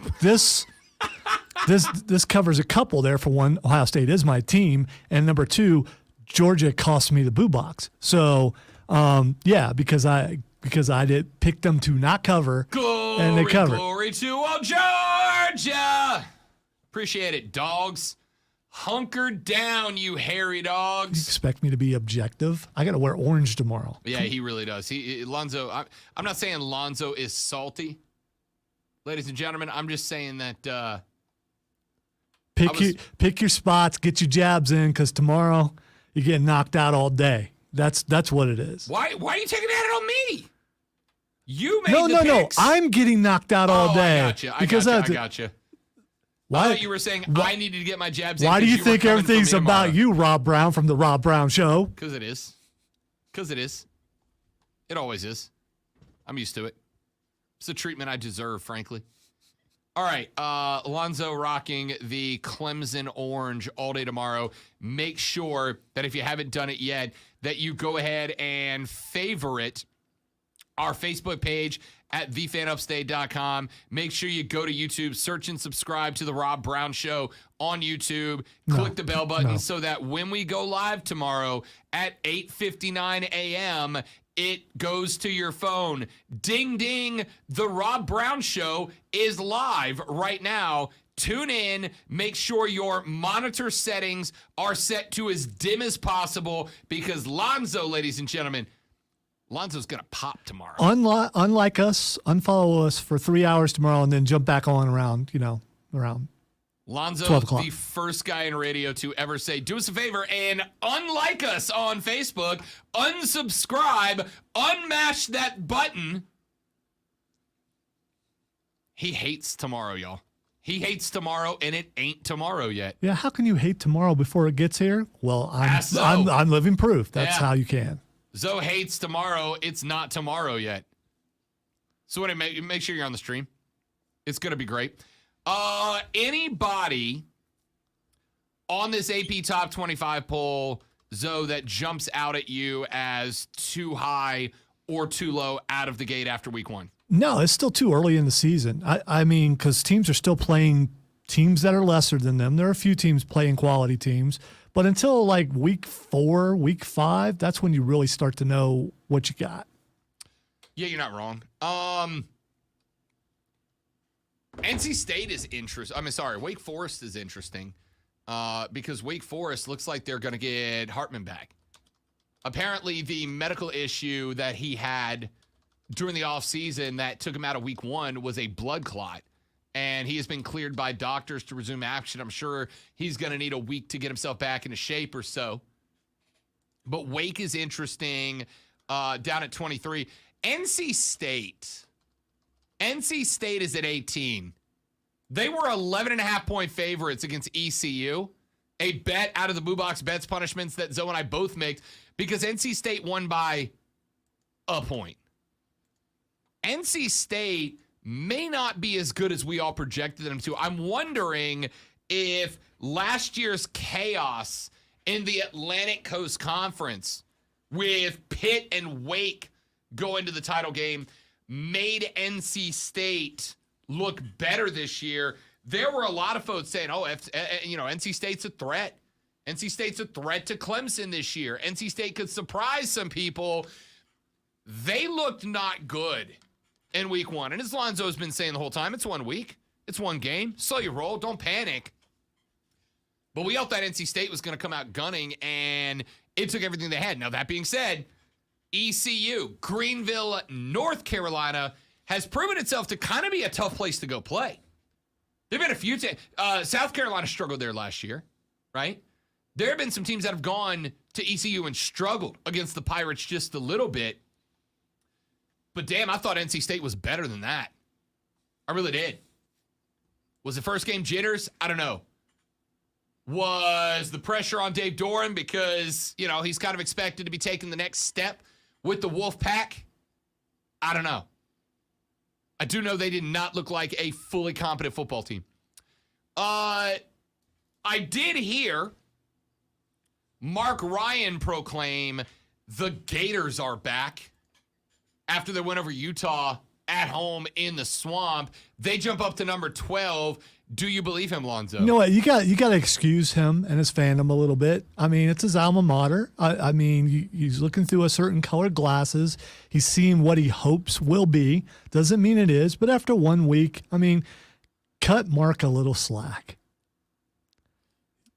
covers a couple there. For one, Ohio State is my team, and number 2, Georgia cost me the boo box. So, because I did pick them to not cover, and they covered. Glory to old Georgia! Appreciate it, dogs. Hunker down, you hairy dogs. You expect me to be objective? I got to wear orange tomorrow. Yeah, he really does. Lonzo. I'm not saying Lonzo is salty, ladies and gentlemen. I'm just saying that. Pick your spots, get your jabs in, because tomorrow you're getting knocked out all day. That's what it is. Why are you taking that on me? You made No, the no, no. picks. I'm getting knocked out all day. I got you. Why I thought you were saying I needed to get my jabs in. Why do you think coming for everything's me tomorrow. about you, Rob Brown, from the Rob Brown Show? Because it is. It always is. I'm used to it. It's the treatment I deserve, frankly. All right, Alonzo rocking the Clemson orange all day tomorrow. Make sure that if you haven't done it yet, that you go ahead and favorite our Facebook page at thefanupstate.com. Make sure you go to YouTube, search and subscribe to the Rob Brown Show on YouTube. Click the bell button so that when we go live tomorrow at 8:59 a.m., it goes to your phone. Ding, ding. The Rob Brown Show is live right now. Tune in. Make sure your monitor settings are set to as dim as possible because Lonzo, ladies and gentlemen, Lonzo's going to pop tomorrow. Unlike us, unfollow us for 3 hours tomorrow and then jump back on around Lonzo, 12 o'clock. the first guy in radio to ever say, do us a favor and unlike us on Facebook, unsubscribe, unmash that button. He hates tomorrow, y'all. He hates tomorrow, and it ain't tomorrow yet. Yeah, how can you hate tomorrow before it gets here? Well, Zoe. I'm living proof. That's how you can. Zoe hates tomorrow. It's not tomorrow yet. So make sure you're on the stream. It's going to be great. Anybody on this AP Top 25 poll, Zoe, that jumps out at you as too high or too low out of the gate after week one? No, it's still too early in the season. I mean, because teams are still playing teams that are lesser than them. There are a few teams playing quality teams. But until like week 4, week 5, that's when you really start to know what you got. Yeah, you're not wrong. NC State is interesting. Wake Forest is interesting because Wake Forest looks like they're going to get Hartman back. Apparently, the medical issue that he had during the offseason that took him out of week 1 was a blood clot. And he has been cleared by doctors to resume action. I'm sure he's going to need a week to get himself back into shape or so. But Wake is interesting down at 23. NC State is at 18. They were 11.5-point favorites against ECU. A bet out of the Boo Box Bets punishments that Zoe and I both made because NC State won by a point. NC State may not be as good as we all projected them to. I'm wondering if last year's chaos in the Atlantic Coast Conference with Pitt and Wake going to the title game made NC State look better this year. There were a lot of folks saying, NC State's a threat. NC State's a threat to Clemson this year. NC State could surprise some people. They looked not good in week 1. And as Lonzo's been saying the whole time, it's 1 week. It's 1 game. Slow your roll. Don't panic. But we all thought NC State was going to come out gunning, and it took everything they had. Now, that being said, ECU, Greenville, North Carolina, has proven itself to kind of be a tough place to go play. There have been a few South Carolina struggled there last year, right? There have been some teams that have gone to ECU and struggled against the Pirates just a little bit. But damn, I thought NC State was better than that. I really did. Was the first game jitters? I don't know. Was the pressure on Dave Doran because, he's kind of expected to be taking the next step with the Wolfpack? I don't know. I do know they did not look like a fully competent football team. I did hear Mark Ryan proclaim the Gators are back. After they went over Utah at home in the swamp, they jump up to number 12. Do you believe him, Lonzo? You know what? You got to excuse him and his fandom a little bit. I mean, it's his alma mater. I mean, he's looking through a certain colored glasses. He's seeing what he hopes will be. Doesn't mean it is, but after 1 week, I mean, cut Mark a little slack.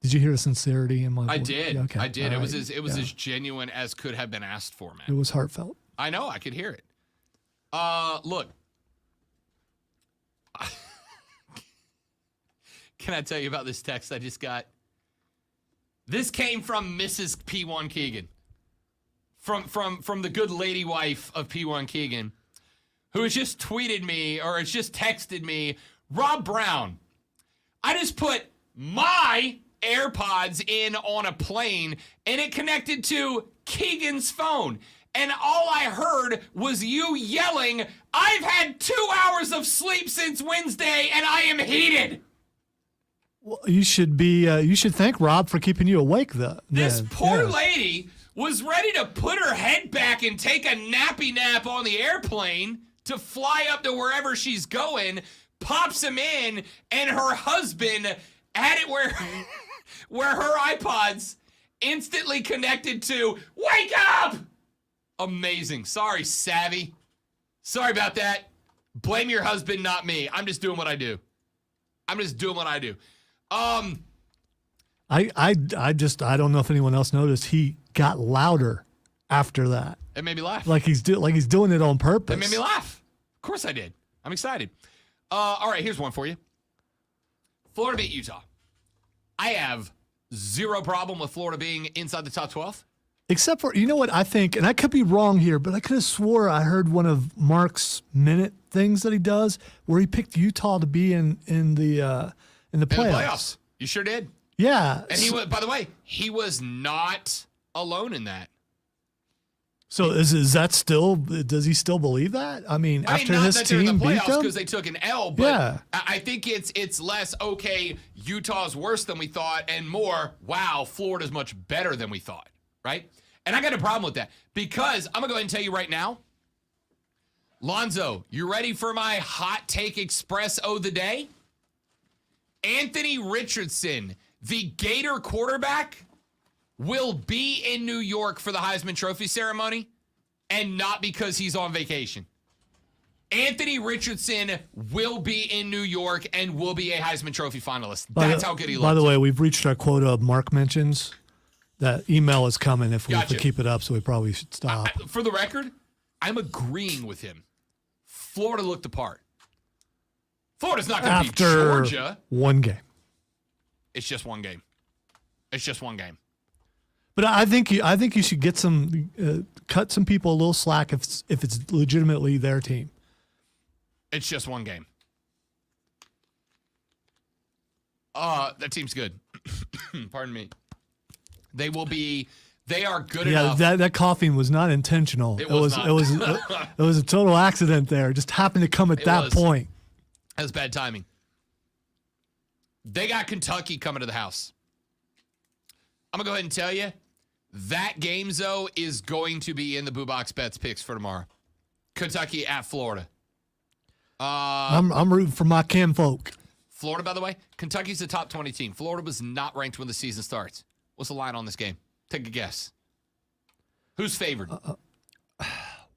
Did you hear the sincerity in my voice? I did. Okay. I did. All It was right. as genuine as could have been asked for, man. It was heartfelt. I know. I could hear it. Look. Can I tell you about this text I just got? This came from Mrs. P1 Keegan. from the good lady wife of P1 Keegan, who has just tweeted me or has just texted me, Rob Brown, I just put my AirPods in on a plane and it connected to Keegan's phone. And all I heard was you yelling, I've had 2 hours of sleep since Wednesday and I am heated. Well, you should thank Rob for keeping you awake. This poor lady was ready to put her head back and take a nappy nap on the airplane to fly up to wherever she's going, pops him in, and her husband had it where her iPods instantly connected to wake up. Amazing. Sorry, Savvy. Sorry about that. Blame your husband, not me. I'm just doing what I do. I don't know if anyone else noticed. He got louder after that. It made me laugh. Like he's doing it on purpose. It made me laugh. Of course I did. I'm excited. All right, here's one for you. Florida beat Utah. I have zero problem with Florida being inside the top 12. Except for, you know what I think, and I could be wrong here, but I could have swore I heard one of Mark's minute things that he does where he picked Utah to be in the playoffs. You sure did. Yeah. And he was, by the way, he was not alone in that. So is that still? Does he still believe that? I mean, after not his that they're in team the beat playoffs them, because they took an L, but yeah. I think it's less okay. Utah's worse than we thought, and more. Wow, Florida's much better than we thought, right? And I got a problem with that because I'm gonna go ahead and tell you right now, Lonzo, you ready for my hot take express of the day? Anthony Richardson, the Gator quarterback, will be in New York for the Heisman Trophy ceremony, and not because he's on vacation. Anthony Richardson will be in New York and will be a Heisman Trophy finalist. That's how good he looks. By the way, we've reached our quota of Mark mentions. That email is coming if we keep it up, so we probably should stop. For the record, I'm agreeing with him. Florida looked the part. Florida's not going to beat Georgia. One game. It's just one game. But I think you should get cut some people a little slack if it's legitimately their team. It's just one game. That team's good. Pardon me. They are good enough. Yeah, that coughing was not intentional. It was a total accident there. It just happened to come at that point. That was bad timing. They got Kentucky coming to the house. I'm going to go ahead and tell you, that game, Zoe, is going to be in the Boo Box Bets picks for tomorrow. Kentucky at Florida. I'm rooting for my kinfolk. Florida, by the way, Kentucky's a top 20 team. Florida was not ranked when the season starts. What's the line on this game? Take a guess. Who's favored?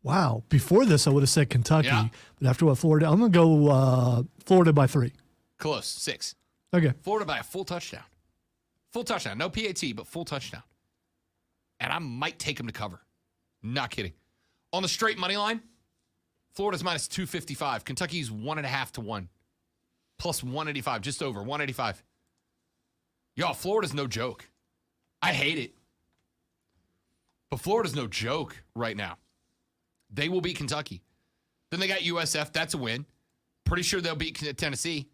Wow. Before this, I would have said Kentucky. Yeah. But after what Florida, I'm going to go Florida by 3. Close. 6. Okay. Florida by a full touchdown. Full touchdown. No PAT, but full touchdown. And I might take them to cover. Not kidding. On the straight money line, Florida's minus 255. Kentucky's 1.5 to 1. Plus 185. Just over 185. Y'all, Florida's no joke. I hate it. But Florida's no joke right now. They will beat Kentucky. Then they got USF. That's a win. Pretty sure they'll beat Tennessee.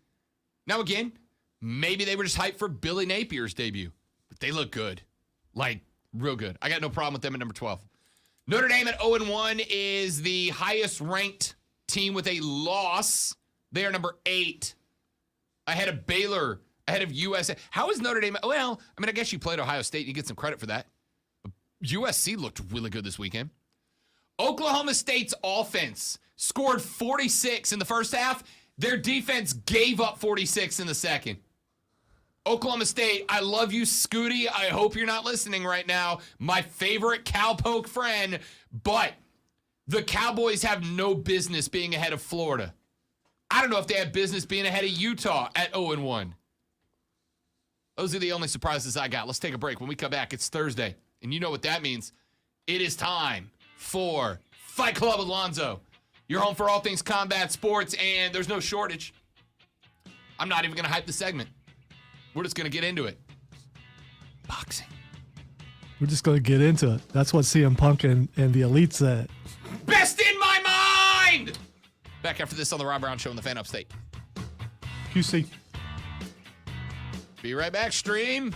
Now, again, maybe they were just hyped for Billy Napier's debut. But they look good. Like, real good. I got no problem with them at number 12. Notre Dame at 0-1 is the highest ranked team with a loss. They are number 8. Ahead of Baylor. Ahead of USC. How is Notre Dame? Well, I mean, I guess you played Ohio State. And you get some credit for that. USC looked really good this weekend. Oklahoma State's offense scored 46 in the first half. Their defense gave up 46 in the second. Oklahoma State, I love you, Scooty. I hope you're not listening right now. My favorite cowpoke friend. But the Cowboys have no business being ahead of Florida. I don't know if they have business being ahead of Utah at 0-1. Those are the only surprises I got. Let's take a break. When we come back, it's Thursday. And you know what that means. It is time for Fight Club with Lonzo. You're home for all things combat sports, and there's no shortage. I'm not even going to hype the segment. We're just going to get into it. Boxing. We're just going to get into it. That's what CM Punk and the Elite said. Best in my mind! Back after this on the Rob Brown Show in the Fan Upstate. QC. Be right back, stream.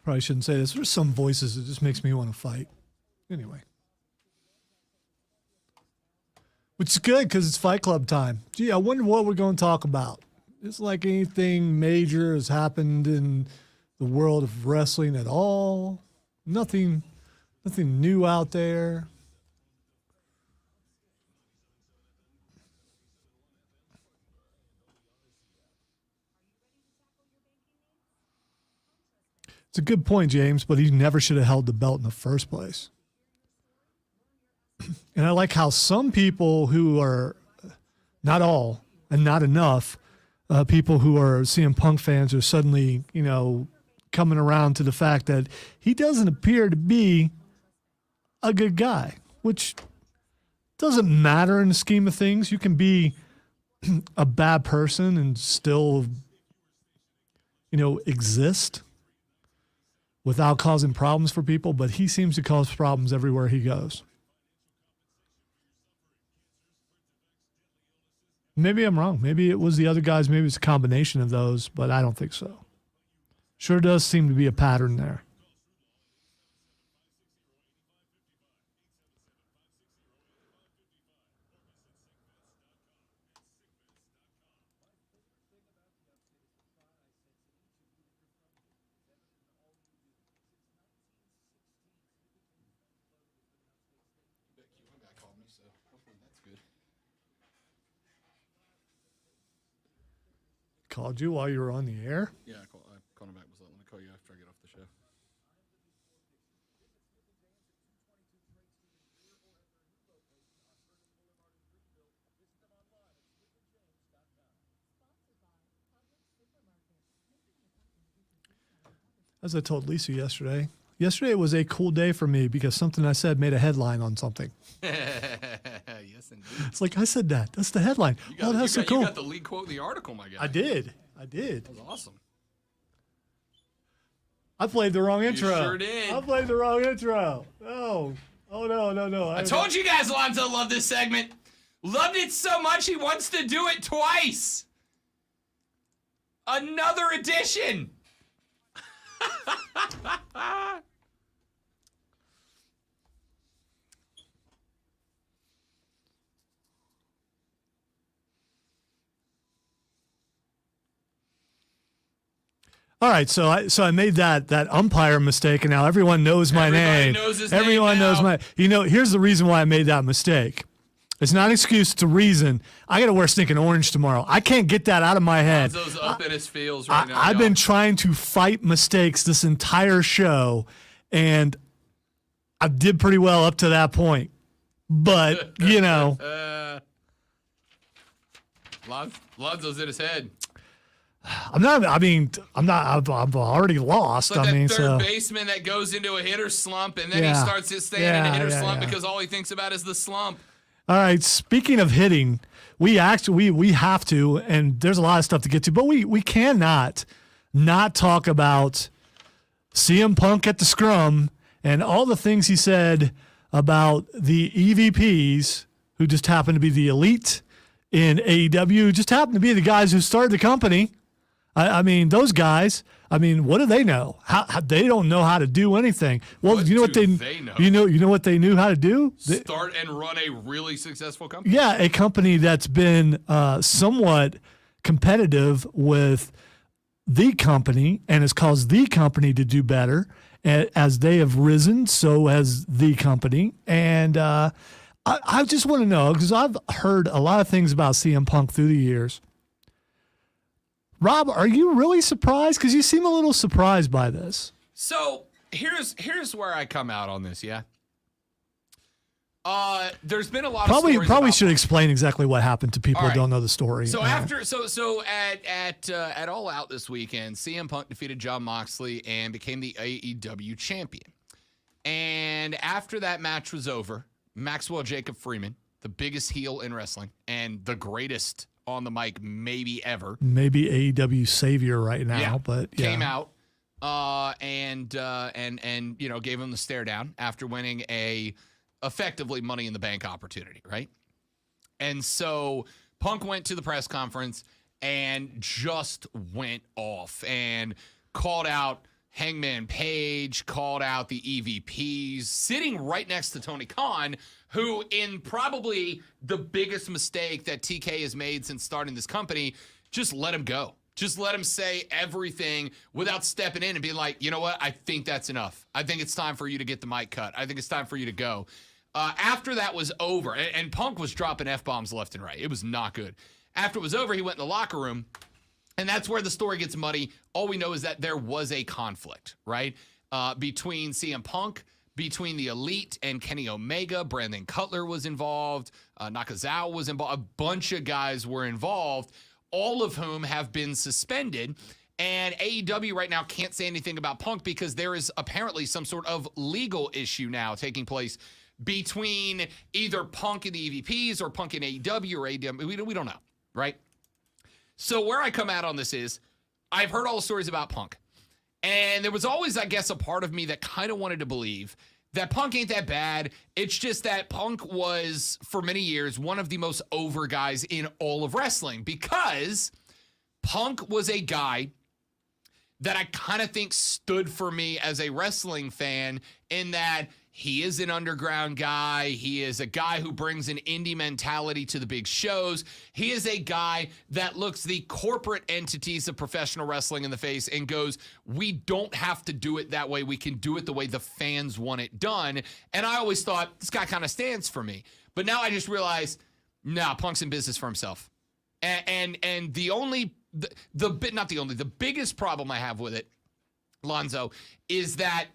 Probably shouldn't say this. There's some voices that just makes me want to fight. Anyway. Which is good because it's Fight Club time. Gee, I wonder what we're going to talk about. It's like anything major has happened in the world of wrestling at all. Nothing new out there. It's a good point, James, but he never should have held the belt in the first place. And I like how some people who are, not all and not enough, people who are CM Punk fans are suddenly, coming around to the fact that he doesn't appear to be a good guy, which doesn't matter in the scheme of things. You can be a bad person and still, exist without causing problems for people, but he seems to cause problems everywhere he goes. Maybe I'm wrong. Maybe it was the other guys. Maybe it's a combination of those, but I don't think so. Sure does seem to be a pattern there. so hopefully that's good. Called you while you were on the air? Yeah, I called him back. Was like, let me call you after I get off the show. As I told Lisa yesterday was a cool day for me because something I said made a headline on something. Yes, indeed. It's like, I said that. That's the headline. That's so cool. You got the lead quote in the article, my guy. I did. That was awesome. I played the wrong intro. You sure did. I played the wrong intro. Oh no. I told you guys Alonzo loved this segment. Loved it so much he wants to do it twice. Another edition. All right, so I made that umpire mistake, and now everyone knows my name. Knows his everyone name knows now. Here's the reason why I made that mistake. It's not an excuse, it's a reason. I got to wear stinking orange tomorrow. I can't get that out of my head. Alonzo's up in his feels right now. I've been trying to fight mistakes this entire show, and I did pretty well up to that point. But, Alonzo's in his head. I'm already lost. It's like that third baseman that goes into a hitter slump, and then he starts staying in a hitter slump because all he thinks about is the slump. All right. Speaking of hitting, we have to, and there's a lot of stuff to get to, but we cannot not talk about CM Punk at the scrum and all the things he said about the EVPs, who just happen to be the elite in AEW, just happen to be the guys who started the company. I mean, those guys. I mean, what do they know? How they don't know how to do anything. Well, you know what they know? You know what they knew how to do? Start and run a really successful company. Yeah, a company that's been somewhat competitive with the company and has caused the company to do better. As they have risen, so has the company. And I just want to know, because I've heard a lot of things about CM Punk through the years. Rob, are you really surprised? Because you seem a little surprised by this. So here's where I come out on this. Yeah. There's been a lot of stories probably about should explain exactly what happened to people who don't know the story. So at All Out this weekend, CM Punk defeated Jon Moxley and became the AEW champion. And after that match was over, Maxwell Jacob Freeman, the biggest heel in wrestling and the greatest on the mic maybe ever. Maybe AEW savior right now, but came out and gave him the stare down after winning a effectively Money in the Bank opportunity, right? And so Punk went to the press conference and just went off and called out Hangman Page, called out the EVPs, sitting right next to Tony Khan, who in probably the biggest mistake that TK has made since starting this company, just let him go. Just let him say everything without stepping in and being like, you know what? I think that's enough. I think it's time for you to get the mic cut. I think it's time for you to go. After that was over, and Punk was dropping F-bombs left and right. It was not good. After it was over, he went in the locker room, and that's where the story gets muddy. All we know is that there was a conflict, right? Between CM Punk, between the Elite and Kenny Omega. Brandon Cutler was involved. Nakazawa was involved. A bunch of guys were involved, all of whom have been suspended. And AEW right now can't say anything about Punk because there is apparently some sort of legal issue now taking place between either Punk and the EVPs or Punk and AEW or AEW. We don't know, right? So where I come out on this is I've heard all the stories about Punk. And there was always, I guess, a part of me that kind of wanted to believe that Punk ain't that bad. It's just that Punk was, for many years, one of the most over guys in all of wrestling because Punk was a guy that I kind of think stood for me as a wrestling fan in that he is an underground guy. He is a guy who brings an indie mentality to the big shows. He is a guy that looks the corporate entities of professional wrestling in the face and goes, we don't have to do it that way. We can do it the way the fans want it done. And I always thought, this guy kind of stands for me. But now I just realize, nah, Punk's in business for himself. And the biggest problem I have with it, Lonzo, is that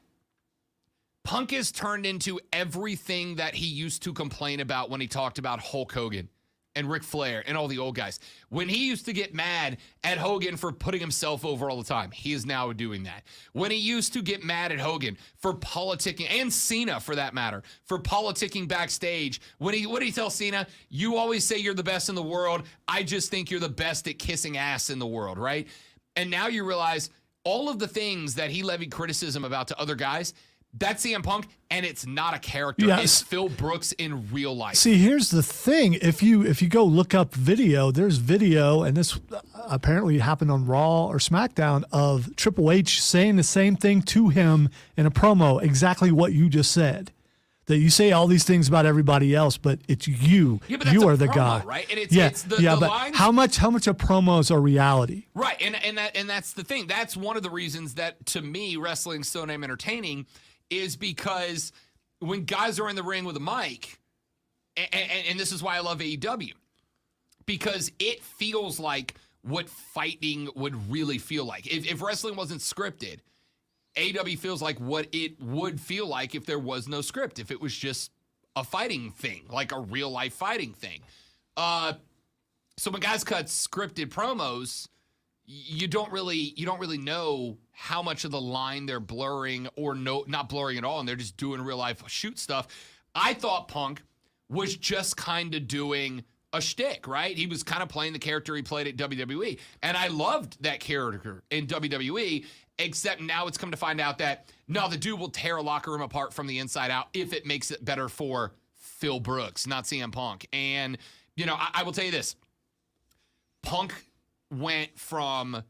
Punk has turned into everything that he used to complain about when he talked about Hulk Hogan and Ric Flair and all the old guys. When he used to get mad at Hogan for putting himself over all the time, he is now doing that. When he used to get mad at Hogan for politicking, and Cena for that matter, for politicking backstage, what did he tell Cena? You always say you're the best in the world. I just think you're the best at kissing ass in the world, right? And now you realize all of the things that he levied criticism about to other guys, that's CM Punk, and it's not a character. Yes. It's Phil Brooks in real life. See, here's the thing. If you go look up video, there's video, and this apparently happened on Raw or SmackDown, of Triple H saying the same thing to him in a promo, exactly what you just said. That you say all these things about everybody else, but it's you. Yeah, but that's you are a the promo, guy, right? And it's the but lines. how much of promos are reality? Right, and that's the thing. That's one of the reasons that, to me, wrestling's so damn entertaining, is because when guys are in the ring with a mic, and this is why I love AEW, because it feels like what fighting would really feel like. If wrestling wasn't scripted, AEW feels like what it would feel like if there was no script, if it was just a fighting thing, like a real life fighting thing. So when guys cut scripted promos, you don't really know how much of the line they're blurring or not blurring at all, and they're just doing real life shoot stuff. I thought Punk was just kind of doing a shtick, right? He was kind of playing the character he played at WWE, and I loved that character in WWE, except now it's come to find out that, no, the dude will tear a locker room apart from the inside out if it makes it better for Phil Brooks, not CM Punk. And, I will tell you this. Punk went from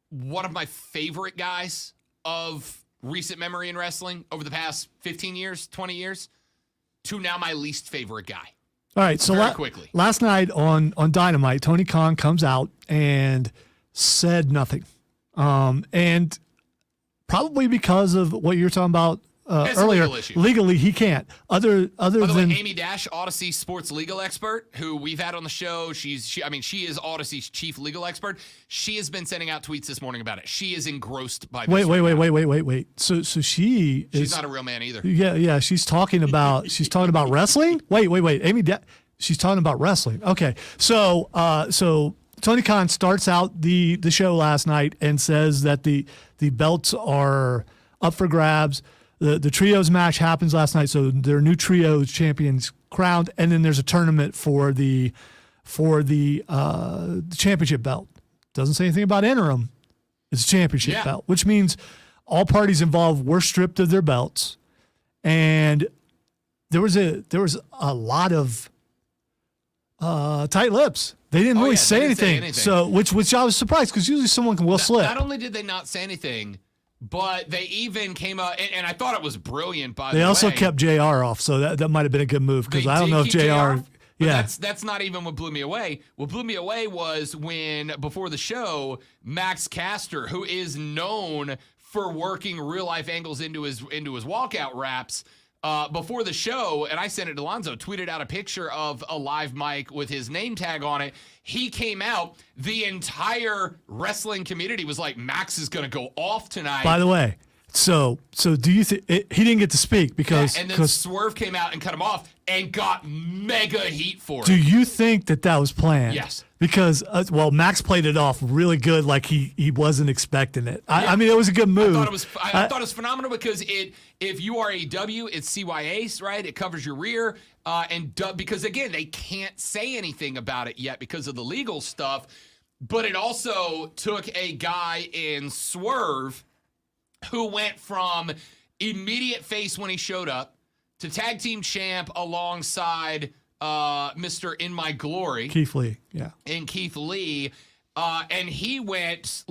one of my favorite guys of recent memory in wrestling over the past 15 years, 20 years, to now my least favorite guy. All right, so quickly. Last night on Dynamite, Tony Khan comes out and said nothing. And probably because of what you were talking about earlier, legally he can't. Other By the than way, Amy Dash, Odyssey sports legal expert, who we've had on the show. She is Odyssey's chief legal expert. She has been sending out tweets this morning about it. She is engrossed by this. Wait. So she's not a real man either. Yeah. She's talking about wrestling. Wait. Amy Dash. She's talking about wrestling. Okay. So Tony Khan starts out the show last night and says that the belts are up for grabs. The trios match happens last night, so there are new trios champions crowned, and then there's a tournament for the championship belt. Doesn't say anything about interim. It's a championship belt, which means all parties involved were stripped of their belts, and there was a lot of tight lips. They didn't really say anything. So which I was surprised, because usually someone will slip. Not only did they not say anything, but they even came out, and I thought it was brilliant, by the way. They also kept JR off, so that might have been a good move, because I don't know if JR yeah. That's not even what blew me away. What blew me away was when, before the show, Max Caster, who is known for working real-life angles into his walkout raps, before the show, and I sent it to Lonzo, tweeted out a picture of a live mic with his name tag on it. He came out. The entire wrestling community was like, Max is going to go off tonight. By the way, so do you think he didn't get to speak because and then Swerve came out and cut him off and got mega heat for it. Do you think that was planned? Yes. Because Max played it off really good, like he wasn't expecting it. I mean, it was a good move. I thought it was phenomenal, because if you are AEW, it's CYA, right? It covers your rear, because again, they can't say anything about it yet because of the legal stuff. But it also took a guy in Swerve who went from immediate face when he showed up to tag team champ alongside Mr. In My Glory. Keith Lee, yeah. And Keith Lee. And he went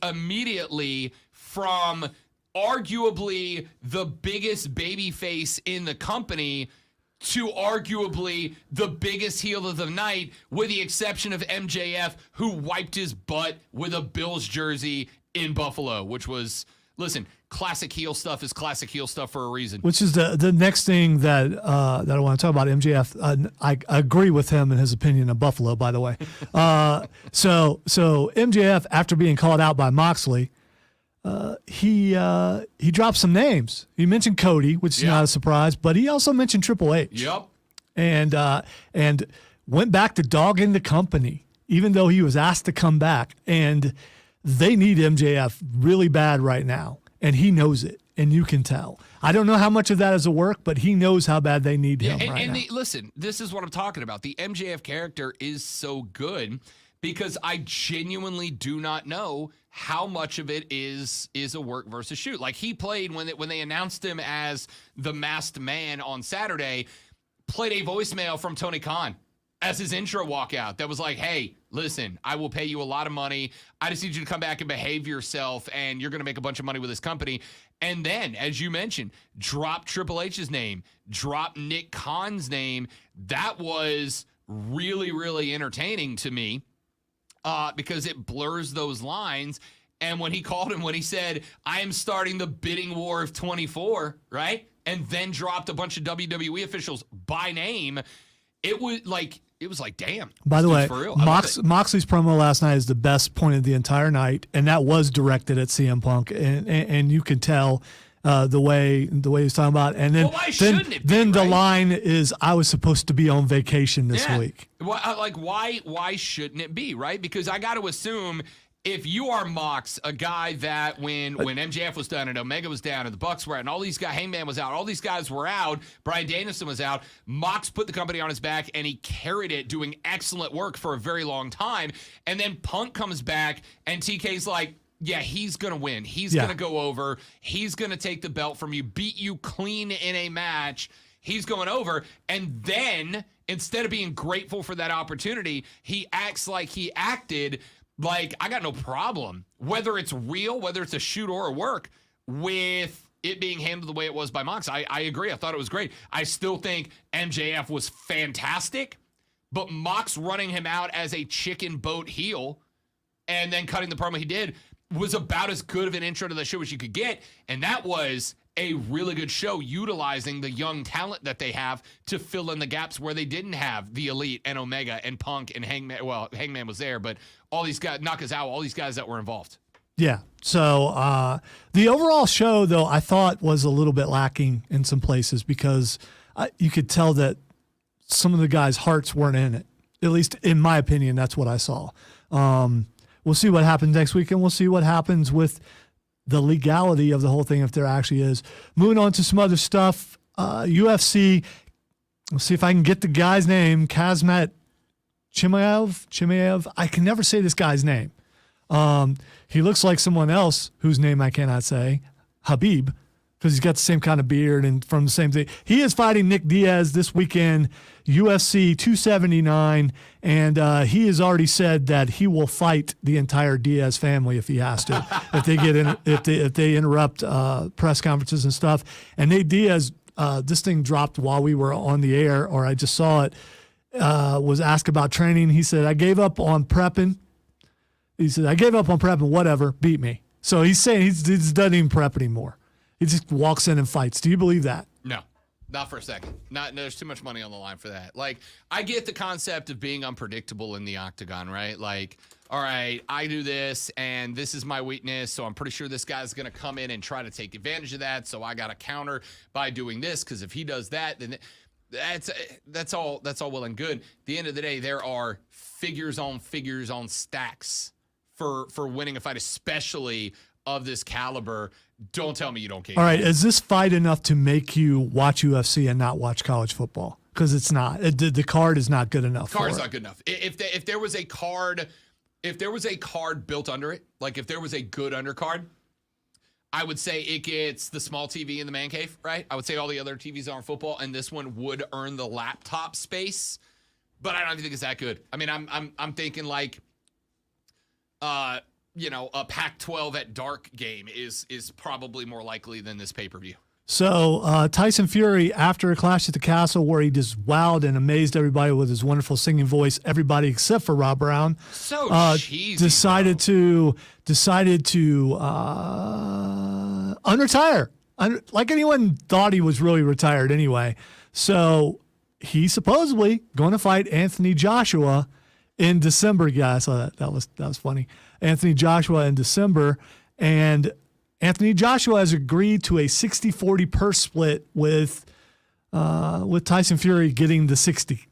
immediately from arguably the biggest babyface in the company to arguably the biggest heel of the night, with the exception of MJF, who wiped his butt with a Bills jersey in Buffalo, which was listen, classic heel stuff is classic heel stuff for a reason. Which is the next thing that I want to talk about. MJF, I agree with him in his opinion of Buffalo, by the way. So MJF, after being called out by Moxley, he dropped some names. He mentioned Cody, which is not a surprise, but he also mentioned Triple H. Yep. And went back to dogging the company, even though he was asked to come back. And they need MJF really bad right now, and he knows it, and you can tell. I don't know how much of that is a work, but he knows how bad they need him right now. Listen, this is what I'm talking about. The MJF character is so good because I genuinely do not know how much of it is a work versus shoot. Like he played when they announced him as the Masked Man on Saturday, played a voicemail from Tony Khan as his intro walkout that was like, hey, listen, I will pay you a lot of money. I just need you to come back and behave yourself, and you're going to make a bunch of money with this company. And then, as you mentioned, drop Triple H's name, drop Nick Khan's name. That was really, really entertaining to me because it blurs those lines. And when he called him, when he said, I am starting the bidding war of 24, right? And then dropped a bunch of WWE officials by name, it was like, damn. By the way, for real. Moxley's promo last night is the best point of the entire night, and that was directed at CM Punk, and you can tell the way he's talking about. And then why shouldn't it be, then the right? line is, "I was supposed to be on vacation this week." Why shouldn't it be, right? Because I got to assume if you are Mox, a guy that when MJF was done and Omega was down and the Bucks were out and all these guys, Hangman was out, all these guys were out, Bryan Danielson was out, Mox put the company on his back and he carried it doing excellent work for a very long time. And then Punk comes back and TK's like, yeah, he's going to win. He's going to go over. He's going to take the belt from you, beat you clean in a match. He's going over. And then instead of being grateful for that opportunity, he acts like he acted like, I got no problem, whether it's real, whether it's a shoot or a work, with it being handled the way it was by Mox. I agree. I thought it was great. I still think MJF was fantastic, but Mox running him out as a chicken boat heel and then cutting the promo he did was about as good of an intro to the show as you could get. And that was a really good show utilizing the young talent that they have to fill in the gaps where they didn't have the Elite and Omega and Punk and Hangman. Well, Hangman was there, but all these guys, Nakazawa, all these guys that were involved. Yeah. So the overall show, though, I thought was a little bit lacking in some places because you could tell that some of the guys' hearts weren't in it. At least in my opinion, that's what I saw. We'll see what happens next week, and we'll see what happens with the legality of the whole thing, if there actually is. Moving on to some other stuff. UFC. Let's see if I can get the guy's name. Kazmat Chimaev. I can never say this guy's name. He looks like someone else whose name I cannot say. Habib, because he's got the same kind of beard and from the same thing. He is fighting Nick Diaz this weekend, UFC 279, and he has already said that he will fight the entire Diaz family if he has to, if they interrupt press conferences and stuff. And Nate Diaz, this thing dropped while we were on the air, or I just saw it. Was asked about training. He said, I gave up on prepping. Whatever, beat me. So he's saying he doesn't even prep anymore. He just walks in and fights. Do you believe that? No, not for a second. There's too much money on the line for that. Like, I get the concept of being unpredictable in the octagon, right? Like, all right, I do this and this is my weakness, so I'm pretty sure this guy's going to come in and try to take advantage of that, so I got to counter by doing this, because if he does that, then that's all well and good. At the end of the day, there are figures on stacks for winning a fight, especially of this caliber. Don't tell me you don't care. All right, is this fight enough to make you watch UFC and not watch college football? Because it's not. The card is not good enough. The card's not good enough. If there was a card built under it, like if there was a good undercard, I would say it gets the small TV in the man cave, right? I would say all the other TVs are on football, and this one would earn the laptop space. But I don't think it's that good. I mean, I'm thinking like, a Pac-12 at dark game is probably more likely than this pay-per-view. So Tyson Fury, after a Clash at the Castle where he just wowed and amazed everybody with his wonderful singing voice, everybody except for Rob Brown, so cheesy, decided to unretire. Like anyone thought he was really retired anyway. So he's supposedly going to fight Anthony Joshua in December. Yeah, I saw that. That was funny. Anthony Joshua in December. And Anthony Joshua has agreed to a 60-40 purse split with Tyson Fury getting the 60.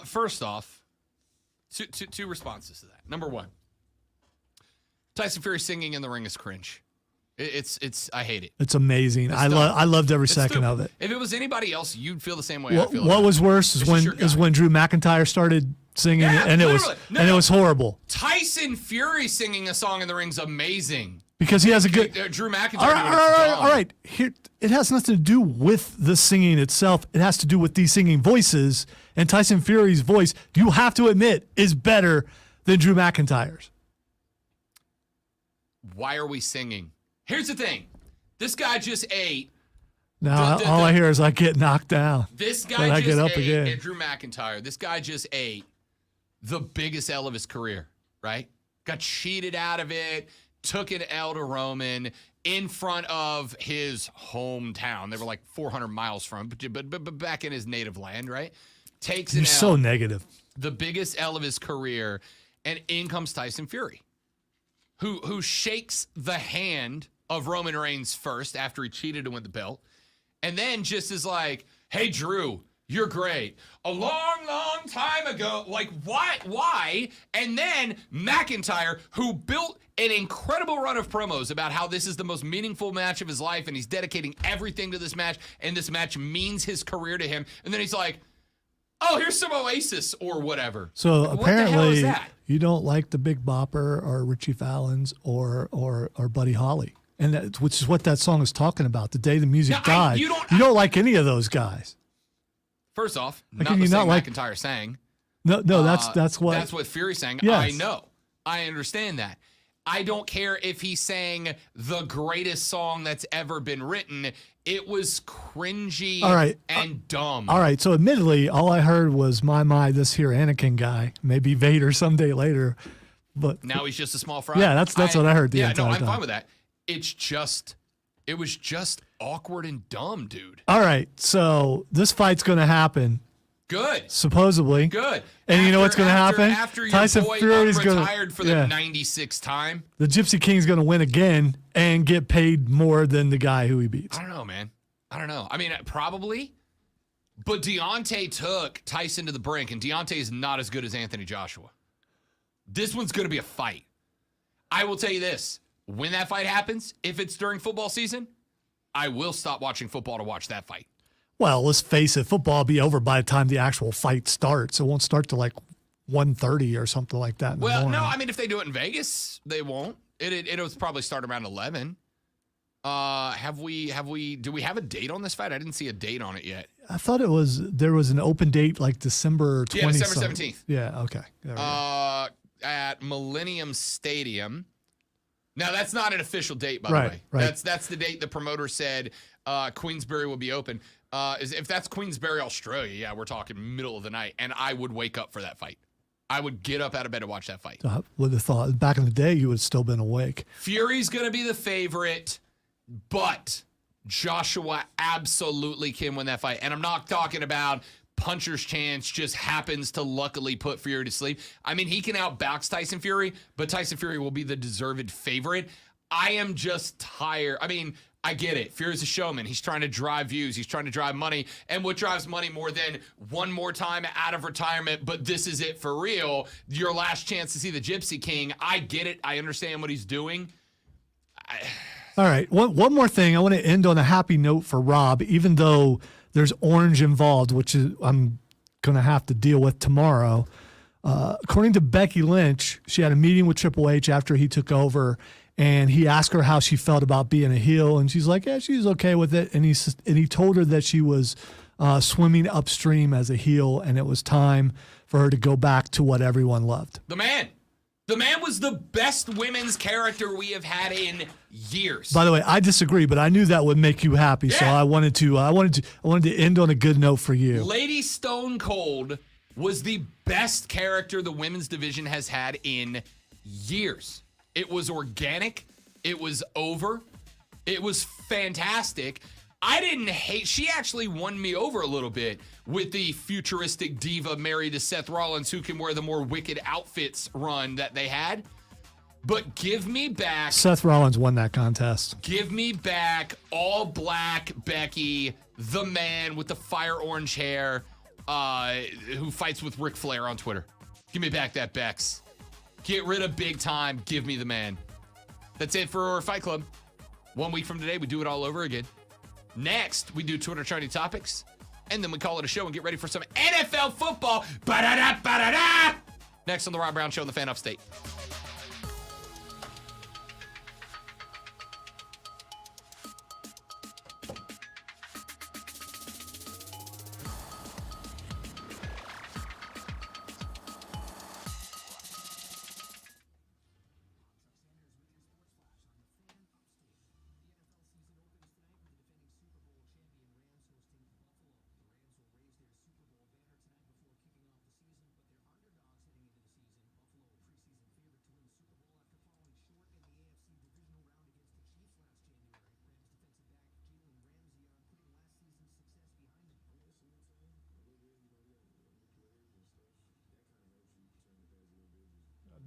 First off, two responses to that. Number one, Tyson Fury singing in the ring is cringe. It's I hate it. It's amazing. I loved every second of it. If it was anybody else, you'd feel the same way I feel. What was worse is when Drew McIntyre started singing, and it was horrible. Tyson Fury singing a song in the ring's amazing because he has a good Drew McIntyre. All right. Here, it has nothing to do with the singing itself. It has to do with these singing voices, and Tyson Fury's voice, you have to admit, is better than Drew McIntyre's. Why are we singing? Here's the thing. This guy just ate. Now, all I hear is I get knocked down. This guy just ate, again. Drew McIntyre, this guy just ate the biggest L of his career, right? Got cheated out of it, took an L to Roman in front of his hometown. They were like 400 miles from him, but back in his native land, right? Takes an L. You're so negative. The biggest L of his career, and in comes Tyson Fury, who shakes the hand of Roman Reigns first after he cheated to win the belt, and then just is like, hey, Drew, you're great. A long, long time ago. Like, why? And then McIntyre, who built an incredible run of promos about how this is the most meaningful match of his life, and he's dedicating everything to this match, and this match means his career to him. And then he's like, oh, here's some Oasis or whatever. So like, apparently, what the hell is that? You don't like the Big Bopper or Richie Valens or Buddy Holly. And which is what that song is talking about. The day the music died. You don't like any of those guys. First off, not the same McIntyre sang. No, that's what Fury sang. Yes. I know. I understand that. I don't care if he sang the greatest song that's ever been written. It was cringy and dumb. All right. So admittedly, all I heard was my this here Anakin guy, maybe Vader someday later. But now he's just a small fry. Yeah, that's what I heard the entire time. I'm fine with that. It was just awkward and dumb, dude. All right, so this fight's going to happen. Good. Supposedly. Good. And you know what's going to happen? After your Tyson boy Fury's retired for the 96th time. The Gypsy King's going to win again and get paid more than the guy who he beats. I don't know, man. I don't know. I mean, probably. But Deontay took Tyson to the brink, and Deontay is not as good as Anthony Joshua. This one's going to be a fight. I will tell you this. When that fight happens, if it's during football season, I will stop watching football to watch that fight. Well, let's face it, football will be over by the time the actual fight starts. It won't start till like 1:30 or something like that in the morning. No, I mean, if they do it in Vegas, they won't. It'll probably start around 11. Do we have a date on this fight? I didn't see a date on it yet. I thought there was an open date like December 20th. Yeah, December 17th. Yeah, okay. At Millennium Stadium. Now, that's not an official date, by the way. Right. That's the date the promoter said Queensberry will be open. If that's Queensberry, Australia, yeah, we're talking middle of the night, and I would wake up for that fight. I would get up out of bed to watch that fight. I would have thought back in the day you would have still been awake. Fury's going to be the favorite, but Joshua absolutely can win that fight. And I'm not talking about puncher's chance just happens to luckily put Fury to sleep. I mean, he can outbox Tyson Fury, but Tyson Fury will be the deserved favorite. I am just tired. I mean, I get it. Fury's a showman. He's trying to drive views. He's trying to drive money. And what drives money more than one more time out of retirement, but this is it for real, your last chance to see the Gypsy King. I get it. I understand what he's doing. All right. One more thing. I want to end on a happy note for Rob, even though there's orange involved, which is I'm going to have to deal with tomorrow. According to Becky Lynch, she had a meeting with Triple H after he took over, and he asked her how she felt about being a heel, and she's like, yeah, she's okay with it. And he told her that she was swimming upstream as a heel, and it was time for her to go back to what everyone loved. The man was the best women's character we have had in years. By the way, I disagree, but I knew that would make you happy, yeah. So I wanted to end on a good note for you. Lady Stone Cold was the best character the women's division has had in years. It was organic. It was over. It was fantastic. I didn't hate. She actually won me over a little bit with the futuristic diva married to Seth Rollins who can wear the more wicked outfits run that they had. But give me back. Seth Rollins won that contest. Give me back all black Becky, the man with the fire orange hair, who fights with Ric Flair on Twitter. Give me back that Bex. Get rid of big time. Give me the man. That's it for Fight Club. 1 week from today, we do it all over again. Next, we do Twitter trending topics, and then we call it a show and get ready for some NFL football. Ba-da-da, ba-da-da! Next on the Rob Brown Show on the Fan Upstate.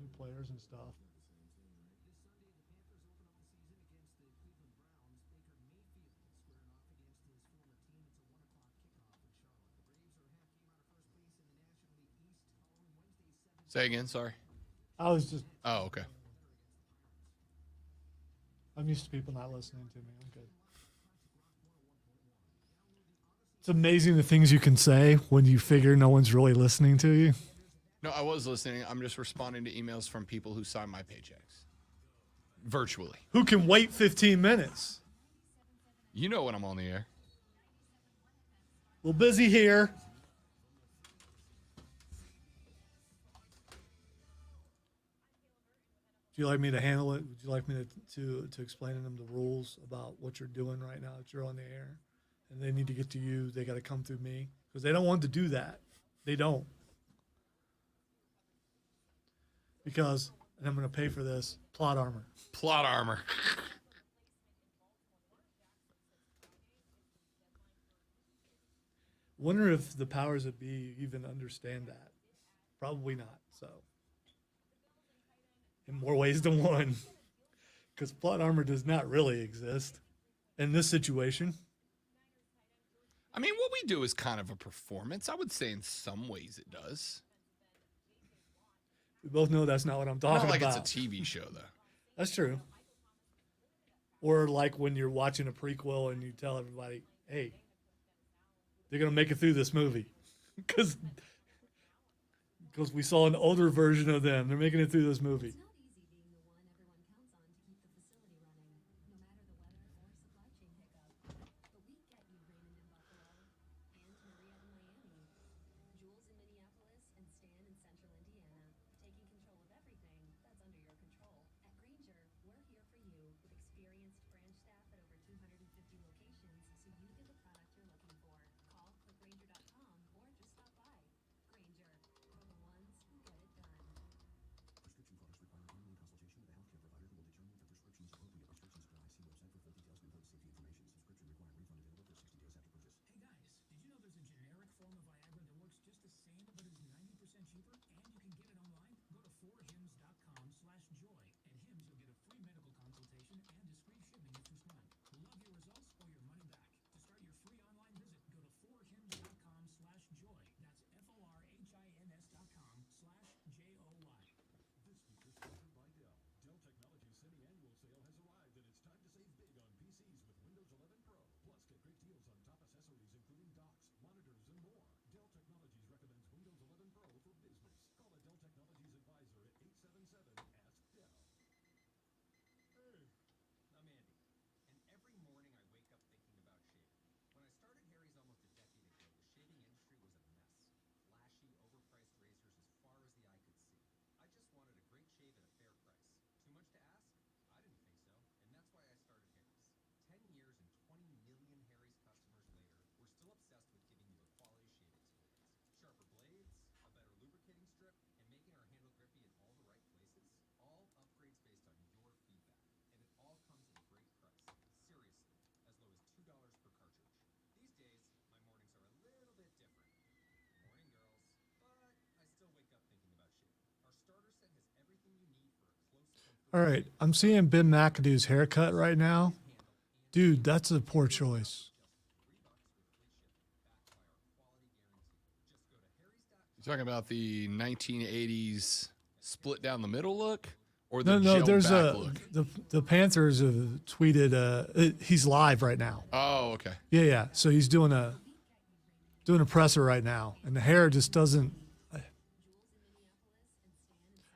New players and stuff. Say again, sorry. I was just. Oh, okay. I'm used to people not listening to me. I'm good. It's amazing the things you can say when you figure no one's really listening to you. No, I was listening. I'm just responding to emails from people who sign my paychecks. Virtually. Who can wait 15 minutes? You know when I'm on the air. A little busy here. Would you like me to handle it? Would you like me to explain to them the rules about what you're doing right now that you're on the air? And they need to get to you. They got to come through me because they don't want to do that. They don't. Because, and I'm going to pay for this, plot armor. Plot armor. Wonder if the powers that be even understand that. Probably not. So, in more ways than one, because plot armor does not really exist in this situation. I mean, what we do is kind of a performance. I would say in some ways it does. We both know that's not what I'm talking Not like about. it's a TV show, though. That's true. Or like when you're watching a prequel and you tell everybody, hey, they're going to make it through this movie. Because we saw an older version of them. They're making it through this movie. All right, I'm seeing Ben McAdoo's haircut right now. Dude, that's a poor choice. You talking about the 1980s split down the middle look, or No, the no, gelled there's back a look? the Panthers have tweeted. He's live right now. Oh, okay. Yeah. So he's doing a presser right now, and the hair just doesn't.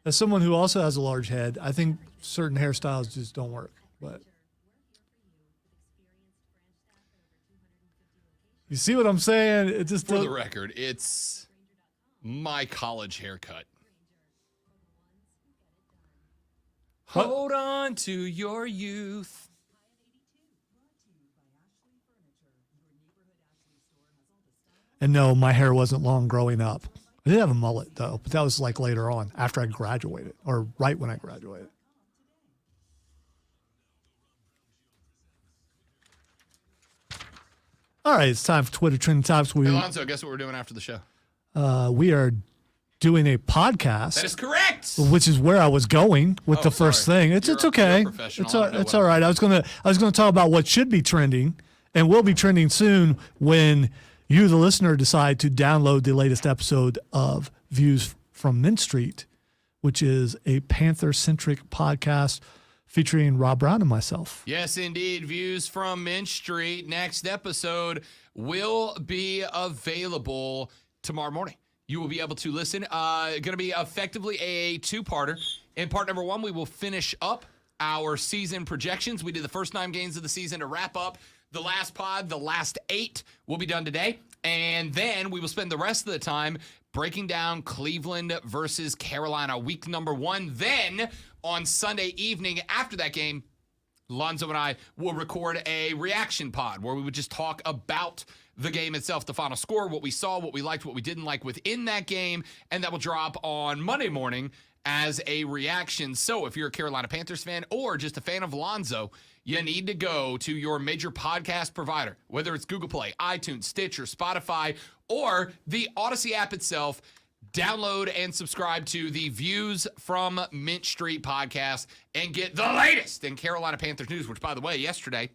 As someone who also has a large head, I think certain hairstyles just don't work. But you see what I'm saying? It just For the record, it's my college haircut. What? Hold on to your youth. And no, my hair wasn't long growing up. I did have a mullet though, but that was like later on after I graduated, or right when I graduated. All right, it's time for Twitter Trending Topics. Hey, Alonzo, guess what we're doing after the show? We are doing a podcast. That is correct. Which is where I was going with the first sorry. thing. It's You're okay. a professional. It's I don't know it's what all right. I'm I was gonna talk about what should be trending and will be trending soon when you, the listener, decide to download the latest episode of Views from Mint Street, which is a Panther-centric podcast featuring Rob Brown and myself. Yes, indeed. Views from Mint Street. Next episode will be available tomorrow morning. You will be able to listen. Going to be effectively a two-parter. In part number 1, we will finish up our season projections. We did the first 9 games of the season to wrap up the last pod. The last 8 will be done today. And then we will spend the rest of the time breaking down Cleveland versus Carolina, week number 1. Then on Sunday evening after that game, Lonzo and I will record a reaction pod where we would just talk about the game itself, the final score, what we saw, what we liked, what we didn't like within that game, and that will drop on Monday morning as a reaction. So if you're a Carolina Panthers fan or just a fan of Lonzo, you need to go to your major podcast provider, whether it's Google Play, iTunes, Stitcher, Spotify, or the Odyssey app itself. Download and subscribe to the Views from Mint Street podcast and get the latest in Carolina Panthers news, which, by the way, yesterday,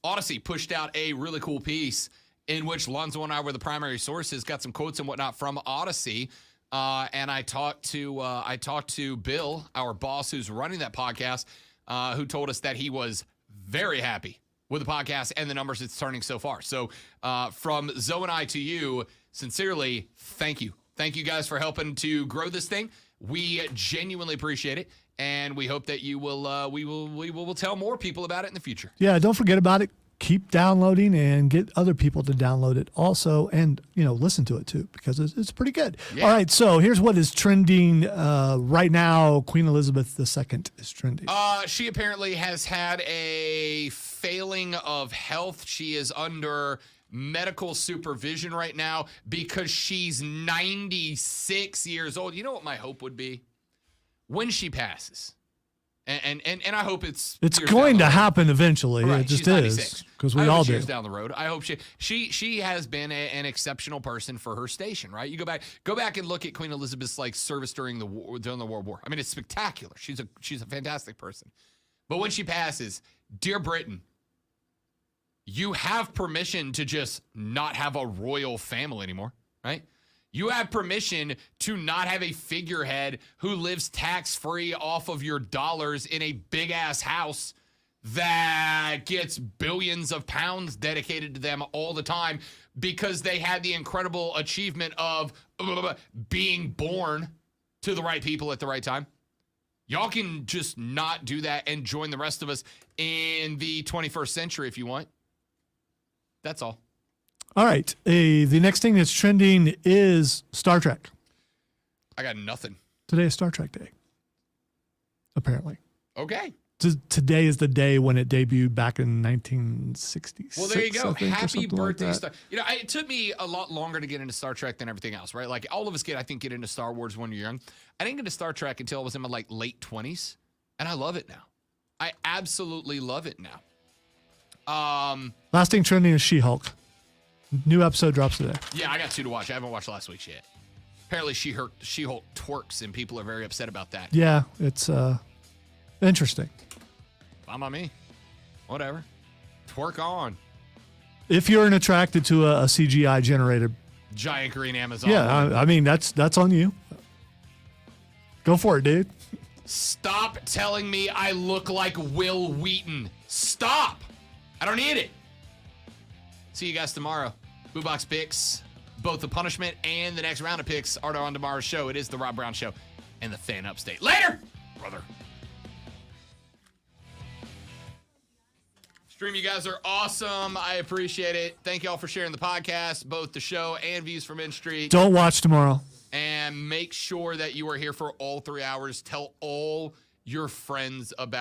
Odyssey pushed out a really cool piece in which Lonzo and I were the primary sources, got some quotes and whatnot from Odyssey. And I talked to Bill, our boss who's running that podcast, who told us that he was very happy with the podcast and the numbers it's turning so far. So from Zoe and I to you, sincerely, thank you. Thank you guys for helping to grow this thing. We genuinely appreciate it. And we hope that you will, we will tell more people about it in the future. Yeah, don't forget about it. Keep downloading and get other people to download it also, and listen to it too, because it's pretty good. Yeah. All right, so here's what is trending right now. Queen Elizabeth II is trending. She apparently has had a failing of health. She is under medical supervision right now because she's 96 years old. You know what my hope would be? When she passes. And I hope it's going to happen eventually. Right, it just is, because we all do. Years down the road, I hope she has been an exceptional person for her station. Right, you go back and look at Queen Elizabeth's service during the World War. I mean, it's spectacular. She's a fantastic person. But when she passes, dear Britain, you have permission to just not have a royal family anymore, right? You have permission to not have a figurehead who lives tax-free off of your dollars in a big-ass house that gets billions of pounds dedicated to them all the time because they had the incredible achievement of being born to the right people at the right time. Y'all can just not do that and join the rest of us in the 21st century if you want. That's all. All right. The next thing that's trending is Star Trek. I got nothing. Today is Star Trek Day, apparently. Okay. Today is the day when it debuted back in 1966. Well, there you go. Happy birthday, like Star. It took me a lot longer to get into Star Trek than everything else, right? Like all of us get into Star Wars when you're young. I didn't get into Star Trek until I was in my late 20s, and I love it now. I absolutely love it now. Last thing trending is She-Hulk. New episode drops today. Yeah, I got 2 to watch. I haven't watched last week's yet. Apparently, She-Hulk twerks, and people are very upset about that. Yeah, it's interesting. Fine by me. Whatever. Twerk on. If you're attracted to a CGI generated, Giant green Amazon. yeah, I mean that's on you. Go for it, dude. Stop telling me I look like Will Wheaton. Stop. I don't need it. See you guys tomorrow. Boo Box picks, both the punishment and the next round of picks are on tomorrow's show. It is the Rob Brown Show and the Fan Upstate. Later, brother. Stream, you guys are awesome. I appreciate it. Thank y'all for sharing the podcast, both the show and Views from In Street. Don't watch tomorrow. And make sure that you are here for all 3 hours. Tell all your friends about